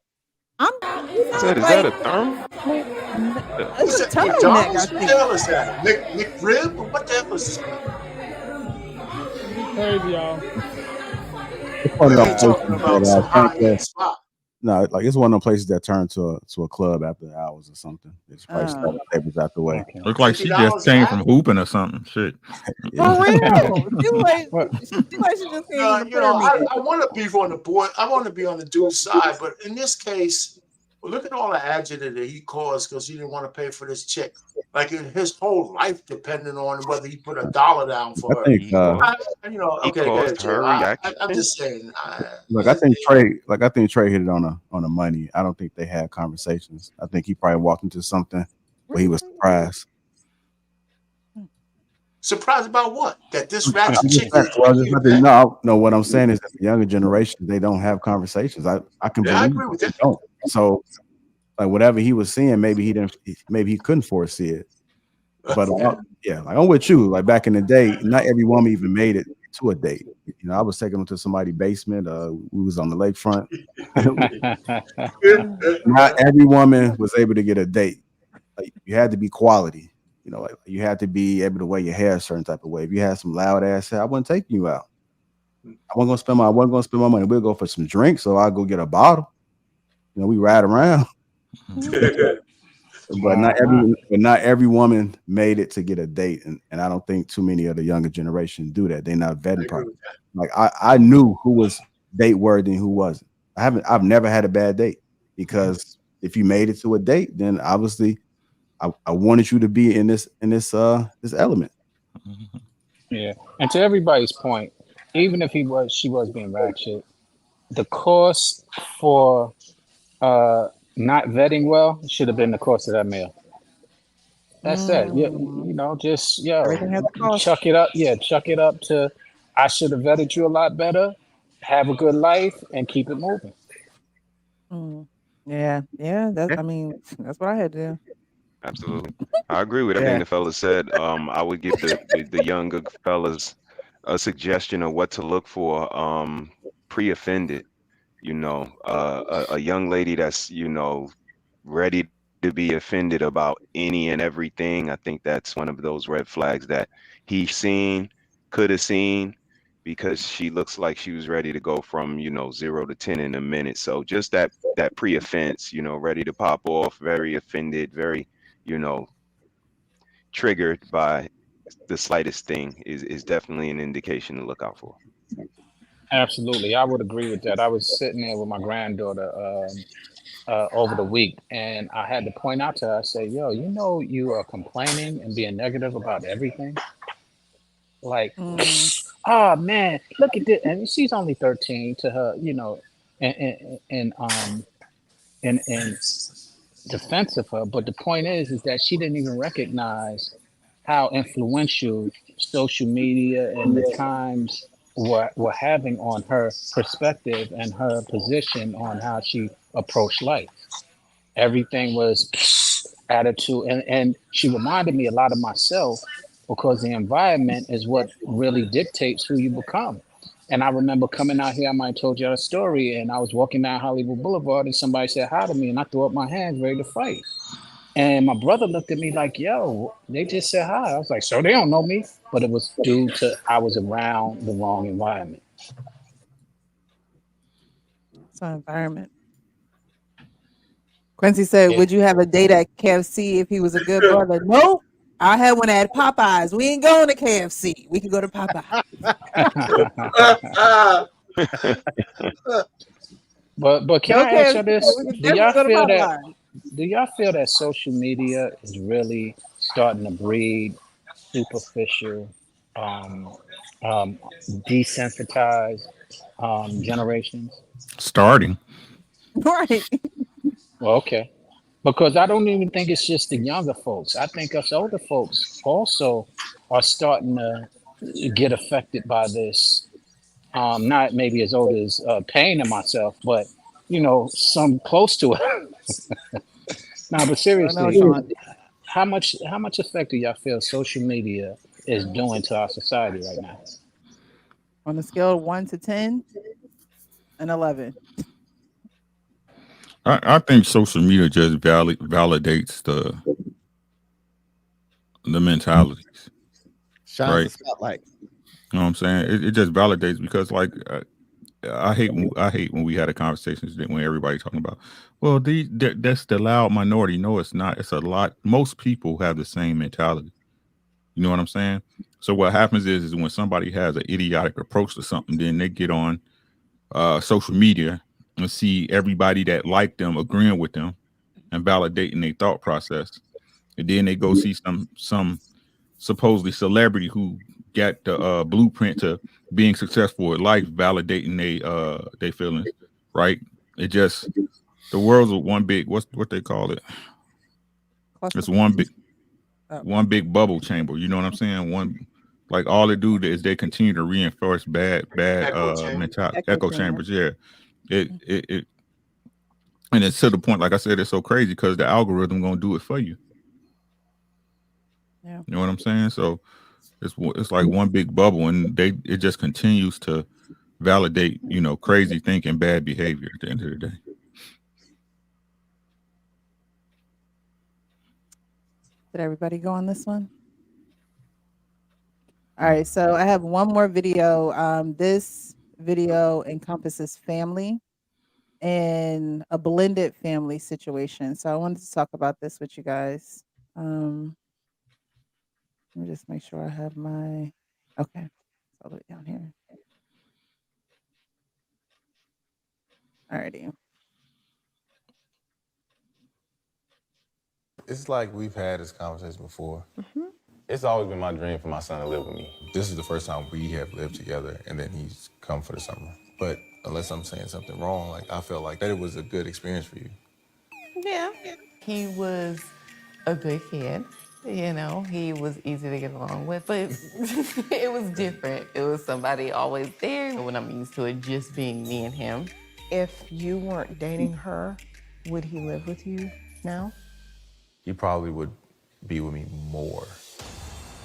Speaker 4: Is that a thermal?
Speaker 1: It's a turtleneck.
Speaker 3: McDonald's? What the hell is that? McRib? Or what the hell is this?
Speaker 14: Crazy, y'all.
Speaker 15: it's one of
Speaker 3: We
Speaker 15: those
Speaker 3: ain't talking about
Speaker 15: places
Speaker 3: some
Speaker 15: that I think
Speaker 3: high-end spot.
Speaker 15: no, like it's one of those places that turn to a club after hours or something. It's probably seven tables out the way.
Speaker 5: Look like she just
Speaker 3: $50
Speaker 5: came
Speaker 3: an
Speaker 5: from
Speaker 3: hour?
Speaker 5: hooping or something. Shit.
Speaker 1: For real. She like she just came from the pyramid.
Speaker 3: I want to be on the board. I want to be on the dude's side, but in this case, well, look at all the agita that he caused because he didn't want to pay for this chick. Like his whole life depended on whether he put $1 down for her.
Speaker 15: I think
Speaker 4: He caused,
Speaker 3: Okay, go ahead, Joe.
Speaker 4: her reaction.
Speaker 3: I'm just saying.
Speaker 15: look, I think Trey hit it on the money. I don't think they had conversations. I think he probably walked into something where he was surprised.
Speaker 3: Surprised about what? That this ratchet chick.
Speaker 15: No, what I'm saying is that the younger generation, they don't have conversations. I can
Speaker 3: Yeah, I
Speaker 15: believe
Speaker 3: agree with
Speaker 15: they
Speaker 3: that.
Speaker 15: don't. So like whatever he was seeing, maybe he couldn't foresee it. But like I'm with you. Like back in the day, not every woman even made it to a date. You know, I was taking them to somebody's basement. We was on the lakefront. Not every woman was able to get a date. Like you had to be quality. You know, like you had to be able to wear your hair a certain type of way. If you had some loud ass hair, I wasn't taking you out. I wasn't gonna spend my money. We'll go for some drinks, so I'll go get a bottle. You know, we ride around. But not every woman made it to get a date, and I don't think too many of the younger generation do that. They're not vetting properly. Like I knew who was date worthy and who wasn't. I've never had a bad date because if you made it to a date, then obviously I wanted you to be in this element.
Speaker 6: Yeah, and to everybody's point, even if she was being ratchet, the cost for not vetting well should have been the cost of that meal. That's it. You know, just
Speaker 1: Everything has a cost.
Speaker 6: chuck it up. Yeah, chuck it up to I should have vetted you a lot better. Have a good life and keep it moving.
Speaker 1: Yeah. I mean, that's what I had to do.
Speaker 4: Absolutely. I agree with everything the fellas said. I would give the younger fellas a suggestion of what to look for pre-offended. You know, a young lady that's, ready to be offended about any and everything. I think that's one of those red flags that he could have seen, because she looks like she was ready to go from, 0 to 10 in a minute. So just that pre-offense, ready to pop off, very offended, very, triggered by the slightest thing is definitely an indication to look out for.
Speaker 6: Absolutely, I would agree with that. I was sitting there with my granddaughter over the week, and I had to point out to her. I said, "Yo, you are complaining and being negative about everything. Like, oh man, look at this." And she's only 13. To her, and defense of her. But the point is that she didn't even recognize how influential social media and the times were having on her perspective and her position on how she approached life. Everything was attitude, and she reminded me a lot of myself because the environment is what really dictates who you become. And I remember coming out here, I might have told you a story, and I was walking down Hollywood Boulevard and somebody said hi to me and I threw up my hands ready to fight. And my brother looked at me like, yo, they just said hi. I was like, so they don't know me. But it was due to I was around the wrong environment.
Speaker 1: It's our environment. Quincy said,
Speaker 6: Yeah.
Speaker 1: would you have a date at KFC if he was a good brother? Nope. I had one at Popeyes. We ain't going to KFC. We can go to Popeyes.
Speaker 6: But can
Speaker 1: No
Speaker 6: I ask y'all
Speaker 1: KFC,
Speaker 6: this?
Speaker 1: we can
Speaker 6: Do y'all
Speaker 1: definitely go to
Speaker 6: feel that
Speaker 1: Popeyes.
Speaker 6: do y'all feel that social media is really starting to breed superficial, um, um, desensitized generations?
Speaker 5: Starting.
Speaker 1: Right.
Speaker 6: Well, okay. Because I don't even think it's just the younger folks. I think us older folks also are starting to get affected by this. Not maybe as old as Payne and myself, but some close to it. Now, but
Speaker 1: I know,
Speaker 6: seriously,
Speaker 1: Sean.
Speaker 6: how much effect do y'all feel social media is doing to our society right now?
Speaker 1: On a scale of 1 to 10, an 11.
Speaker 5: I think social media just validates the mentalities,
Speaker 2: Shines
Speaker 5: right?
Speaker 2: the spotlight.
Speaker 5: You know what I'm saying? It just validates because, like, I hate when we had a conversation when everybody talking about, well, that's the loud minority. No, it's not. It's a lot. Most people have the same mentality. You know what I'm saying? So what happens is when somebody has an idiotic approach to something, then they get on social media and see everybody that like them agreeing with them and validating their thought process, and then they go see some supposedly celebrity who got the blueprint to being successful at life, validating they feelings, right? It just the world's one big what they call it. It's one big bubble chamber. You know what I'm saying? Like all they do is they continue to reinforce bad echo chambers. Yeah, it and it's to the point. Like I said, it's so crazy because the algorithm gonna do it for you.
Speaker 1: Yeah.
Speaker 5: You know what I'm saying? So it's like one big bubble, and it just continues to validate, crazy thinking, bad behavior at the end of the day.
Speaker 1: Did everybody go on this one? All right, so I have one more video. This video encompasses family and a blended family situation. So I wanted to talk about this with you guys. Let me just make sure I have my, okay, it's all the way down here. Alrighty.
Speaker 16: It's like we've had this conversation before. It's always been my dream for my son to live with me. This is the first time we have lived together, and then he's come for the summer. But unless I'm saying something wrong, like I felt like that it was a good experience for you.
Speaker 17: Yeah. He was a good kid. He was easy to get along with, but it was different. It was somebody always there when I'm used to it just being me and him.
Speaker 18: If you weren't dating her, would he live with you now?
Speaker 16: He probably would be with me more.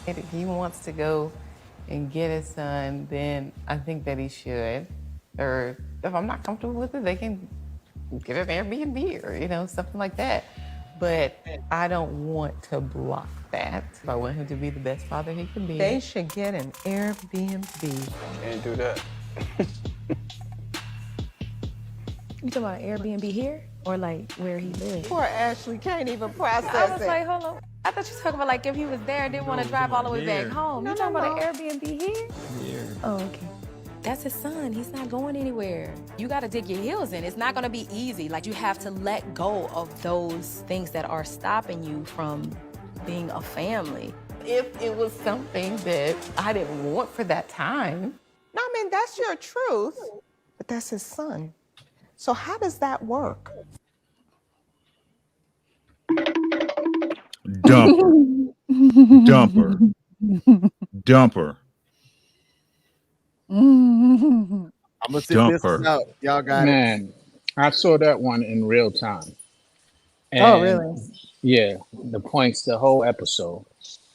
Speaker 17: If he wants to go and get his son, then I think that he should. Or if I'm not comfortable with it, they can get an Airbnb or, something like that. But I don't want to block that. I want him to be the best father he can be.
Speaker 18: They should get an Airbnb.
Speaker 16: Can't do that.
Speaker 19: You talking about an Airbnb here or like where he lives?
Speaker 18: Poor Ashley can't even process
Speaker 19: I was
Speaker 18: it.
Speaker 19: like, hold on. I thought you were talking about like if he was there and didn't want to drive all the way back home.
Speaker 18: No,
Speaker 19: You talking
Speaker 18: no,
Speaker 19: about an Airbnb here?
Speaker 16: Yeah.
Speaker 19: Oh, okay. That's his son. He's not going anywhere.
Speaker 20: You got to dig your heels in. It's not going to be easy. Like, you have to let go of those things that are stopping you from being a family.
Speaker 17: If it was something that I didn't want for that time.
Speaker 18: No, I mean, that's your truth, but that's his son. So how does that work?
Speaker 5: Dumper. Dumper. Dumper.
Speaker 2: I'm gonna sit
Speaker 5: Dump
Speaker 2: this
Speaker 5: her.
Speaker 2: one out. Y'all got it.
Speaker 6: Man, I saw that one in real time.
Speaker 1: Oh,
Speaker 6: And
Speaker 1: really?
Speaker 6: yeah, the whole episode.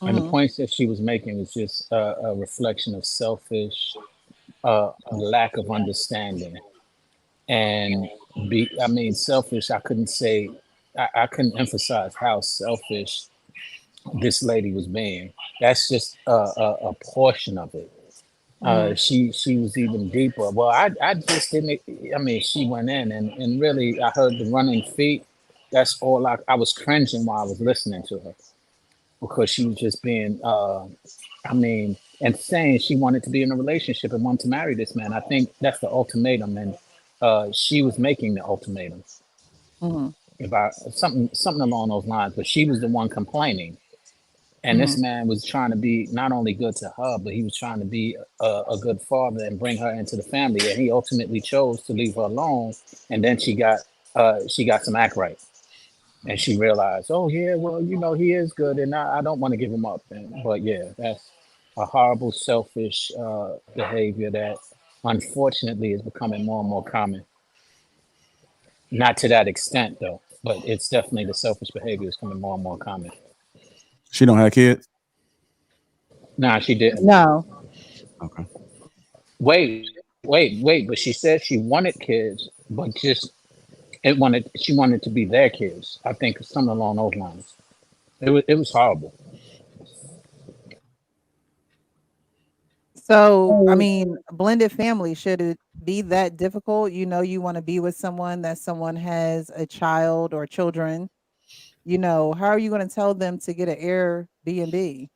Speaker 6: And the
Speaker 1: Mhm.
Speaker 6: points that she was making was just a reflection of selfish, lack of understanding, and I mean, selfish. I couldn't say, I couldn't emphasize how selfish this lady was being. That's just a portion of it.
Speaker 1: Mhm.
Speaker 6: She was even deeper. Well, I just didn't. I mean, she went in and really, I heard the running feet. That's all I was cringing while I was listening to her because she was just being. I mean, and saying she wanted to be in a relationship and wanted to marry this man. I think that's the ultimatum, and she was making the ultimatum.
Speaker 1: Mhm.
Speaker 6: If I something along those lines, but she was the one complaining. And this
Speaker 1: Mhm.
Speaker 6: man was trying to be not only good to her, but he was trying to be a good father and bring her into the family. And he ultimately chose to leave her alone. And then she got some act right, and she realized, oh yeah, well he is good, and I don't want to give him up. But yeah, that's a horrible, selfish behavior that unfortunately is becoming more and more common. Not to that extent though, but it's definitely the selfish behavior is becoming more and more common.
Speaker 15: She don't have kids.
Speaker 6: Nah, she didn't.
Speaker 1: No.
Speaker 15: Okay.
Speaker 6: Wait. But she said she wanted kids, but just she wanted to be their kids. I think something along those lines. It was horrible.
Speaker 1: So, I mean, blended family, should it be that difficult? You know, you want to be with someone that someone has a child or children. You know, how are you going to tell them to get an Airbnb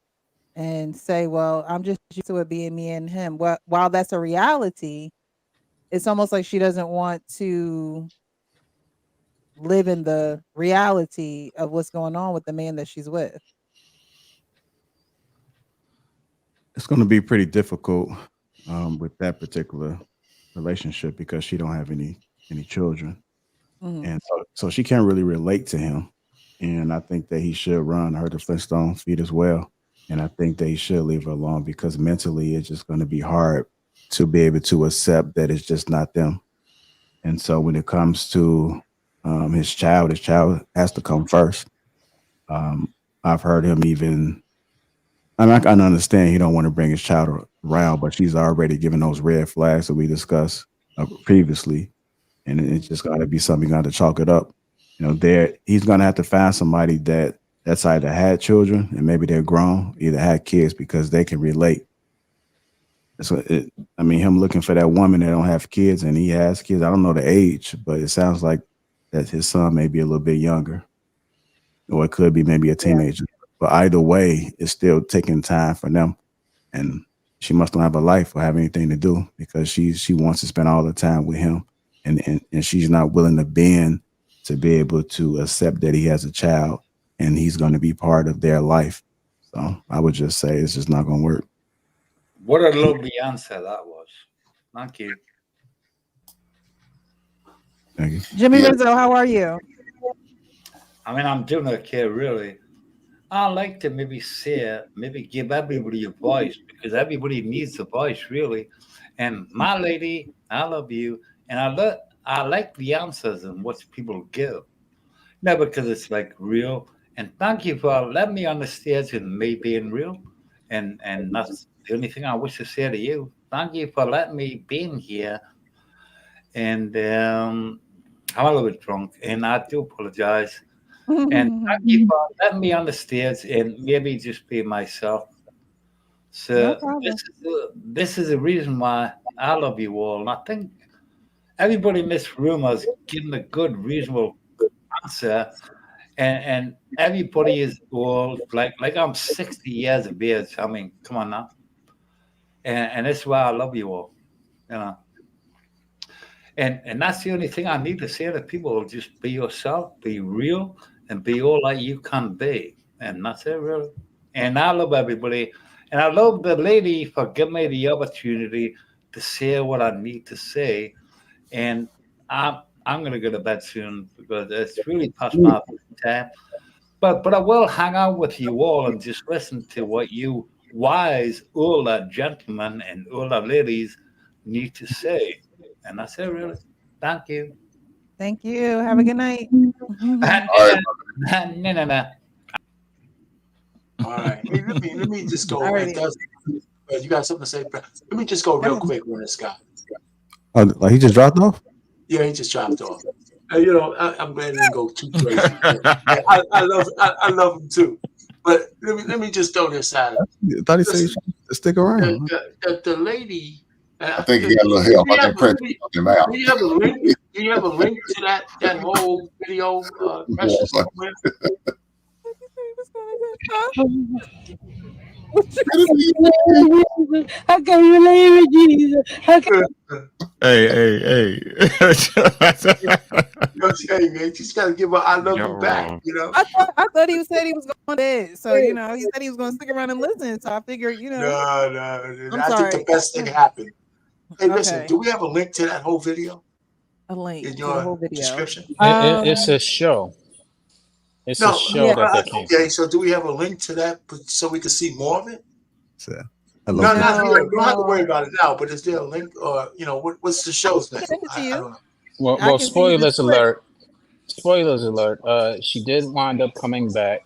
Speaker 1: and say, well, I'm just used to it being me and him? Well, while that's a reality, it's almost like she doesn't want to live in the reality of what's going on with the man that she's with.
Speaker 15: It's going to be pretty difficult with that particular relationship because she don't have any children,
Speaker 1: Mhm.
Speaker 15: and so she can't really relate to him. And I think that he should run her to Flintstone feet as well. And I think that he should leave her alone because mentally it's just going to be hard to be able to accept that it's just not them. And so when it comes to his child has to come first. Um, I've heard him even. I can understand he don't want to bring his child around, but she's already given those red flags that we discussed previously, and it's just got to be something. Got to chalk it up. You know, there he's gonna have to find somebody that's either had children and maybe they're grown, either had kids because they can relate. So I mean, him looking for that woman that don't have kids and he has kids. I don't know the age, but it sounds like that his son may be a little bit younger, or it could be maybe a
Speaker 1: Yeah.
Speaker 15: teenager. But either way, it's still taking time for them, and she must not have a life or have anything to do because she wants to spend all the time with him, and she's not willing to bend to be able to accept that he has a child and he's going to be part of their life. So I would just say it's just not going to work.
Speaker 21: What a lovely answer that was. Thank you.
Speaker 15: Thank you.
Speaker 1: Jimmy
Speaker 7: Yeah,
Speaker 1: Rizzo, how are you?
Speaker 21: I mean, I'm doing okay, really. I like to maybe say, maybe give everybody a voice because everybody needs a voice, really. And my lady, I love you, and I like the answers and what people give. No, because it's like real. And thank you for letting me on the stage and me being real. And that's the only thing I wish to say to you. Thank you for letting me being here. And I'm a little bit drunk, and I do apologize. And thank you for letting me on the stage and maybe just be myself.
Speaker 1: No
Speaker 21: So
Speaker 1: problem.
Speaker 21: this is the reason why I love you all. And I think everybody in this room has given a good, reasonable answer, and everybody is old. Like I'm 60 years of age. I mean, come on now. And that's why I love you all. You know. And that's the only thing I need to say to people. Just be yourself, be real, and be all that you can be. And that's it, really. And I love everybody. And I love the lady for giving me the opportunity to say what I need to say. And I'm gonna go to bed soon because it's really past my time. But I will hang out with you all and just listen to what you wise older gentlemen and older ladies need to say. And that's it, really. Thank you.
Speaker 1: Thank you. Have a good night.
Speaker 7: all right.
Speaker 21: No.
Speaker 3: All right. Hey, let me just go.
Speaker 1: Alrighty.
Speaker 3: You got something to say? Let me just go real quick on this guy.
Speaker 15: Like he just dropped off?
Speaker 3: Yeah, he just dropped off. You know, I'm glad he didn't go too crazy. I love him too. But let me just throw this out.
Speaker 15: I thought he said he should stick around.
Speaker 3: The lady.
Speaker 7: I think he got a little help. I think Precious helped him out.
Speaker 3: Do you have a link? Do you have a link to that whole video? Precious somewhere?
Speaker 10: How can you believe in Jesus? How can
Speaker 5: Hey.
Speaker 3: Okay, man. You just gotta give her "I love you" back.
Speaker 4: wrong.
Speaker 3: You know.
Speaker 1: I thought he said he was going to bed. So, you know, he said he was going to stick around and listen. So I figured, you know.
Speaker 3: No.
Speaker 1: I'm
Speaker 3: I
Speaker 1: sorry.
Speaker 3: think the best thing happened. Hey, listen.
Speaker 1: Okay.
Speaker 3: Do we have a link to that whole video
Speaker 1: A link
Speaker 3: in
Speaker 1: to the
Speaker 3: your
Speaker 1: whole video.
Speaker 3: description?
Speaker 6: It's a show. It's a show that they came
Speaker 3: okay. So do we have a link to that so we can see more of it?
Speaker 15: Hello.
Speaker 3: No, not here. You don't have to worry about it now. But is there a link, or you know, what's the show's name? I don't know.
Speaker 6: Well, spoilers alert. Spoilers alert. She did wind up coming back,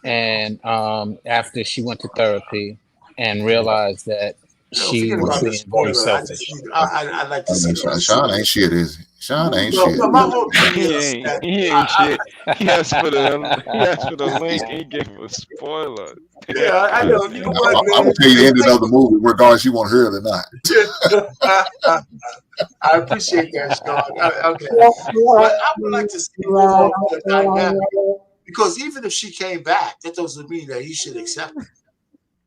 Speaker 6: and after she went to therapy and realized that she
Speaker 3: forget
Speaker 6: was
Speaker 3: about the
Speaker 6: being very
Speaker 3: spoiler.
Speaker 6: selfish.
Speaker 3: I like to see that.
Speaker 7: Sean ain't shit, is he? Sean ain't
Speaker 3: No,
Speaker 7: shit.
Speaker 3: no, my whole thing
Speaker 4: He
Speaker 3: is
Speaker 4: ain't,
Speaker 3: that
Speaker 4: he ain't shit. He asked for the link. He gave a spoiler.
Speaker 3: Yeah, I know. You know what,
Speaker 7: I'm
Speaker 3: man?
Speaker 7: gonna tell you the ending of the movie, regardless you want to hear it or not.
Speaker 3: I appreciate that, Sean. Okay, but I would like to see more of the dynamic, because even if she came back, that doesn't mean that he should accept it.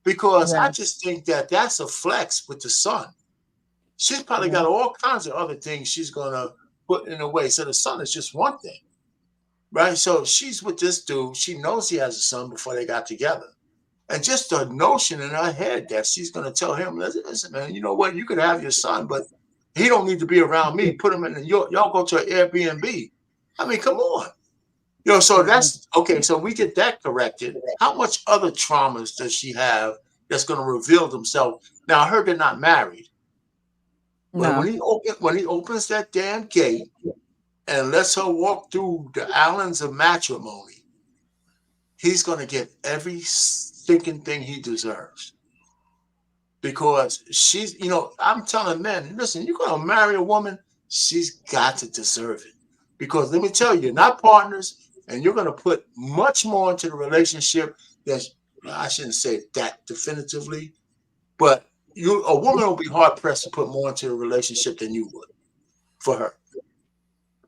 Speaker 3: Because I just think that that's a flex with the son. She's probably got all kinds of other things she's gonna put in the way. So the son is just one thing, right? So she's with this dude. She knows he has a son before they got together. And just the notion in her head that she's going to tell him, listen, man, you know what? You could have your son, but he don't need to be around me. Put him in y'all go to an Airbnb. I mean, come on. You know, so that's okay. So we get that corrected. How much other traumas does she have that's going to reveal themselves? Now, I heard they're not married. But when he opens that damn gate and lets her walk through the islands of matrimony, he's going to get every stinking thing he deserves. Because she's, you know, I'm telling men, listen, you're going to marry a woman, she's got to deserve it. Because let me tell you, you're not partners, and you're going to put much more into the relationship than, I shouldn't say that definitively, but a woman will be hard pressed to put more into a relationship than you would for her.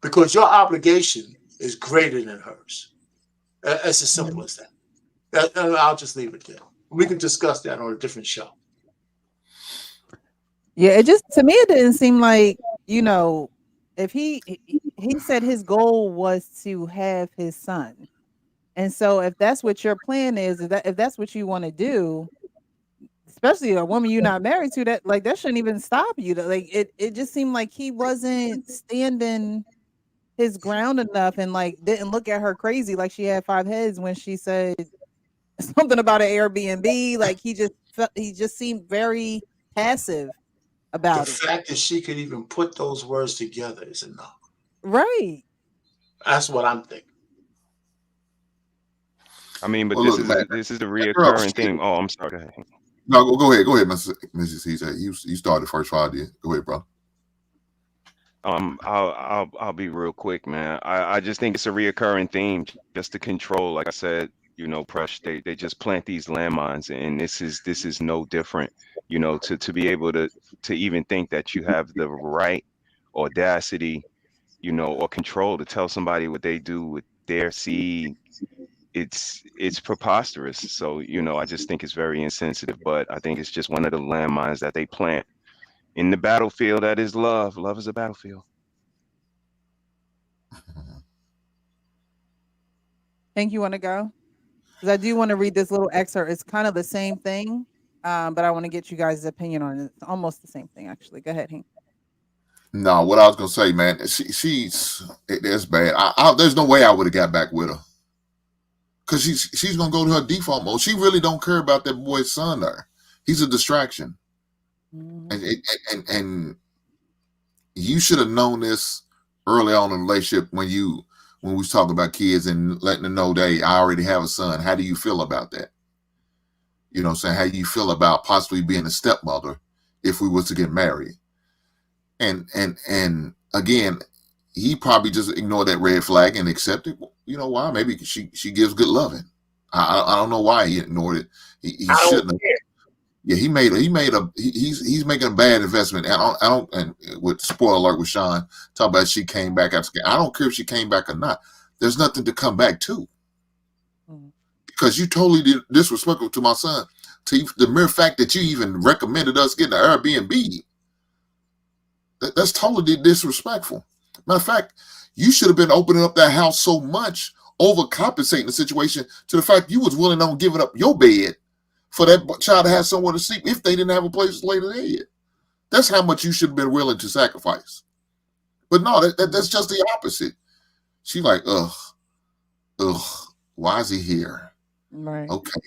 Speaker 3: Because your obligation is greater than hers. It's as simple as that. I'll just leave it there. We can discuss that on a different show.
Speaker 1: Yeah, it just, to me, it didn't seem like, you know, if he said his goal was to have his son. And so if that's what your plan is, if that's what you want to do, especially a woman you're not married to, that shouldn't even stop you. It just seemed like he wasn't standing his ground enough, and didn't look at her crazy like she had 5 heads when she said something about an Airbnb. Like he just seemed very passive about
Speaker 3: The
Speaker 1: it.
Speaker 3: fact that she could even put those words together is enough.
Speaker 1: Right.
Speaker 3: That's what I'm thinking.
Speaker 4: I mean, but
Speaker 7: Well,
Speaker 4: this is a reoccurring theme. Oh, I'm sorry. Go ahead.
Speaker 7: No, go ahead, Mrs. CJ. You started first, so I did. Go ahead, bro.
Speaker 4: I'll be real quick, man. I just think it's a reoccurring theme, just to control. Like I said, you know, Prush, they just plant these landmines, and this is no different. You know, to be able to even think that you have the right audacity, you know, or control to tell somebody what they do with their seed. It's preposterous. So, you know, I just think it's very insensitive, but I think it's just one of the landmines that they plant in the battlefield that is love. Love is a battlefield.
Speaker 1: Think you want to go? Because I do want to read this little excerpt. It's kind of the same thing, but I want to get you guys' opinion on it. It's almost the same thing, actually. Go ahead, Hank.
Speaker 7: No, what I was gonna say, man, it's bad. There's no way I would have got back with her, because she's gonna go to her default mode. She really don't care about that boy's son there. He's a distraction, and you should have known this early on in the relationship when we was talking about kids and letting them know, I already have a son. How do you feel about that? You know what I'm saying? How you feel about possibly being a stepmother if we was to get married. And again, he probably just ignored that red flag and accepted. You know why? Maybe she gives good loving. I don't know why he ignored it. He shouldn't have. Yeah, he's making a bad investment. And I don't and with spoiler alert with Sean talk about she came back after. I don't care if she came back or not. There's nothing to come back to. Because you totally disrespectful to my son. To the mere fact that you even recommended us getting an Airbnb, that's totally disrespectful. Matter of fact, you should have been opening up that house so much, overcompensating the situation to the fact you was willing on giving up your bed for that child to have somewhere to sleep if they didn't have a place to lay their head. That's how much you should have been willing to sacrifice. But no, that's just the opposite. She like, ugh, why is he here?
Speaker 1: Right.
Speaker 7: Okay,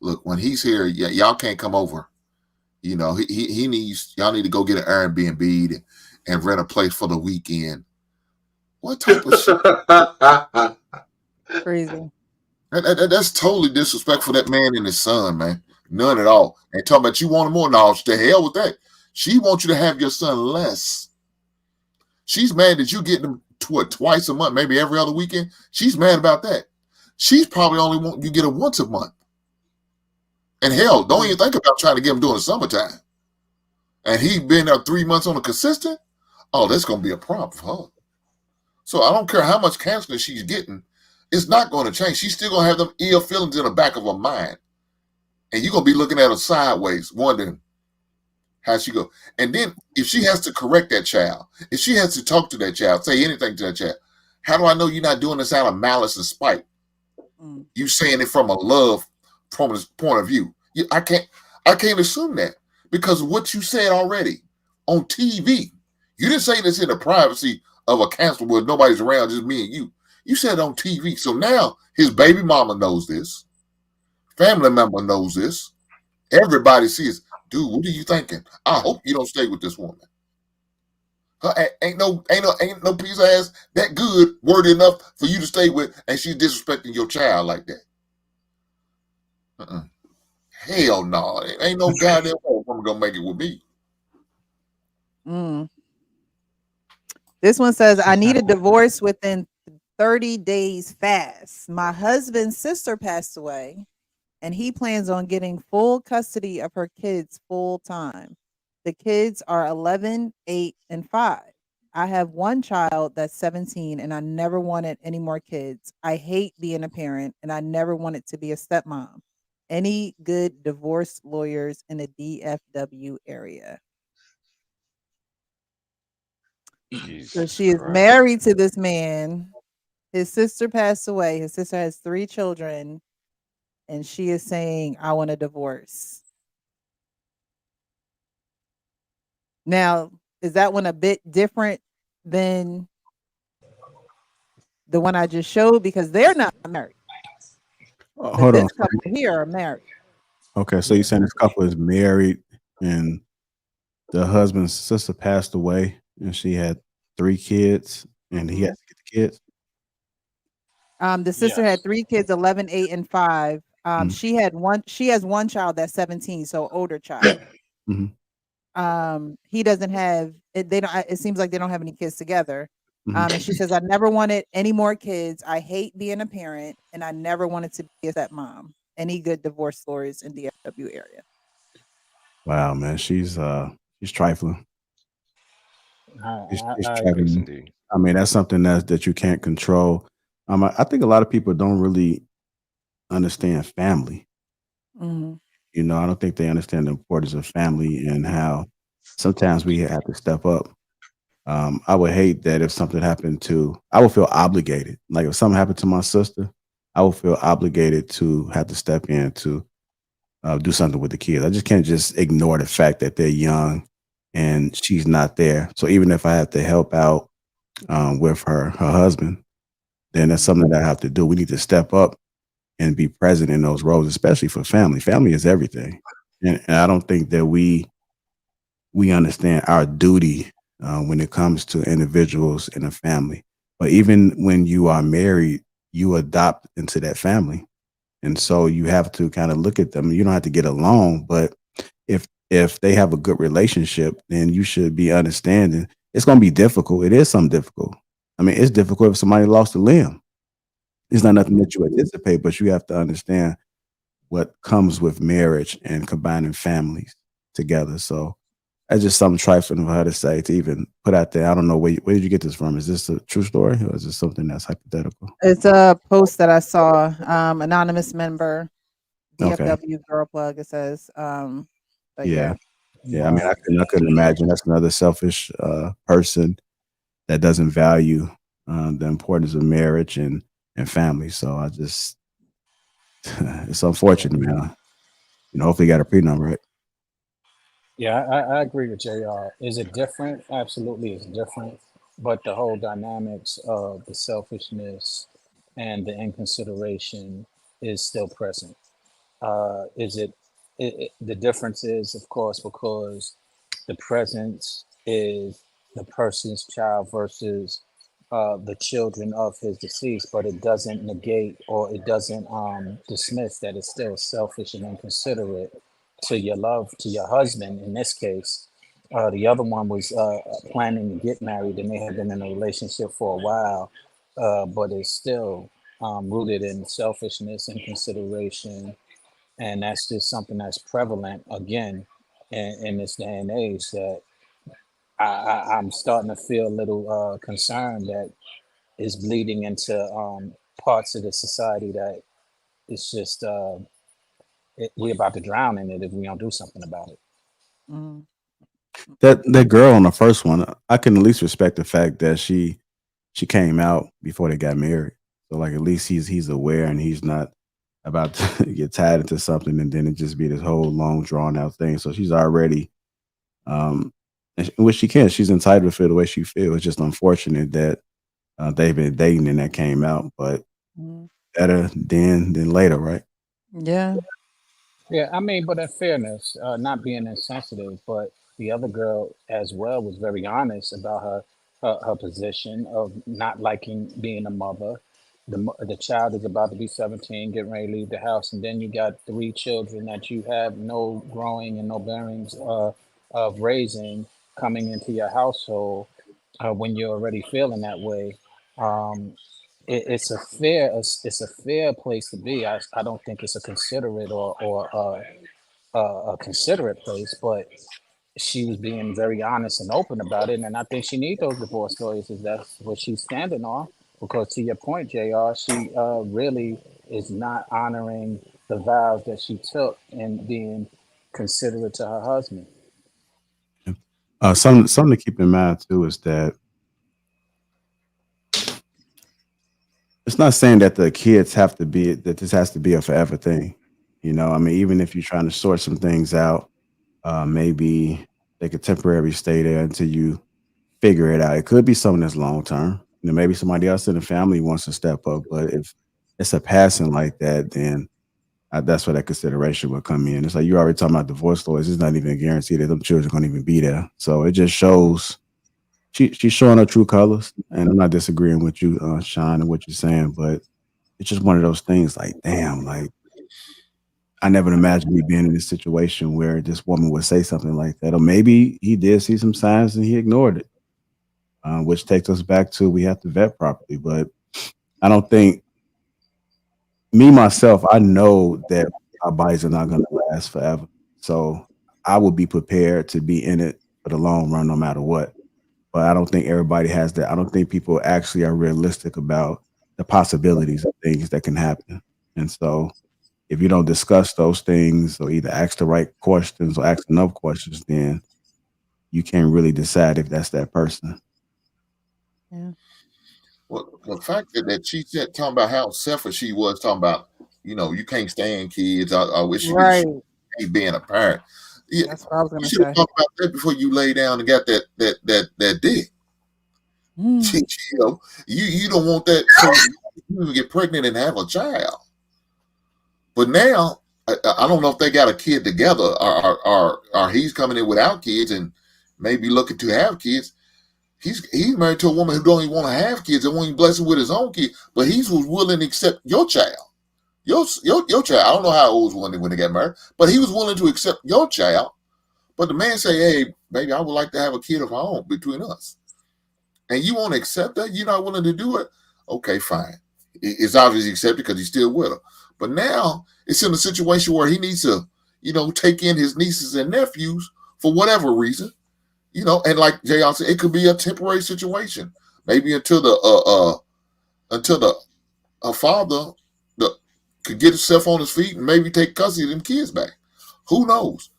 Speaker 7: look, when he's here, y'all can't come over. You know, he needs, y'all need to go get an Airbnb and rent a place for the weekend. What type of shit?
Speaker 1: Crazy.
Speaker 7: That's totally disrespectful for that man and his son, man. None at all. And talking about you want more knowledge, to hell with that. She wants you to have your son less. She's mad that you get them twice a month, maybe every other weekend. She's mad about that. She's probably only want you get him once a month. And hell, don't even think about trying to get him during the summertime. And he's been there 3 months on a consistent. Oh, that's going to be a problem for her. So I don't care how much counseling she's getting. It's not going to change. She's still going to have them ill feelings in the back of her mind. And you're going to be looking at her sideways, wondering how she go. And then if she has to correct that child, if she has to talk to that child, say anything to that child, how do I know you're not doing this out of malice and spite? You saying it from a love point of view. I can't assume that because of what you said already on TV. You didn't say this in the privacy of a council where nobody's around, just me and you. You said it on TV. So now his baby mama knows this. Family member knows this. Everybody sees, dude, what are you thinking? I hope you don't stay with this woman. Ain't no piece of ass that good, worthy enough for you to stay with, and she's disrespecting your child like that. Hell no. Ain't no goddamn woman gonna make it with me.
Speaker 1: This one says, I need a divorce within 30 days fast. My husband's sister passed away, and he plans on getting full custody of her kids full time. The kids are 11, 8, and 5. I have one child that's 17, and I never wanted any more kids. I hate being a parent, and I never wanted to be a stepmom. Any good divorce lawyers in the DFW area? So she is married to this man. His sister passed away. His sister has 3 children, and she is saying, I want a divorce. Now, is that one a bit different than the one I just showed? Because they're not married.
Speaker 15: Hold on.
Speaker 1: This couple here are married.
Speaker 15: Okay, so you're saying this couple is married and the husband's sister passed away and she had 3 kids and he has to get the kids?
Speaker 1: The sister had 3 kids, 11, 8, and 5. She has one child that's 17, so older child. He doesn't have it seems like they don't have any kids together. And she says, I never wanted any more kids. I hate being a parent, and I never wanted to be a stepmom. Any good divorce stories in the DFW area?
Speaker 15: Wow, man, she's trifling. She's trifling. I mean, that's something that you can't control. I think a lot of people don't really understand family. You know, I don't think they understand the importance of family and how sometimes we have to step up. I would hate that if something happened I would feel obligated. Like if something happened to my sister, I would feel obligated to have to step in to do something with the kids. I just can't just ignore the fact that they're young and she's not there. So even if I have to help out with her husband, then that's something that I have to do. We need to step up and be present in those roles, especially for family. Family is everything. And I don't think that we understand our duty when it comes to individuals in a family. But even when you are married, you adopt into that family. And so you have to kind of look at them. You don't have to get along, but if they have a good relationship, then you should be understanding. It's going to be difficult. It is something difficult. I mean, it's difficult if somebody lost a limb. It's not nothing that you anticipate, but you have to understand what comes with marriage and combining families together. So that's just something trifling for her to say, to even put out there. I don't know where did you get this from? Is this a true story or is this something that's hypothetical?
Speaker 1: It's a post that I saw, anonymous member,
Speaker 15: Okay.
Speaker 1: DFW girl plug, it says, but
Speaker 15: Yeah.
Speaker 1: yeah.
Speaker 15: Yeah. I mean, I couldn't imagine. That's another selfish person that doesn't value the importance of marriage and family. So I just, it's unfortunate, man. You know, hopefully you got a prenup, right?
Speaker 6: Yeah, I agree with JR. Is it different? Absolutely, it's different. But the whole dynamics of the selfishness and the inconsideration is still present. Is the difference is, of course, because the presence is the person's child versus the children of his deceased, but it doesn't negate or it doesn't dismiss that it's still selfish and inconsiderate to your love, to your husband in this case. The other one was planning to get married and they had been in a relationship for a while, but it's still rooted in selfishness and consideration, and that's just something that's prevalent again in this day and age that I'm starting to feel a little concerned that is bleeding into parts of the society that it's just we're about to drown in it if we don't do something about it.
Speaker 1: Mm.
Speaker 15: That girl on the first one, I can at least respect the fact that she came out before they got married. So like at least he's aware and he's not about to get tied into something and then it just be this whole long drawn out thing. So she's already which she can. She's entitled to feel the way she feels. It's just unfortunate that they've been dating and that came out, but
Speaker 1: Mm.
Speaker 15: better then than later, right?
Speaker 1: Yeah.
Speaker 6: Yeah, I mean, but in fairness, not being insensitive, but the other girl as well was very honest about her position of not liking being a mother. The child is about to be 17, getting ready to leave the house, and then you got three children that you have no growing and no bearings of raising coming into your household when you're already feeling that way. Um, it's a fair place to be. I don't think it's a considerate or a considerate place, but she was being very honest and open about it, and I think she needs those divorce lawyers if that's what she's standing on. Because to your point, Jr., she really is not honoring the vows that she took and being considerate to her husband.
Speaker 15: Something to keep in mind too is that it's not saying that the kids have to be that this has to be a forever thing. You know, I mean, even if you're trying to sort some things out, maybe they could temporarily stay there until you figure it out. It could be something that's long term. You know, maybe somebody else in the family wants to step up, but if it's a passing like that, then that's where that consideration will come in. It's like you already talking about divorce lawyers. It's not even a guarantee that them children going to even be there. So it just shows she's showing her true colors. And I'm not disagreeing with you, Sean, and what you're saying, but it's just one of those things. Like, damn, like I never imagined me being in this situation where this woman would say something like that, or maybe he did see some signs and he ignored it. Which takes us back to we have to vet properly. But I don't think me myself, I know that our bodies are not going to last forever. So I would be prepared to be in it for the long run, no matter what. But I don't think everybody has that. I don't think people actually are realistic about the possibilities of things that can happen. And so if you don't discuss those things or either ask the right questions or ask enough questions, then you can't really decide if that's that person.
Speaker 1: Yeah.
Speaker 7: Well, the fact that she said talking about how selfish she was, talking about, you know, you can't stand kids. I wish you
Speaker 1: Right.
Speaker 7: could being a parent. Yeah,
Speaker 1: That's what I was
Speaker 7: you
Speaker 1: gonna
Speaker 7: should have
Speaker 1: say.
Speaker 7: talked about that before you lay down and got that dick.
Speaker 1: Mm.
Speaker 7: You know, you don't want that, so you get pregnant and have a child. But now I don't know if they got a kid together, or he's coming in without kids and maybe looking to have kids. He's married to a woman who don't even want to have kids and won't even bless him with his own kid, but he's was willing to accept your child. your child. I don't know how old was when they got married, but he was willing to accept your child. But the man say, "Hey, baby, I would like to have a kid of my own between us," and you won't accept that. You're not willing to do it. Okay, fine. It's obviously accepted because he's still with her. But now it's in a situation where he needs to, take in his nieces and nephews for whatever reason, and like Jay said, it could be a temporary situation, maybe until the father could get himself on his feet and maybe take custody of them kids back. Who knows?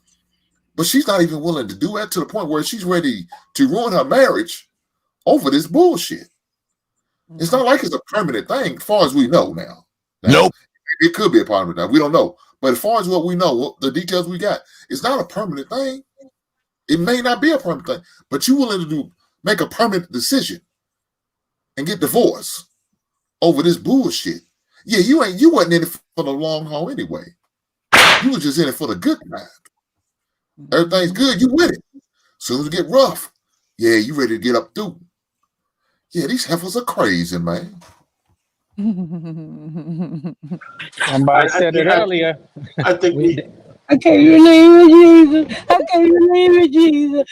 Speaker 7: But she's not even willing to do that to the point where she's ready to ruin her marriage over this bullshit. It's not like it's a permanent thing, as far as we know now.
Speaker 5: Nope.
Speaker 7: It could be a permanent thing. We don't know. But as far as what we know, the details we got, it's not a permanent thing. It may not be a permanent thing, but you're willing to make a permanent decision and get divorced over this bullshit. Yeah, you wasn't in it for the long haul anyway. You was just in it for the good time. Everything's good, you with it. As soon as it get rough, yeah, you ready to get up through. Yeah, these heifers are crazy, man.
Speaker 6: Somebody said it earlier.
Speaker 3: I think we.
Speaker 10: I can't believe it, Jesus. I can't believe it, Jesus.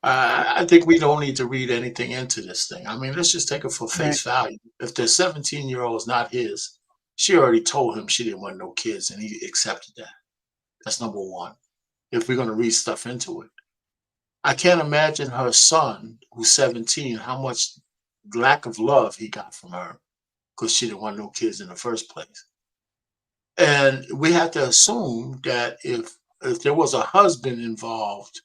Speaker 3: I think we don't need to read anything into this thing. I mean, let's just take it for face value. If the 17-year-old is not his, she already told him she didn't want no kids, and he accepted that. That's number one. If we're going to read stuff into it, I can't imagine her son, who's 17, how much lack of love he got from her because she didn't want no kids in the first place. And we have to assume that if there was a husband involved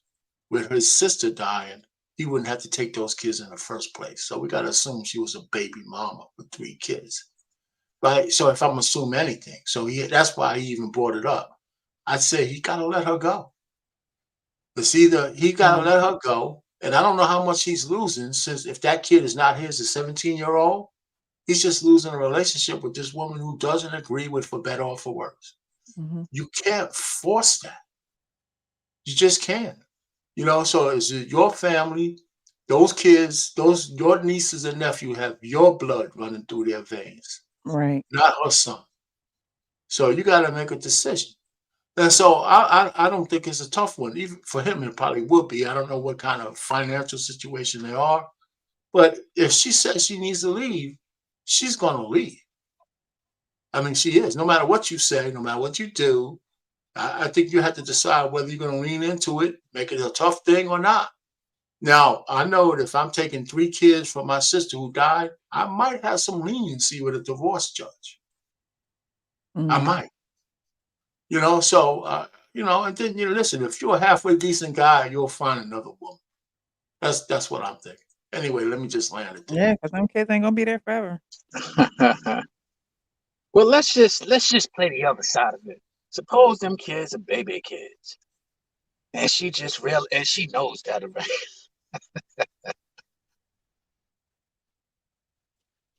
Speaker 3: with his sister dying, he wouldn't have to take those kids in the first place. So we got to assume she was a baby mama with 3 kids, right? So if I'm assuming anything, that's why he even brought it up. I'd say he got to let her go. It's either he got to let her go, and I don't know how much he's losing, since if that kid is not his, a 17-year-old, he's just losing a relationship with this woman who doesn't agree with, for better or for worse. You can't force that. You just can't. So it's your family, those kids, your nieces and nephew have your blood running through their veins,
Speaker 1: Right.
Speaker 3: not her son. So you got to make a decision. And so I don't think it's a tough one. Even for him, it probably would be. I don't know what kind of financial situation they are. But if she says she needs to leave, she's going to leave. I mean, she is. No matter what you say, no matter what you do, I think you have to decide whether you're going to lean into it, make it a tough thing or not. Now, I know that if I'm taking 3 kids from my sister who died, I might have some leniency with a divorce judge. I might. And then, listen, if you're a halfway decent guy, you'll find another woman. That's what I'm thinking. Anyway, let me just land it there.
Speaker 1: Yeah, because them kids ain't gonna be there forever.
Speaker 11: Well, let's just play the other side of it. Suppose them kids are baby kids, and she knows that already.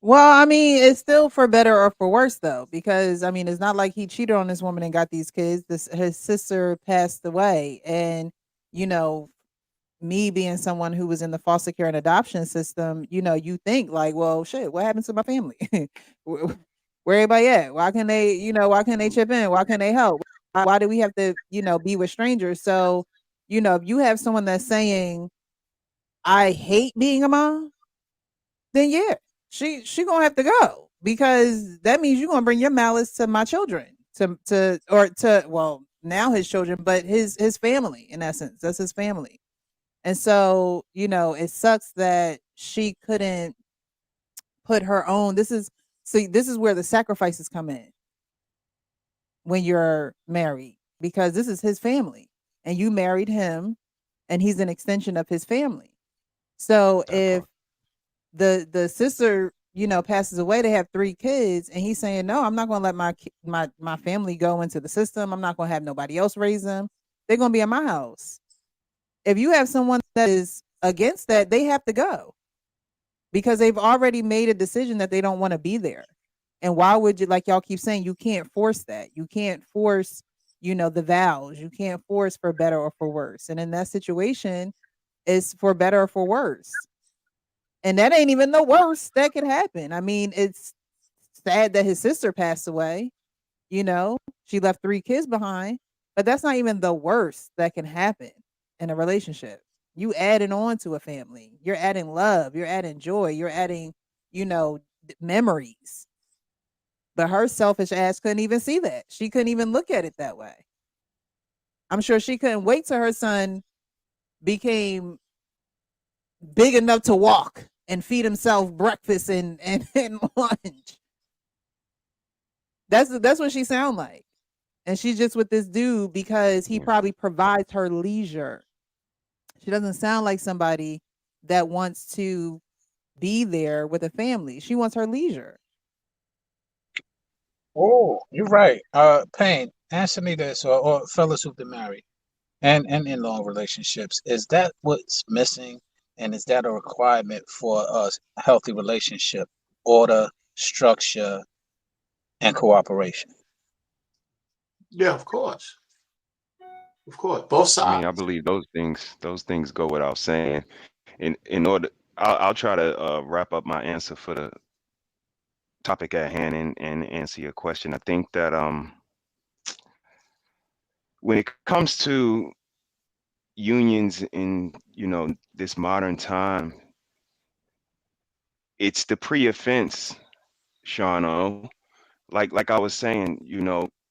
Speaker 1: Well, I mean, it's still for better or for worse, though, because I mean, it's not like he cheated on this woman and got these kids. His sister passed away, and me being someone who was in the foster care and adoption system, you think like, well, shit, what happened to my family? Where everybody at? Why can they, why can't they chip in? Why can't they help? Why do we have to, be with strangers? So, if you have someone that's saying, I hate being a mom, then yeah, she gonna have to go, because that means you're gonna bring your malice to my children, now his children, but his family, in essence. That's his family. And so, it sucks that she couldn't put her own. This is where the sacrifices come in when you're married, because this is his family and you married him and he's an extension of his family. So if the sister, passes away, they have 3 kids, and he's saying, no, I'm not going to let my family go into the system. I'm not going to have nobody else raise them. They're going to be in my house. If you have someone that is against that, they have to go, because they've already made a decision that they don't want to be there. And why would you, like y'all keep saying, you can't force that. You can't force, the vows. You can't force for better or for worse. And in that situation, it's for better or for worse. And that ain't even the worst that could happen. I mean, it's sad that his sister passed away. You know, she left 3 kids behind, but that's not even the worst that can happen in a relationship. You adding on to a family. You're adding love, you're adding joy, you're adding, memories. But her selfish ass couldn't even see that. She couldn't even look at it that way. I'm sure she couldn't wait till her son became big enough to walk and feed himself breakfast and lunch. That's what she sound like. And she's just with this dude because he probably provides her leisure. She doesn't sound like somebody that wants to be there with a family. She wants her leisure.
Speaker 6: Oh, you're right. Payne, answer me this, or fellas who've been married and in long relationships. Is that what's missing? And is that a requirement for a healthy relationship? Order, structure, and cooperation.
Speaker 3: Yeah, of course. Of course. Both
Speaker 4: I mean, I
Speaker 3: sides.
Speaker 4: believe those things go without saying. In order, I'll try to wrap up my answer for the topic at hand and answer your question. I think that when it comes to unions in this modern time, it's the pre-offense, Shawno. Like I was saying,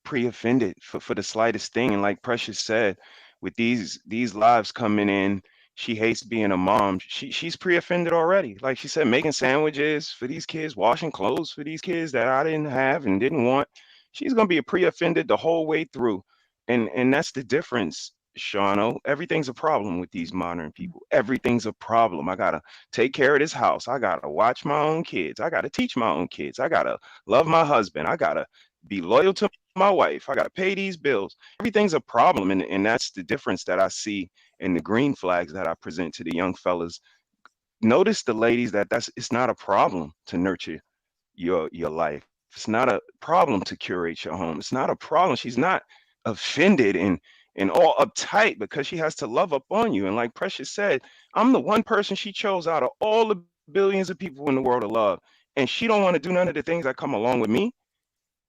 Speaker 4: pre-offended for the slightest thing. And like Precious said, with these lives coming in, she hates being a mom. She's pre-offended already. Like she said, making sandwiches for these kids, washing clothes for these kids that I didn't have and didn't want. She's gonna be a pre-offended the whole way through. And that's the difference, Shawno. Everything's a problem with these modern people. Everything's a problem. I gotta take care of this house. I gotta watch my own kids. I gotta teach my own kids. I gotta love my husband. I gotta be loyal to my wife. I gotta pay these bills. Everything's a problem, and that's the difference that I see in the green flags that I present to the young fellas. Notice the ladies that's it's not a problem to nurture your life. It's not a problem to curate your home. It's not a problem. She's not offended and all uptight because she has to love up on you. And like Precious said, I'm the one person she chose out of all the billions of people in the world to love. And she don't want to do none of the things that come along with me.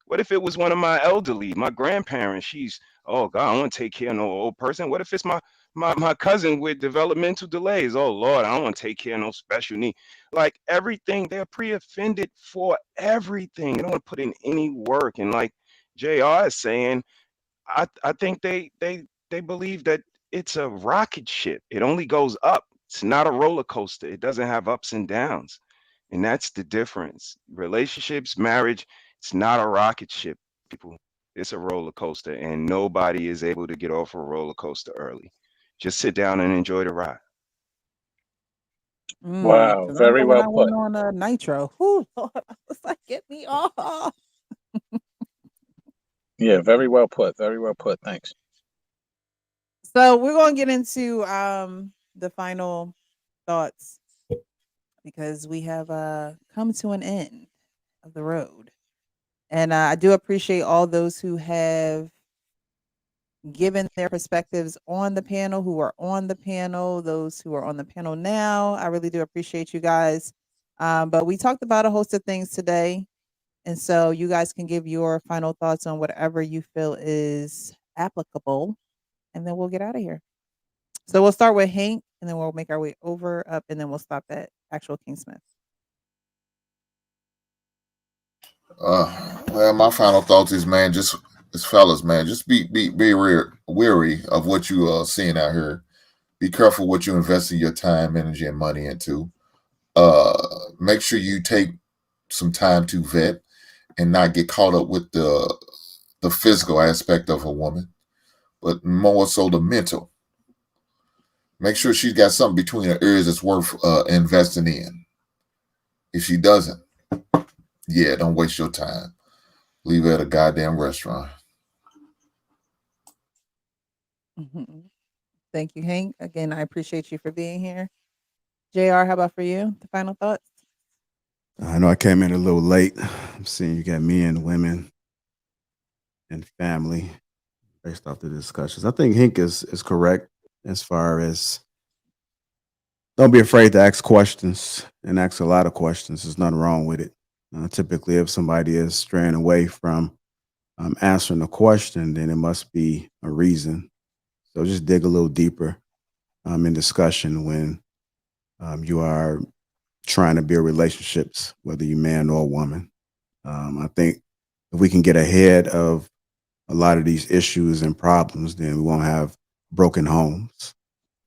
Speaker 4: What if it was one of my elderly, my grandparents? She's, oh God, I don't want to take care of no old person. What if it's my cousin with developmental delays? Oh Lord, I don't want to take care of no special need. Like everything, they're pre-offended for everything. They don't want to put in any work. And like JR is saying, I think they believe that it's a rocket ship. It only goes up. It's not a roller coaster. It doesn't have ups and downs. And that's the difference. Relationships, marriage, it's not a rocket ship, people. It's a roller coaster, and nobody is able to get off a roller coaster early. Just sit down and enjoy the ride.
Speaker 6: Wow,
Speaker 1: Because I
Speaker 6: very
Speaker 1: know when
Speaker 6: well
Speaker 1: I
Speaker 6: put.
Speaker 1: went on Nitro, whoo, Lord, I was like, get me off.
Speaker 6: Yeah, very well put. Very well put. Thanks.
Speaker 1: So we're going to get into the final thoughts because we have come to an end of the road. And I do appreciate all those who have given their perspectives on the panel, who are on the panel, those who are on the panel now. I really do appreciate you guys. But we talked about a host of things today. And so you guys can give your final thoughts on whatever you feel is applicable. And then we'll get out of here. So we'll start with Hank, and then we'll make our way over, up, and then we'll stop at actual King Smith.
Speaker 7: Well, my final thoughts is, man, just as fellas, man, just be weary of what you are seeing out here. Be careful what you invest in your time, energy, and money into. Make sure you take some time to vet and not get caught up with the physical aspect of a woman, but more so the mental. Make sure she's got something between her ears that's worth investing in. If she doesn't, yeah, don't waste your time. Leave her at a goddamn restaurant.
Speaker 1: Thank you, Hank. Again, I appreciate you for being here. JR, how about for you? The final thoughts?
Speaker 15: I know I came in a little late. I'm seeing you got men, women, and family based off the discussions. I think Hank is correct as far as don't be afraid to ask questions and ask a lot of questions. There's nothing wrong with it. Typically, if somebody is straying away from answering a question, then it must be a reason. So just dig a little deeper in discussion when you are trying to build relationships, whether you're man or woman. I think if we can get ahead of a lot of these issues and problems, then we won't have broken homes.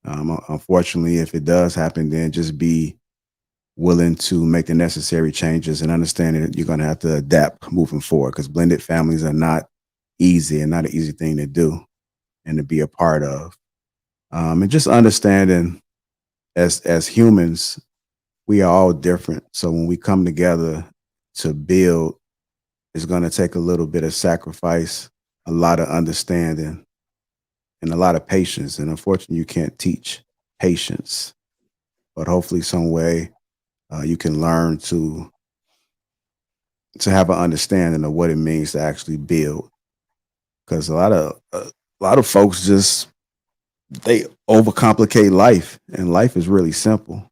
Speaker 15: Unfortunately, if it does happen, then just be willing to make the necessary changes and understanding that you're going to have to adapt moving forward because blended families are not easy and not an easy thing to do and to be a part of. And just understanding as humans, we are all different. So when we come together to build, it's going to take a little bit of sacrifice, a lot of understanding, and a lot of patience. And unfortunately, you can't teach patience, but hopefully, some way you can learn to have an understanding of what it means to actually build. Because a lot of folks just they overcomplicate life, and life is really simple.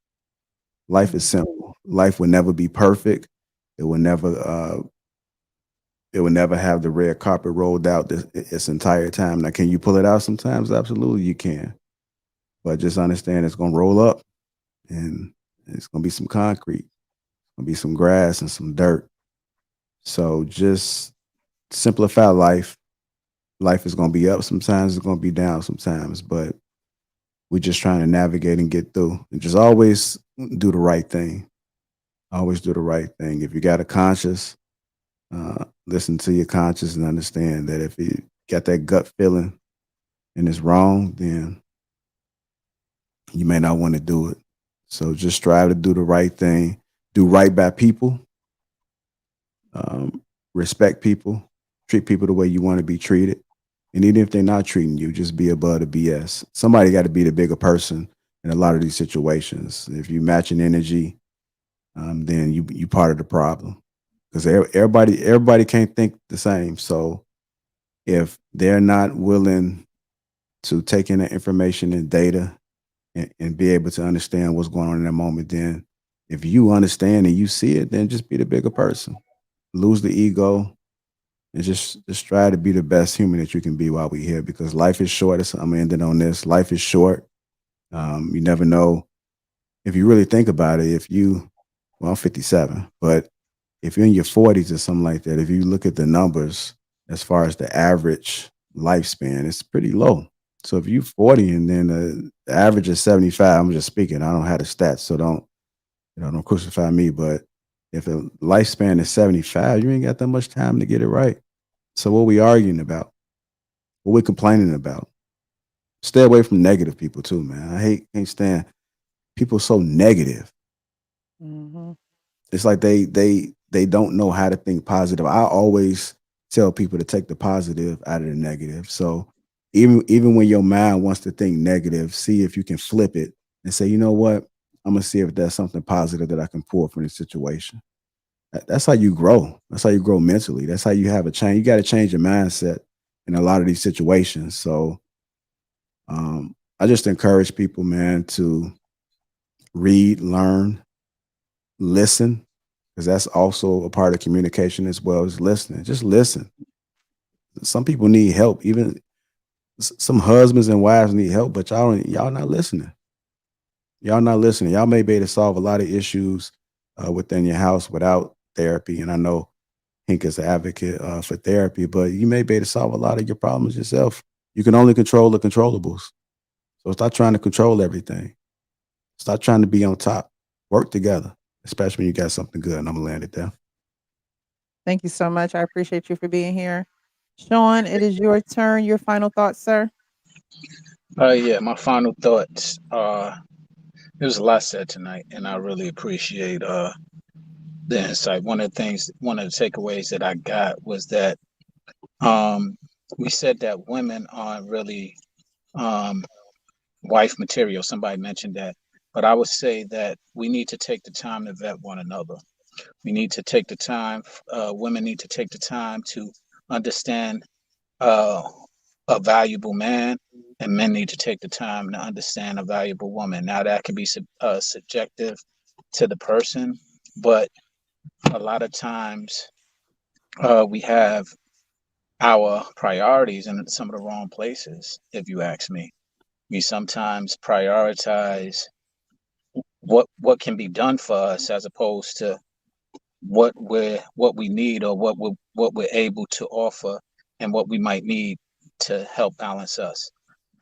Speaker 15: Life is simple. Life will never be perfect. It will never. It will never have the red carpet rolled out its entire time. Now, can you pull it out sometimes? Absolutely, you can. But just understand it's going to roll up, and it's going to be some concrete, going to be some grass and some dirt. So just simplify life. Life is going to be up sometimes. It's going to be down sometimes. But we're just trying to navigate and get through, and just always do the right thing. Always do the right thing. If you got a conscience, listen to your conscience and understand that if you got that gut feeling and it's wrong, then you may not want to do it. So just strive to do the right thing, do right by people, respect people, treat people the way you want to be treated. And even if they're not treating you, just be above the BS. Somebody got to be the bigger person in a lot of these situations. If you match an energy, then you part of the problem because everybody can't think the same. So if they're not willing to take in the information and data and be able to understand what's going on in that moment, then if you understand and you see it, then just be the bigger person. Lose the ego and just try to be the best human that you can be while we're here because life is short. I'm ending on this. Life is short. You never know. If you really think about it, well, I'm 57, but if you're in your 40s or something like that, if you look at the numbers as far as the average lifespan, it's pretty low. So if you're 40 and then the average is 75, I'm just speaking. I don't have the stats, so don't crucify me. But if a lifespan is 75, you ain't got that much time to get it right. So what we arguing about? What we complaining about? Stay away from negative people too, man. Can't stand people so negative.
Speaker 1: Mhm.
Speaker 15: It's like they don't know how to think positive. I always tell people to take the positive out of the negative. So even when your mind wants to think negative, see if you can flip it and say, you know what? I'm gonna see if there's something positive that I can pull from this situation. That's how you grow. That's how you grow mentally. That's how you have a change. You got to change your mindset in a lot of these situations. So I just encourage people, man, to read, learn, listen, because that's also a part of communication as well as listening. Just listen. Some people need help. Even some husbands and wives need help, but y'all not listening. Y'all not listening. Y'all may be able to solve a lot of issues within your house without therapy. And I know Hank is an advocate for therapy, but you may be able to solve a lot of your problems yourself. You can only control the controllables. So stop trying to control everything. Stop trying to be on top. Work together, especially when you got something good. And I'm gonna land it there.
Speaker 1: Thank you so much. I appreciate you for being here. Sean, it is your turn. Your final thoughts, sir.
Speaker 6: Yeah, my final thoughts. There was a lot said tonight, and I really appreciate the insight. One of the takeaways that I got was that we said that women aren't really um, wife material. Somebody mentioned that, but I would say that we need to take the time to vet one another. We need to take the time. Women need to take the time to understand uh, a valuable man, and men need to take the time to understand a valuable woman. Now that can be subjective to the person, but
Speaker 11: a lot of times we have our priorities in some of the wrong places. If you ask me, we sometimes prioritize what can be done for us as opposed to what we need, or what we're able to offer, and what we might need to help balance us.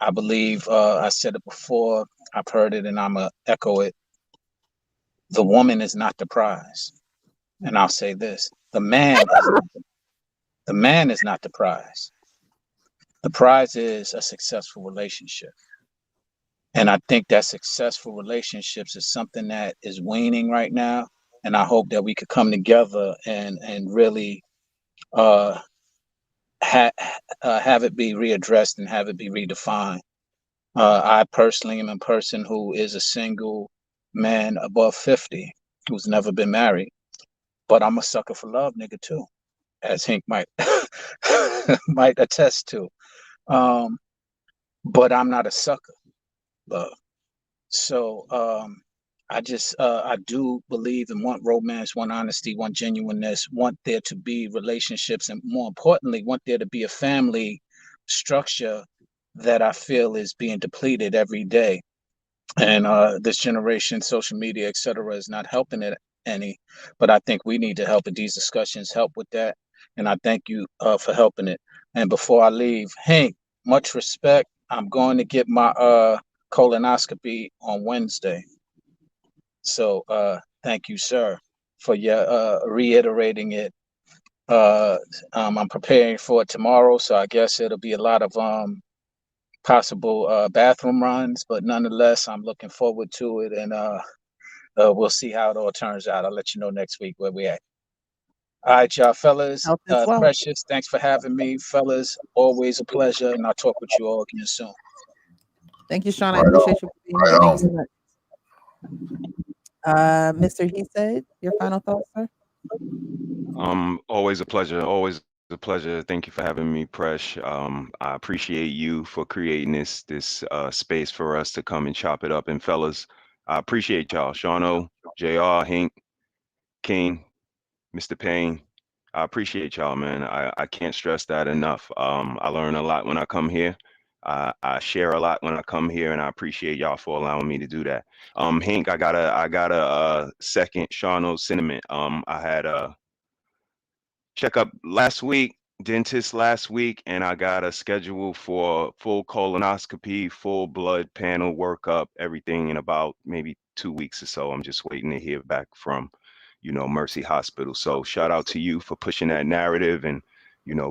Speaker 11: I believe I said it before, I've heard it, and I'm gonna echo it. The woman is not the prize. And I'll say this: the man is not the prize. The prize is a successful relationship. And I think that successful relationships is something that is waning right now. And I hope that we could come together and really uh, have it be readdressed and have it be redefined. I personally am a person who is a single man above 50 who's never been married, but I'm a sucker for love, nigga, too, as Hank might might attest to. But I'm not a sucker, love. So I do believe and want romance, want honesty, want genuineness, want there to be relationships, and more importantly, want there to be a family structure that I feel is being depleted every day. And this generation, social media, etc., is not helping it any. But I think we need to help, and these discussions help with that. And I thank you for helping it. And before I leave, Hank, much respect. I'm going to get my colonoscopy on Wednesday. So thank you, sir, for your reiterating it. I'm preparing for it tomorrow, so I guess it'll be a lot of possible bathroom runs, but nonetheless, I'm looking forward to it, and we'll see how it all turns out. I'll let you know next week where we at. All right, y'all, fellas.
Speaker 1: Health is wealth.
Speaker 11: Precious, thanks for having me, fellas. Always a pleasure, and I'll talk with you all again soon.
Speaker 1: Thank you, Sean. I appreciate you for being here. Thank you so much. Mr. He said, your final thoughts, sir?
Speaker 4: Always a pleasure. Always a pleasure. Thank you for having me, Presh. I appreciate you for creating this space for us to come and chop it up. And fellas, I appreciate y'all. Shauno, JR, Hank, King, Mr. Payne. I appreciate y'all, man. I can't stress that enough. I learn a lot when I come here. I share a lot when I come here, and I appreciate y'all for allowing me to do that. Hank, I got a second Shauno's sentiment. I had a checkup last week, dentist last week, and I got a schedule for full colonoscopy, full blood panel workup, everything in about maybe 2 weeks or so. I'm just waiting to hear back from, Mercy Hospital. So shout out to you for pushing that narrative, and,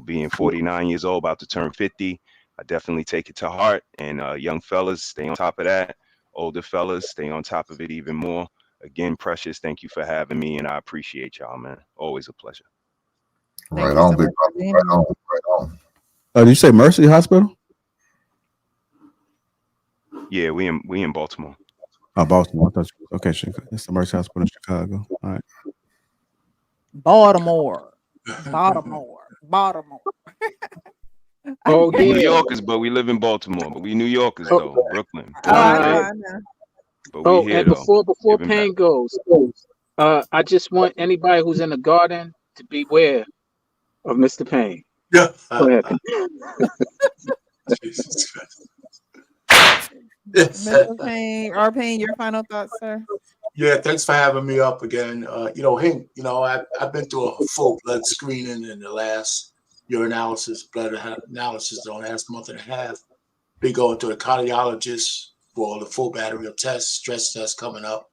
Speaker 4: being 49 years old, about to turn 50. I definitely take it to heart. And young fellas, stay on top of that. Older fellas, stay on top of it even more. Again, Precious, thank you for having me, and I appreciate y'all, man. Always a pleasure.
Speaker 7: Right on, big brother. Right on, right on.
Speaker 15: Did you say Mercy Hospital?
Speaker 4: Yeah, we in Baltimore.
Speaker 15: Oh, Baltimore. I thought okay, it's the Mercy Hospital in Chicago. All right.
Speaker 1: Baltimore.
Speaker 11: Oh,
Speaker 4: We New
Speaker 11: yeah.
Speaker 4: Yorkers, but we live in Baltimore. But we New Yorkers though, Brooklyn.
Speaker 1: I know.
Speaker 4: But we here
Speaker 11: and
Speaker 4: though.
Speaker 11: before
Speaker 4: Giving back.
Speaker 11: Payne goes, I just want anybody who's in the garden to beware of Mr. Payne.
Speaker 3: Yeah.
Speaker 11: Go ahead.
Speaker 3: Jesus Christ.
Speaker 1: Mr. Payne, R. Payne, your final thoughts, sir?
Speaker 3: Yeah, thanks for having me up again. Hank, I've been through a full blood screening in the last urinalysis, blood analysis the last month and a half. Been going to the cardiologist for the full battery of tests, stress tests coming up.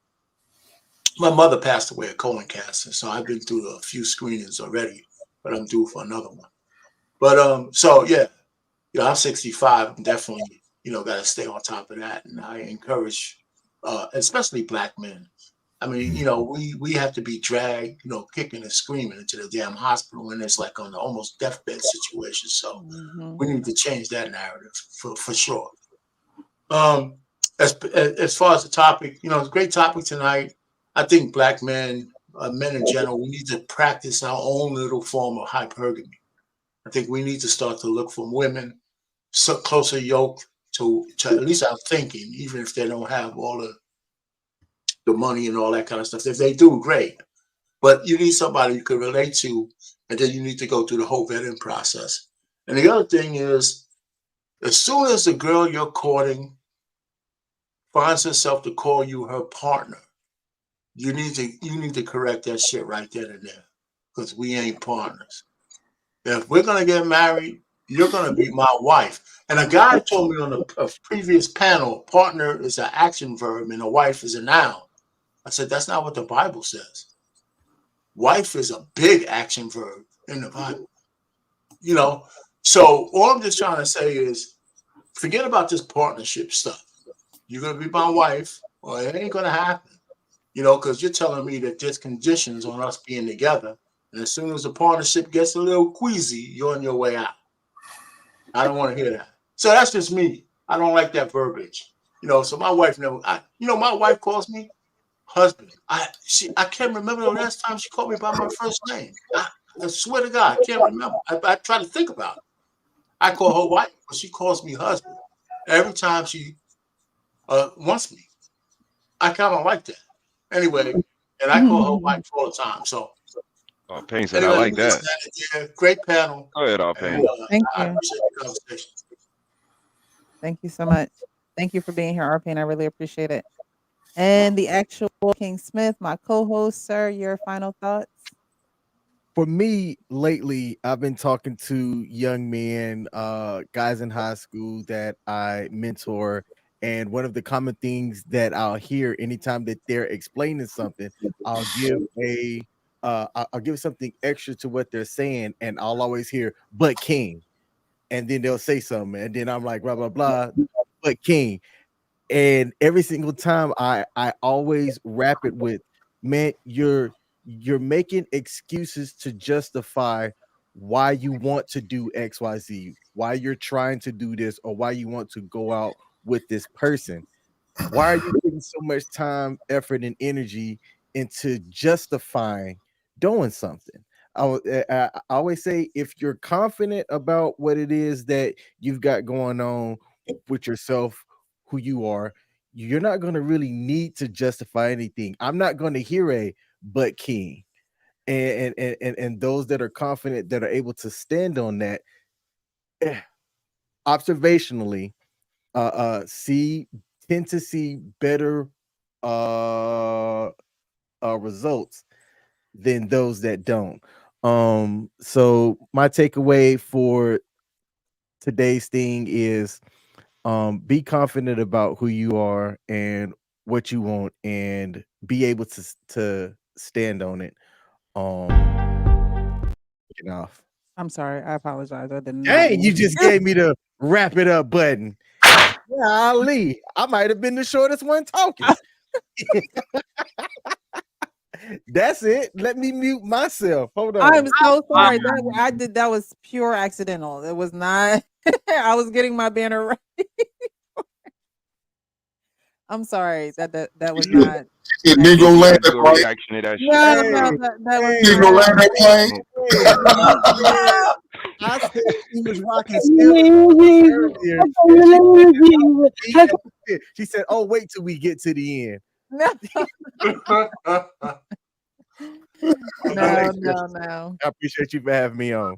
Speaker 3: My mother passed away of colon cancer, so I've been through a few screenings already, but I'm due for another one. But so yeah, I'm 65. I'm definitely, got to stay on top of that, and I encourage, especially Black men. I mean, we have to be dragged, kicking and screaming into the damn hospital when it's like on the almost deathbed situation. So we need to change that narrative for sure. As far as the topic, it's a great topic tonight. I think Black men, men in general, we need to practice our own little form of hypergamy. I think we need to start to look for women so closer yoked to at least our thinking, even if they don't have all the money and all that kind of stuff. If they do, great. but you need somebody you can relate to, and then you need to go through the whole vetting process. And the other thing is, as soon as the girl you're courting finds herself to call you her partner, you need to correct that shit right then and there, because we ain't partners. If we're gonna get married, you're gonna be my wife. And a guy told me on a previous panel, partner is an action verb and a wife is a noun. I said, that's not what the Bible says. Wife is a big action verb in the Bible. You know, so all I'm just trying to say is forget about this partnership stuff. You're gonna be my wife, or it ain't gonna happen. You know, because you're telling me that there's conditions on us being together. And as soon as the partnership gets a little queasy, you're on your way out. I don't want to hear that. So that's just me. I don't like that verbiage. You know, so my wife never, my wife calls me husband. I can't remember the last time she called me by my first name. I swear to God, I can't remember. I try to think about it. I call her wife, but she calls me husband every time she wants me. I kind of like that. Anyway, and I call her wife all the time. So
Speaker 4: Payne said, I
Speaker 3: anyway,
Speaker 4: like that.
Speaker 3: great panel.
Speaker 4: Go ahead, Payne.
Speaker 1: Thank
Speaker 3: I
Speaker 1: you.
Speaker 3: appreciate the conversation.
Speaker 1: Thank you so much. Thank you for being here, RP, I really appreciate it. And the actual King Smith, my co-host, sir, your final thoughts?
Speaker 2: For me, lately, I've been talking to young men, guys in high school that I mentor. And one of the common things that I'll hear anytime that they're explaining something, I'll give I'll give something extra to what they're saying, and I'll always hear "but King," and then they'll say something, and then I'm like blah blah blah, but King. And every single time I always wrap it with, man, you're making excuses to justify why you want to do XYZ, why you're trying to do this, or why you want to go out with this person. Why are you putting so much time, effort, and energy into justifying doing something? I always say, if you're confident about what it is that you've got going on with yourself, who you are, you're not going to really need to justify anything. I'm not going to hear a "but King," and those that are confident, that are able to stand on that, observationally, tend to see better results than those that don't. So my takeaway for today's thing is, be confident about who you are and what you want, and be able to stand on it. Off.
Speaker 1: I'm sorry. I apologize. I did not.
Speaker 2: Hey, you just gave me the wrap it up button. Yeah, Ali, I might have been the shortest one talking. That's it. Let me mute myself. Hold on.
Speaker 1: I'm so sorry. That was pure accidental. It was not. I was getting my banner right. I'm sorry. That was not.
Speaker 7: Negro land that plane.
Speaker 4: Reaction to that shit.
Speaker 1: No, that was
Speaker 7: Negro land that plane.
Speaker 2: I said he was rocking earlier. She said, "Oh, wait till we get to the end."
Speaker 1: No. No.
Speaker 2: I appreciate you for having me on.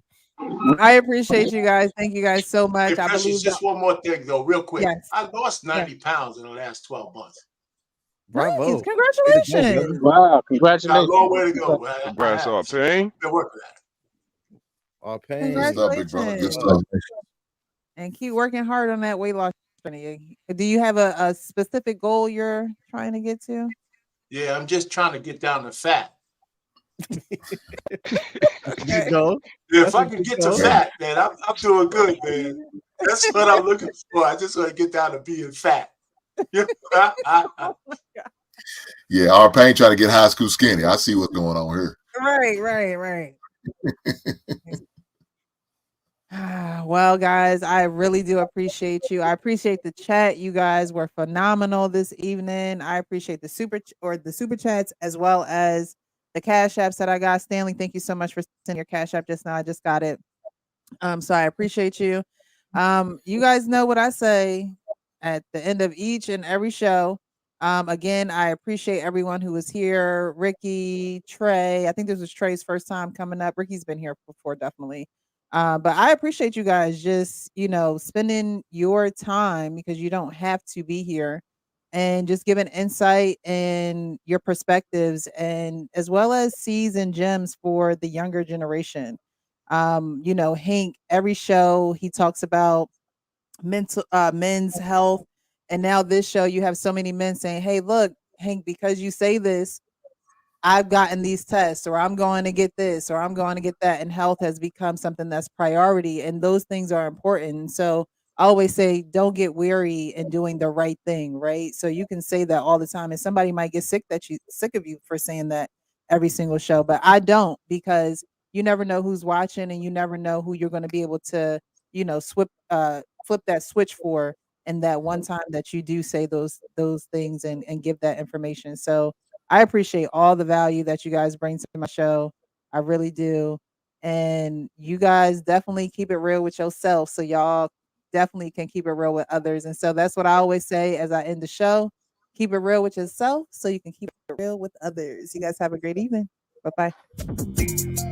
Speaker 1: I appreciate you guys. Thank you guys so much.
Speaker 3: Hey,
Speaker 1: I
Speaker 3: Precious,
Speaker 1: believe
Speaker 3: just one more thing though, real quick.
Speaker 1: Yes.
Speaker 3: I lost 90 pounds in the last 12 months.
Speaker 2: Bravo.
Speaker 1: Nice. Congratulations.
Speaker 11: Wow,
Speaker 3: Got a
Speaker 11: congratulations.
Speaker 3: long way to go.
Speaker 4: Congrats, Payne.
Speaker 3: Been working at it.
Speaker 2: Payne.
Speaker 7: Good stuff, big brother. Good
Speaker 1: Congratulations.
Speaker 7: stuff.
Speaker 1: And keep working hard on that weight loss journey. Do you have a specific goal you're trying to get to?
Speaker 3: Yeah, I'm just trying to get down to fat.
Speaker 2: You know,
Speaker 3: if I can get to fat, man, I'm doing good, man. That's what I'm looking for. I just want to get down to being fat.
Speaker 7: Yeah, our Payne trying to get high school skinny. I see what's going on here.
Speaker 1: Right. Well, guys, I really do appreciate you. I appreciate the chat. You guys were phenomenal this evening. I appreciate the super chats, as well as the cash apps that I got. Stanley, thank you so much for sending your cash app just now. I just got it. So I appreciate you. You guys know what I say at the end of each and every show. Again, I appreciate everyone who was here. Ricky, Trey. I think this was Trey's first time coming up. Ricky's been here before, definitely. But I appreciate you guys just, spending your time because you don't have to be here and just giving insight and your perspectives and as well as seeds and gems for the younger generation. Hank, every show he talks about men's health, and now this show you have so many men saying, hey, look, Hank, because you say this, I've gotten these tests, or I'm going to get this, or I'm going to get that. And health has become something that's priority. And those things are important. So I always say, don't get weary in doing the right thing, right? So you can say that all the time. And somebody might get sick of you for saying that every single show. But I don't, because you never know who's watching and you never know who you're going to be able to, flip that switch for and that one time that you do say those things and give that information. So I appreciate all the value that you guys bring to my show. I really do. And you guys definitely keep it real with yourself. So y'all definitely can keep it real with others. And so that's what I always say as I end the show. Keep it real with yourself so you can keep it real with others. You guys have a great evening. Bye bye.